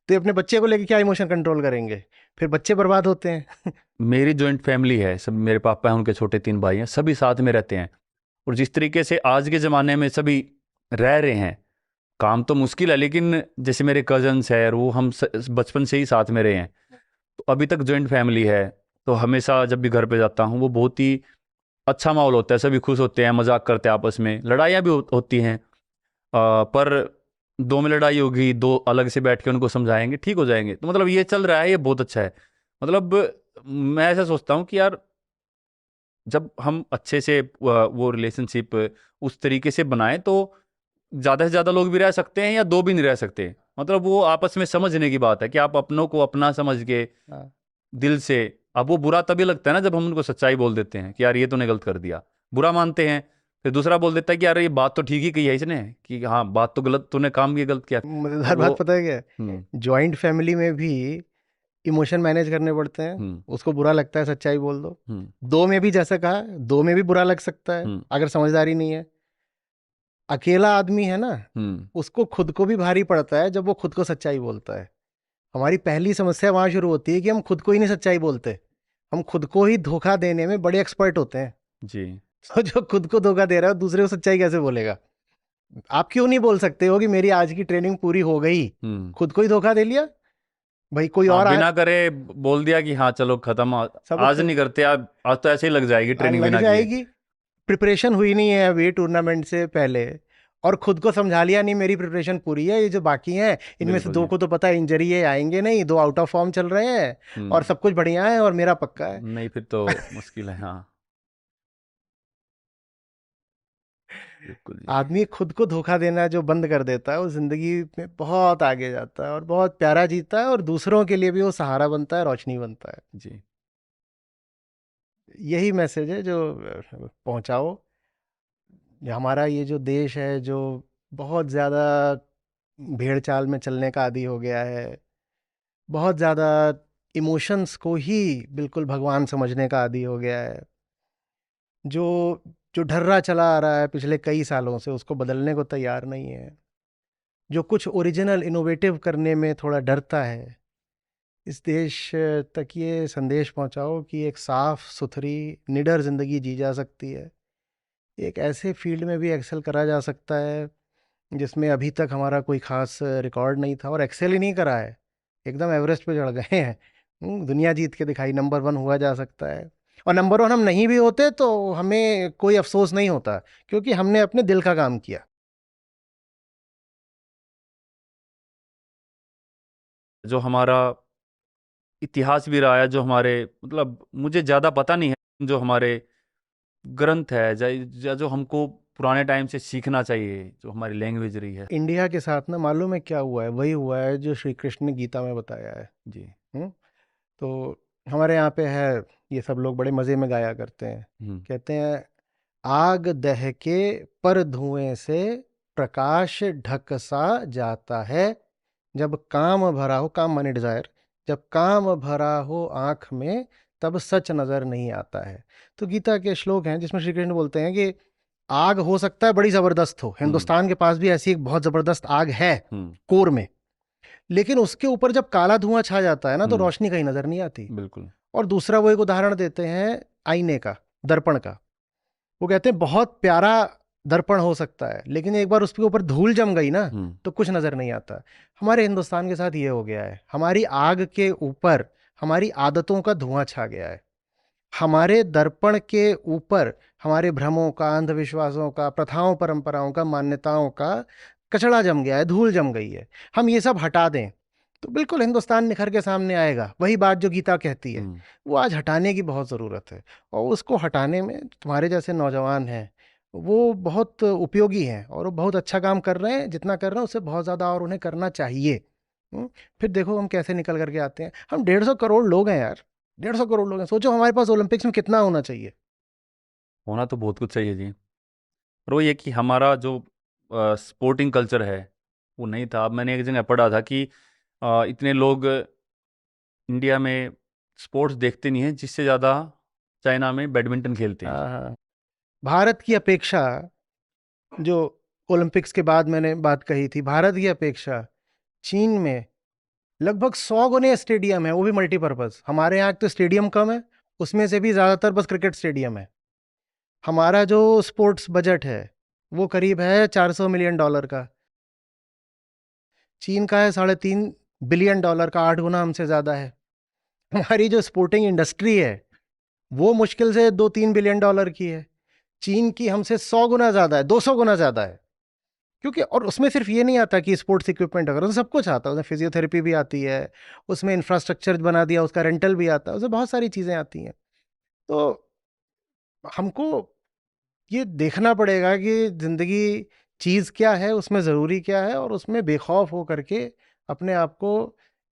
तो ये अपने बच्चे को लेके क्या इमोशन कंट्रोल करेंगे? फिर बच्चे बर्बाद होते हैं। मेरी जॉइंट फैमिली है, सब मेरे पापा हैं, उनके छोटे 3 भाई हैं, सभी साथ में रहते हैं। और जिस तरीके से आज के ज़माने में सभी रह रहे हैं, काम तो मुश्किल है, लेकिन जैसे मेरे कजन्स है, और वो हम बचपन से ही साथ में रहे हैं, तो अभी तक जॉइंट फैमिली है। तो हमेशा जब भी घर पे जाता हूँ, वो बहुत ही अच्छा माहौल होता है, सभी खुश होते हैं, मजाक करते हैं आपस में, लड़ाइयाँ भी होती हैं, पर 2 में लड़ाई होगी, 2 अलग से बैठ के उनको समझाएंगे, ठीक हो जाएंगे। तो मतलब ये चल रहा है, ये बहुत अच्छा है। मतलब मैं ऐसा सोचता हूँ कि यार, जब हम अच्छे से वो रिलेशनशिप उस तरीके से बनाएं, तो ज़्यादा से ज़्यादा लोग भी रह सकते हैं या 2 भी नहीं रह सकते। मतलब वो आपस में समझने की बात है कि आप अपनों को अपना समझ के हाँ। दिल से। अब वो बुरा तभी लगता है ना जब हम उनको सच्चाई बोल देते हैं कि यार ये तूने गलत कर दिया, बुरा मानते हैं। फिर दूसरा बोल देता है कि यार ये बात तो ठीक ही कही है इसने, कि हाँ बात तो गलत, तूने काम ये गलत किया। मजेदार वो बात पता है क्या है? हम्म। जॉइंट फैमिली में भी इमोशन मैनेज करने पड़ते हैं। हम्म। उसको बुरा लगता है, सच्चाई बोल दो। हम्म। 2 में भी, जैसा कहा, 2 में भी बुरा लग सकता है हम्म। अगर समझदारी नहीं है। अकेला आदमी है ना, हम्म। उसको खुद को भी भारी पड़ता है जब वो खुद को सच्चाई बोलता है। हमारी पहली समस्या वहां शुरू होती है कि हम खुद को ही नहीं सच्चाई बोलते, हम खुद को ही धोखा देने में बड़े एक्सपर्ट होते हैं। जी। तो जो खुद को धोखा दे रहा है दूसरे को सच्चाई कैसे बोलेगा? आप क्यों नहीं बोल सकते हो कि मेरी आज की ट्रेनिंग पूरी हो गई? खुद को ही धोखा दे लिया भाई, कोई हाँ, और बिना करे बोल दिया कि हाँ चलो खत्म, सब आज नहीं करते, आज तो ऐसे ही लग जाएगी ट्रेनिंग लग बिना किए। जाएगी। प्रिपरेशन हुई नहीं है अभी टूर्नामेंट से पहले, और खुद को समझा लिया नहीं मेरी प्रिपरेशन पूरी है, ये जो बाकी हैं इनमें से बिल्कुल 2 जी। को तो पता है इंजरी है, आएंगे नहीं, 2 आउट ऑफ फॉर्म चल रहे हैं, और सब कुछ बढ़िया है और मेरा पक्का है। नहीं, फिर तो मुश्किल है। हाँ, बिल्कुल जी। आदमी खुद को धोखा देना जो बंद कर देता है, वो जिंदगी में बहुत आगे जाता है और बहुत प्यारा जीता है, और दूसरों के लिए भी वो सहारा बनता है, रोशनी बनता है। जी। यही मैसेज है जो पहुंचाओ। हमारा ये जो देश है, जो बहुत ज़्यादा भेड़ चाल में चलने का आदी हो गया है, बहुत ज़्यादा इमोशंस को ही बिल्कुल भगवान समझने का आदी हो गया है, जो जो ढर्रा चला आ रहा है पिछले कई सालों से, उसको बदलने को तैयार नहीं है, जो कुछ ओरिजिनल इनोवेटिव करने में थोड़ा डरता है, इस देश तक ये संदेश पहुंचाओ कि एक साफ सुथरी निडर ज़िंदगी जी जा सकती है। एक ऐसे फील्ड में भी एक्सेल करा जा सकता है जिसमें अभी तक हमारा कोई खास रिकॉर्ड नहीं था, और एक्सेल ही नहीं करा है, एकदम एवरेस्ट पे चढ़ गए हैं। दुनिया जीत के दिखाई, नंबर 1 हुआ जा सकता है। और नंबर 1 हम नहीं भी होते तो हमें कोई अफसोस नहीं होता, क्योंकि हमने अपने दिल का काम किया। जो हमारा इतिहास भी रहा है, जो हमारे, मतलब मुझे ज़्यादा पता नहीं है, जो हमारे ग्रंथ है, जो हमको पुराने टाइम से सीखना चाहिए, जो हमारी लैंग्वेज रही है। इंडिया के साथ ना, मालूम है क्या हुआ है? वही हुआ है जो श्री कृष्ण ने गीता में बताया है। जी। तो हमारे यहाँ पे है, ये सब लोग बड़े मज़े में गाया करते हैं, कहते हैं, आग दह के पर धुएं से प्रकाश ढक सा जाता है, जब काम भरा हो, काम माने डिजायर, जब काम भरा हो आंख में, तब सच नजर नहीं आता है। तो गीता के श्लोक हैं जिसमें श्री कृष्ण बोलते हैं कि आग हो सकता है बड़ी जबरदस्त हो, हिंदुस्तान के पास भी ऐसी एक बहुत जबरदस्त आग है कोर में, लेकिन उसके ऊपर जब काला धुआं छा जाता है ना तो हम्म। रोशनी कहीं नजर नहीं आती। बिल्कुल। और दूसरा वो एक उदाहरण देते हैं आईने का, दर्पण का। वो कहते हैं बहुत प्यारा दर्पण हो सकता है, लेकिन एक बार उसके ऊपर धूल जम गई ना हम्म। तो कुछ नजर नहीं आता। हमारे हिंदुस्तान के साथ ये हो गया है, हमारी आग के ऊपर हमारी आदतों का धुआं छा गया है। हमारे दर्पण के ऊपर हमारे भ्रमों का, अंधविश्वासों का, प्रथाओं परंपराओं का, मान्यताओं का कचड़ा जम गया है, धूल जम गई है। हम ये सब हटा दें तो बिल्कुल हिंदुस्तान निखर के सामने आएगा। वही बात जो गीता कहती है, हम्म। वो आज हटाने की बहुत ज़रूरत है। और उसको हटाने में तुम्हारे जैसे नौजवान हैं, वो बहुत उपयोगी हैं और वो बहुत अच्छा काम कर रहे हैं। जितना कर रहे हैं उससे बहुत ज़्यादा और उन्हें करना चाहिए। फिर देखो हम कैसे निकल करके आते हैं। हम 150 करोड़ लोग हैं यार, 150 करोड़ लोग हैं। सोचो हमारे पास ओलंपिक्स में कितना होना चाहिए। होना तो बहुत कुछ चाहिए जी। और वो ये कि हमारा जो स्पोर्टिंग कल्चर है वो नहीं था। अब मैंने एक जगह पढ़ा था कि इतने लोग इंडिया में स्पोर्ट्स देखते नहीं हैं जिससे ज़्यादा चाइना में बैडमिंटन खेलते हैं। हाँ, भारत की अपेक्षा, जो ओलंपिक्स के बाद मैंने बात कही थी, भारत की अपेक्षा चीन में लगभग 100 गुने स्टेडियम है, वो भी मल्टीपर्पज। हमारे यहाँ तो स्टेडियम कम है, उसमें से भी ज़्यादातर बस क्रिकेट स्टेडियम है। हमारा जो स्पोर्ट्स बजट है वो करीब है $400 मिलियन का। चीन का है $3.5 बिलियन का, 8 गुना हमसे ज़्यादा है। हमारी जो स्पोर्टिंग इंडस्ट्री है वो मुश्किल से $2-3 बिलियन की है। चीन की हमसे 100 गुना ज़्यादा है, 200 गुना ज़्यादा है। क्योंकि और उसमें सिर्फ ये नहीं आता कि स्पोर्ट्स इक्विपमेंट अगर, उसमें सब कुछ आता है। उसमें फिजियोथेरेपी भी आती है, उसमें इंफ्रास्ट्रक्चर बना दिया, उसका रेंटल भी आता है, उसमें बहुत सारी चीज़ें आती हैं। तो हमको ये देखना पड़ेगा कि ज़िंदगी चीज़ क्या है, उसमें ज़रूरी क्या है, और उसमें बेखौफ हो करके अपने आप को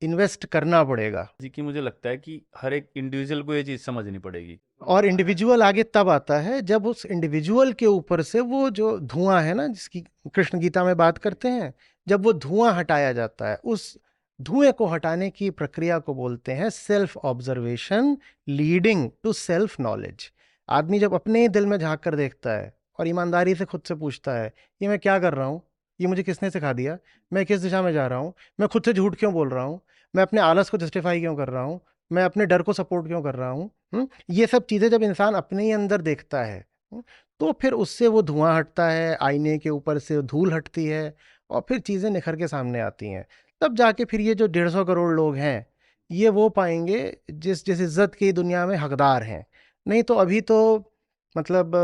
इन्वेस्ट करना पड़ेगा। जी कि मुझे लगता है कि हर एक इंडिविजुअल को ये चीज़ समझनी पड़ेगी। और इंडिविजुअल आगे तब आता है जब उस इंडिविजुअल के ऊपर से वो जो धुआं है ना, जिसकी कृष्ण गीता में बात करते हैं, जब वो धुआं हटाया जाता है, उस धुएं को हटाने की प्रक्रिया को बोलते हैं self observation leading to self knowledge. आदमी जब अपने ही दिल में झांक कर देखता है और ईमानदारी से खुद से पूछता है, ये मैं क्या कर रहा हूँ, ये मुझे किसने सिखा दिया, मैं किस दिशा में जा रहा हूँ, मैं खुद से झूठ क्यों बोल रहा हूँ, मैं अपने आलस को जस्टिफाई क्यों कर रहा हूँ, मैं अपने डर को सपोर्ट क्यों कर रहा हूँ। ये सब चीज़ें जब इंसान अपने ही अंदर देखता है, तो फिर उससे वो धुआं हटता है, आईने के ऊपर से धूल हटती है, और फिर चीज़ें निखर के सामने आती हैं। तब जाके फिर ये जो 150 करोड़ लोग हैं, ये वो पाएंगे जिस जिस इज्जत की दुनिया में हकदार हैं। नहीं तो अभी तो मतलब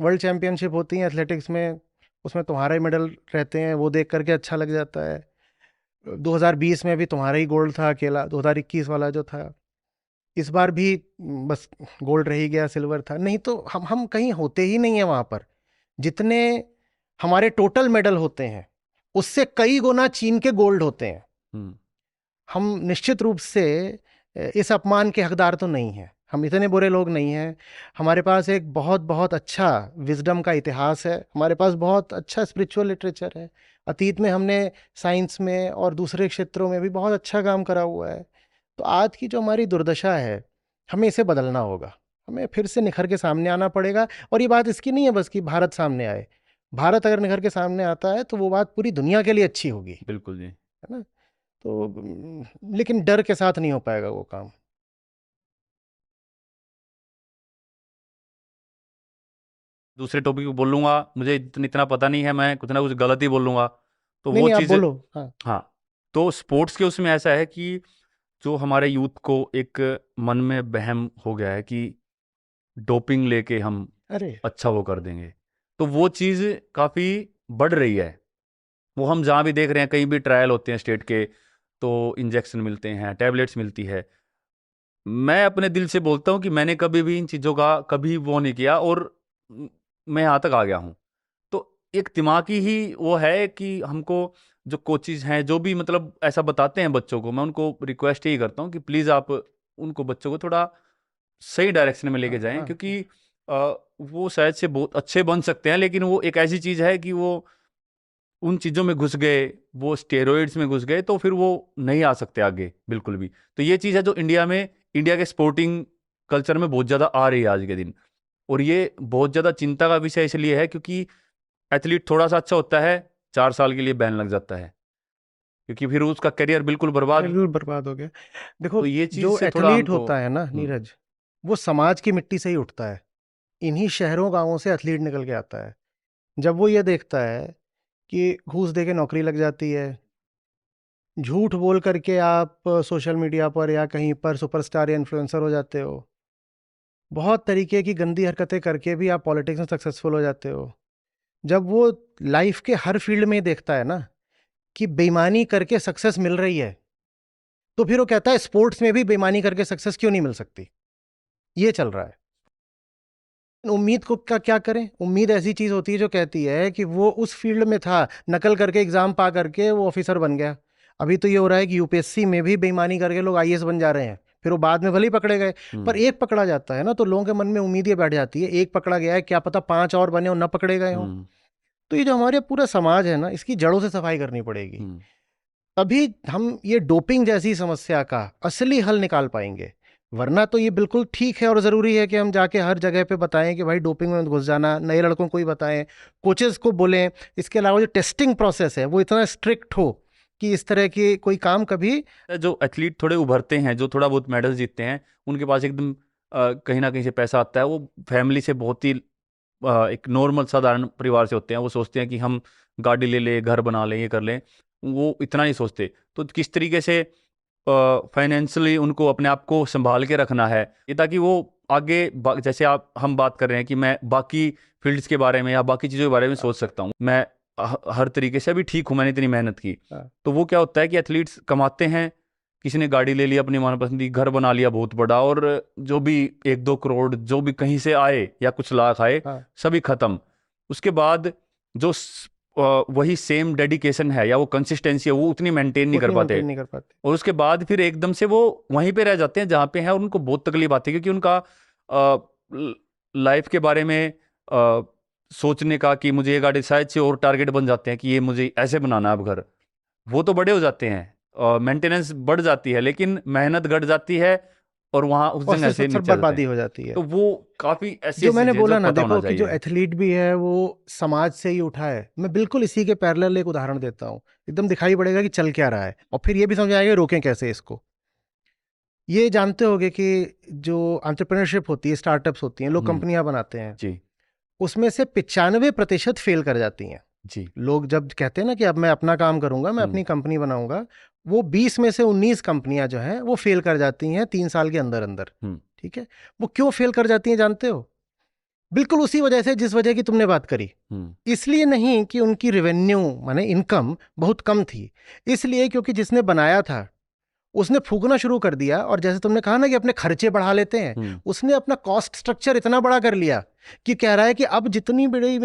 वर्ल्ड चैम्पियनशिप होती है एथलेटिक्स में, उसमें तुम्हारे ही मेडल रहते हैं, वो देख करके अच्छा लग जाता है। 2020 में भी तुम्हारा ही गोल्ड था अकेला, 2021 वाला जो था। इस बार भी बस गोल्ड रह ही गया, सिल्वर था। नहीं तो हम कहीं होते ही नहीं है वहाँ पर। जितने हमारे टोटल मेडल होते हैं उससे कई गुना चीन के गोल्ड होते हैं। हम्म। हम निश्चित रूप से इस अपमान के हकदार तो नहीं हैं, हम इतने बुरे लोग नहीं हैं। हमारे पास एक बहुत बहुत अच्छा विजडम का इतिहास है, हमारे पास बहुत अच्छा स्पिरिचुअल लिटरेचर है। अतीत में हमने साइंस में और दूसरे क्षेत्रों में भी बहुत अच्छा काम करा हुआ है। तो आज की जो हमारी दुर्दशा है, हमें इसे बदलना होगा, हमें फिर से निखर के सामने आना पड़ेगा। और ये बात इसकी नहीं है बस कि भारत सामने आए। भारत अगर निखर के सामने आता है तो वो बात पूरी दुनिया के लिए अच्छी होगी, बिल्कुल जी। है ना। तो लेकिन डर के साथ नहीं हो पाएगा वो काम। दूसरे टॉपिक पे बोल लूँगा, मुझे इतना पता नहीं है, मैं कुछ ना कुछ गलत ही बोल लूँगा, तो नहीं वो नहीं, आप चीज़। बोलो। हाँ, हाँ, तो स्पोर्ट्स के उसमें ऐसा है कि जो हमारे यूथ को एक मन में वहम हो गया है कि डोपिंग लेके हम अरे अच्छा वो कर देंगे, तो वो चीज़ काफ़ी बढ़ रही है। वो हम जहाँ भी देख रहे हैं, कहीं भी ट्रायल होते हैं स्टेट के, तो इंजेक्शन मिलते हैं, टैबलेट्स मिलती है। मैं अपने दिल से बोलता हूँ कि मैंने कभी भी इन चीज़ों का कभी वो नहीं किया, और मैं यहाँ तक आ गया हूँ। तो एक दिमागी ही वो है कि हमको जो कोचिज हैं, जो भी मतलब ऐसा बताते हैं बच्चों को, मैं उनको रिक्वेस्ट यही करता हूँ कि प्लीज़ आप उनको बच्चों को थोड़ा सही डायरेक्शन में लेके हाँ जाएं, हाँ, क्योंकि वो शायद से बहुत अच्छे बन सकते हैं, लेकिन वो एक ऐसी चीज़ है कि वो उन चीज़ों में घुस गए, वो स्टेरॉइड्स में घुस गए, तो फिर वो नहीं आ सकते आगे बिल्कुल भी। तो ये चीज़ है जो इंडिया के स्पोर्टिंग कल्चर में बहुत ज़्यादा आ रही है आज के दिन। और ये बहुत ज़्यादा चिंता का विषय इसलिए है क्योंकि एथलीट थोड़ा सा अच्छा होता है, 4 साल के लिए बैन लग जाता है। क्योंकि फिर उसका करियर बिल्कुल बर्बाद। बिल्कुल बर्बाद हो गया। देखो तो ये चीज जो से थोड़ा एथलीट हमको होता है ना हम्म, नीरज, वो समाज की मिट्टी से ही उठता है। इन्हीं शहरों गांवों से एथलीट निकल के आता है। जब वो ये देखता है कि घूस दे के नौकरी लग जाती है, झूठ बोल करके आप सोशल मीडिया पर या कहीं पर सुपरस्टार या इन्फ्लुएंसर हो जाते हो, बहुत तरीके की गंदी हरकतें करके भी आप पॉलिटिक्स में सक्सेसफुल हो जाते हो। जब वो लाइफ के हर फील्ड में देखता है ना कि बेईमानी करके सक्सेस मिल रही है, तो फिर वो कहता है स्पोर्ट्स में भी बेईमानी करके सक्सेस क्यों नहीं मिल सकती। ये चल रहा है। उम्मीद को क्या करें? उम्मीद ऐसी चीज होती है जो कहती है कि वो उस फील्ड में था, नकल करके एग्जाम पा करके वो ऑफिसर बन गया। अभी तो ये हो रहा है कि यूपीएससी में भी बेईमानी करके लोग आईएएस बन जा रहे हैं, फिर वो बाद में भले ही पकड़े गए। पर एक पकड़ा जाता है ना, तो लोगों के मन में उम्मीद ये बैठ जाती है, एक पकड़ा गया है, क्या पता 5 और बने और न पकड़े गए हों। तो ये जो हमारे पूरा समाज है ना, इसकी जड़ों से सफाई करनी पड़ेगी, तभी हम ये डोपिंग जैसी समस्या का असली हल निकाल पाएंगे। वरना तो ये बिल्कुल ठीक है और ज़रूरी है कि हम जाके हर जगह पे बताएं कि भाई डोपिंग में मत घुस जाना, नए लड़कों को ही बताएं, कोचेस को बोलें। इसके अलावा जो टेस्टिंग प्रोसेस है वो इतना स्ट्रिक्ट हो कि इस तरह की कोई काम कभी। जो एथलीट थोड़े उभरते हैं, जो थोड़ा बहुत मेडल जीतते हैं, उनके पास एकदम कहीं ना कहीं से पैसा आता है। वो फैमिली से बहुत ही एक नॉर्मल साधारण परिवार से होते हैं। वो सोचते हैं कि हम गाड़ी ले लें, घर बना लें, ये कर लें। वो इतना नहीं सोचते। तो किस तरीके से फाइनेंशियली उनको अपने आप को संभाल के रखना है, ये ताकि वो आगे जैसे हम बात कर रहे हैं कि मैं बाकी फील्ड्स के बारे में या बाकी चीज़ों के बारे में सोच सकता हूँ, मैं हर तरीके से अभी ठीक हूँ, मैंने इतनी मेहनत की। तो वो क्या होता है कि एथलीट्स कमाते हैं, किसी ने गाड़ी ले लिया, अपनी मनपसंद की घर बना लिया बहुत बड़ा, और जो भी 1-2 करोड़ जो भी कहीं से आए या कुछ लाख आए, सभी खत्म। उसके बाद जो वही सेम डेडिकेशन है या वो कंसिस्टेंसी है, वो उतनी मेंटेन नहीं कर पाते। और उसके बाद फिर एकदम से वो वहीं पे रह जाते हैं जहाँ पे हैं, और उनको बहुत तकलीफ आती है, क्योंकि उनका लाइफ के बारे में सोचने का कि मुझे ये गाड़ी, शायद से और टारगेट बन जाते हैं कि ये मुझे ऐसे बनाना है अब घर। वो तो बड़े हो जाते हैं, मेंटेनेंस बढ़ जाती है, लेकिन मेहनत घट जाती है, और वहाँ उस जगह से बर्बादी हो जाती है। तो वो काफी ऐसी जो मैंने बोला ना, पता देखो कि जो एथलीट भी है वो समाज से ही उठा है। मैं बिल्कुल इसी के पैरेलल एक उदाहरण देता हूँ, एकदम दिखाई पड़ेगा कि चल क्या रहा है, और फिर ये भी समझ आएगा रोकें कैसे इसको। ये जानते होगे कि जो एंटरप्रेन्योरशिप होती है, स्टार्टअप्स होती हैं, लोग कंपनियां बनाते हैं जी, उसमें से 95% फेल कर जाती हैं जी। लोग जब कहते हैं ना कि अब मैं अपना काम करूंगा, मैं अपनी कंपनी बनाऊंगा, वो 20 में से 19 कंपनियां जो हैं वो फेल कर जाती हैं 3 साल के अंदर अंदर। ठीक है, वो क्यों फेल कर जाती हैं जानते हो? बिल्कुल उसी वजह से जिस वजह की तुमने बात करी। इसलिए नहीं कि उनकी रेवेन्यू माने इनकम बहुत कम थी, इसलिए क्योंकि जिसने बनाया था उसने फूकना शुरू कर दिया, और जैसे तुमने कहा ना कि अपने खर्चे बढ़ा लेते हैं, उसने अपना कॉस्ट स्ट्रक्चर इतना बड़ा कर लिया कि कह रहा है कि अब जितनी बड़ी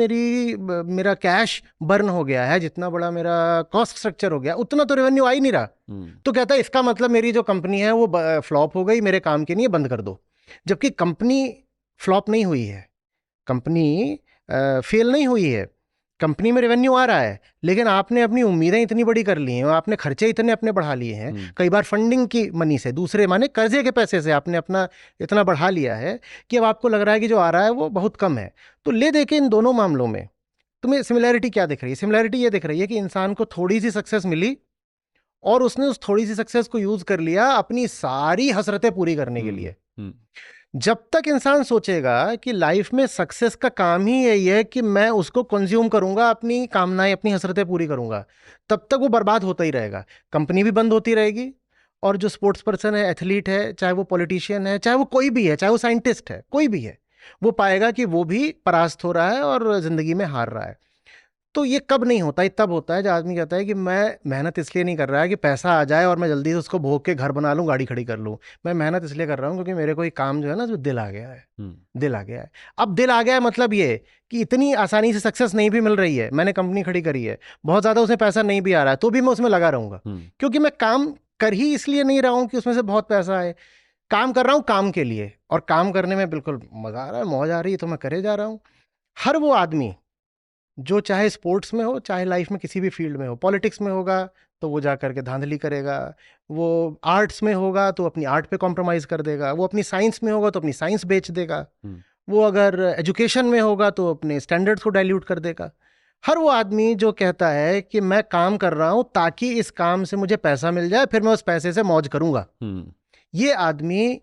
मेरा कैश बर्न हो गया है, जितना बड़ा मेरा कॉस्ट स्ट्रक्चर हो गया, उतना तो रेवेन्यू आ ही नहीं रहा। तो कहता है इसका मतलब मेरी जो कंपनी है वो फ्लॉप हो गई, मेरे काम की नहीं है, बंद कर दो। जबकि कंपनी फ्लॉप नहीं हुई है, कंपनी फेल नहीं हुई है, कंपनी में रेवेन्यू आ रहा है, लेकिन आपने अपनी उम्मीदें इतनी बड़ी कर ली हैं, आपने खर्चे इतने अपने बढ़ा लिए हैं, कई बार फंडिंग की मनी से, दूसरे माने कर्जे के पैसे से आपने अपना इतना बढ़ा लिया है कि अब आपको लग रहा है कि जो आ रहा है वो बहुत कम है। तो ले देखे इन दोनों मामलों में तुम्हें सिमिलैरिटी क्या दिख रही है? सिमिलैरिटी ये दिख रही है कि इंसान को थोड़ी सी सक्सेस मिली और उसने उस थोड़ी सी सक्सेस को यूज कर लिया अपनी सारी हसरतें पूरी करने के लिए। जब तक इंसान सोचेगा कि लाइफ में सक्सेस का काम ही यही है कि मैं उसको कंज्यूम करूंगा, अपनी कामनाएं, अपनी हसरतें पूरी करूंगा, तब तक वो बर्बाद होता ही रहेगा। कंपनी भी बंद होती रहेगी, और जो स्पोर्ट्स पर्सन है, एथलीट है, चाहे वो पॉलिटिशियन है, चाहे वो कोई भी है, चाहे वो साइंटिस्ट है, कोई भी है, वो पाएगा कि वो भी परास्त हो रहा है और जिंदगी में हार रहा है। तो ये कब नहीं होता है? तब होता है जब आदमी कहता है कि मैं मेहनत इसलिए नहीं कर रहा है कि पैसा आ जाए और मैं जल्दी से उसको भोग के घर बना लूँ, गाड़ी खड़ी कर लूँ। मैं मेहनत इसलिए कर रहा हूँ क्योंकि मेरे को एक काम जो है ना, जो दिल आ गया है, दिल आ गया है। अब दिल आ गया है मतलब ये कि इतनी आसानी से सक्सेस नहीं भी मिल रही है, मैंने कंपनी खड़ी करी है, बहुत ज़्यादा उसमें पैसा नहीं भी आ रहा है, तो भी मैं उसमें लगा रहूँगा, क्योंकि मैं काम कर ही इसलिए नहीं रहा हूँ कि उसमें से बहुत पैसा आए। काम कर रहा हूँ काम के लिए, और काम करने में बिल्कुल मज़ा आ रहा है, मौज आ रही है, तो मैं करे जा रहा हूँ। हर वो आदमी जो चाहे स्पोर्ट्स में हो, चाहे लाइफ में किसी भी फील्ड में हो, पॉलिटिक्स में होगा तो वो जा करके धांधली करेगा, वो आर्ट्स में होगा तो अपनी आर्ट पे कॉम्प्रोमाइज़ कर देगा, वो अपनी साइंस में होगा तो अपनी साइंस बेच देगा, वो अगर एजुकेशन में होगा तो अपने स्टैंडर्ड्स को डाइल्यूट कर देगा। हर वो आदमी जो कहता है कि मैं काम कर रहा हूं ताकि इस काम से मुझे पैसा मिल जाए, फिर मैं उस पैसे से मौज करूंगा, ये आदमी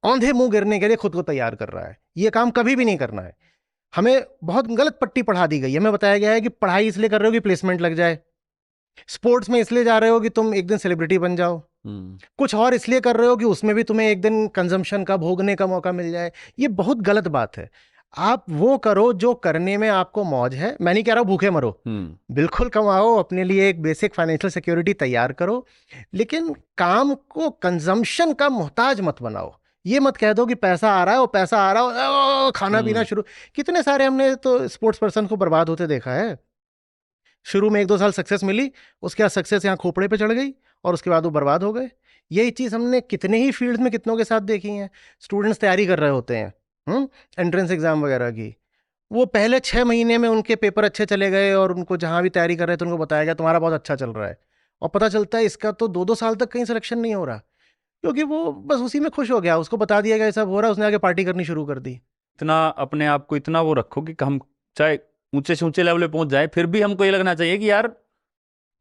औंधे मुंह गिरने के लिए खुद को तैयार कर रहा है। ये काम कभी भी नहीं करना है। हमें बहुत गलत पट्टी पढ़ा दी गई है। हमें बताया गया है कि पढ़ाई इसलिए कर रहे हो कि प्लेसमेंट लग जाए, स्पोर्ट्स में इसलिए जा रहे हो कि तुम एक दिन सेलिब्रिटी बन जाओ, कुछ और इसलिए कर रहे हो कि उसमें भी तुम्हें एक दिन कंजम्पशन का, भोगने का मौका मिल जाए। ये बहुत गलत बात है। आप वो करो जो करने में आपको मौज है। मैं नहीं कह रहा हूं भूखे मरो, बिल्कुल कमाओ, अपने लिए एक बेसिक फाइनेंशियल सिक्योरिटी तैयार करो, लेकिन काम को कंजम्पशन का मोहताज मत बनाओ। ये मत कह दो कि पैसा आ रहा है और पैसा आ रहा है खाना पीना शुरू। कितने सारे हमने तो स्पोर्ट्स पर्सन को बर्बाद होते देखा है। शुरू में 1-2 साल सक्सेस मिली, उसके बाद सक्सेस यहाँ खोपड़े पे चढ़ गई और उसके बाद वो बर्बाद हो गए। यही चीज़ हमने कितने ही फील्ड में कितनों के साथ देखी है। स्टूडेंट्स तैयारी कर रहे होते हैं एंट्रेंस एग्जाम वगैरह की, वो पहले 6 महीने में उनके पेपर अच्छे चले गए और उनको जहाँ भी तैयारी कर रहे थे उनको बताया गया तुम्हारा बहुत अच्छा चल रहा है, और पता चलता है इसका तो 2-2 साल तक कहीं सिलेक्शन नहीं हो रहा, क्योंकि वो बस उसी में खुश हो गया। उसको बता दिया गया सब हो रहा है, उसने आगे पार्टी करनी शुरू कर दी। इतना अपने आप को इतना वो रखो कि हम चाहे ऊंचे से ऊंचे लेवल पे पहुंच जाए, फिर भी हमको ये लगना चाहिए कि यार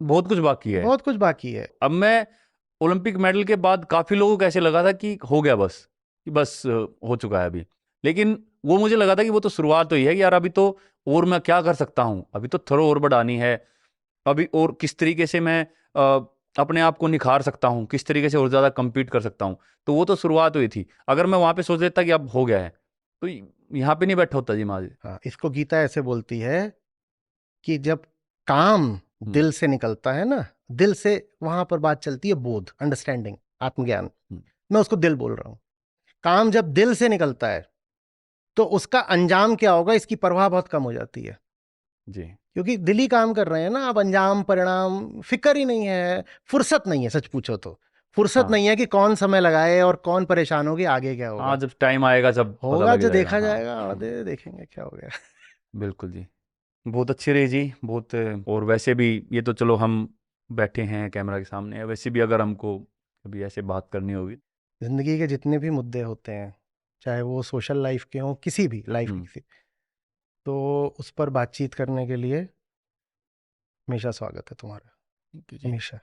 बहुत कुछ बाकी है, बहुत कुछ बाकी है। अब मैं ओलंपिक मेडल के बाद काफी लोगों को ऐसे लगा था कि हो गया, बस कि बस हो चुका है अभी, लेकिन वो मुझे लगा था कि वो तो शुरुआत हुई है कि यार अभी तो और मैं क्या कर सकता हूं, अभी तो थ्रो और बढ़ानी है, अभी और किस तरीके से मैं अपने आप को निखार सकता हूं, किस तरीके से और ज्यादा compete कर सकता हूं। तो वो तो शुरुआत हुई थी। अगर मैं वहां पे सोच लेता कि अब हो गया है तो यहाँ पे नहीं बैठा होता जी माजी। हाँ, इसको गीता ऐसे बोलती है कि जब काम दिल से निकलता है ना, दिल से वहां पर बात चलती है बोध, अंडरस्टैंडिंग, आत्मज्ञान। मैं उसको दिल बोल रहा हूं। काम जब दिल से निकलता है तो उसका अंजाम क्या होगा इसकी परवाह बहुत कम हो जाती है जी, क्योंकि दिल ही काम कर रहे हैं ना। अब अंजाम परिणाम फिक्र ही नहीं है, फुर्सत नहीं है। सच पूछो तो फुर्सत नहीं है कि कौन समय लगाए और कौन परेशान होगी, आगे क्या होगा। हाँ, जब टाइम आएगा जब पता होगा लग जो जाएगा। देखा हाँ, जाएगा, देखेंगे क्या हो गया। बिल्कुल जी, बहुत अच्छी रही जी, बहुत। और वैसे भी ये तो चलो हम बैठे हैं कैमरा के सामने, वैसे भी अगर हमको कभी ऐसे बात करनी होगी, जिंदगी के जितने भी मुद्दे होते हैं, चाहे वो सोशल लाइफ के हों, किसी भी लाइफ के किसी, तो उस पर बातचीत करने के लिए हमेशा स्वागत है तुम्हारा, जी। हमेशा।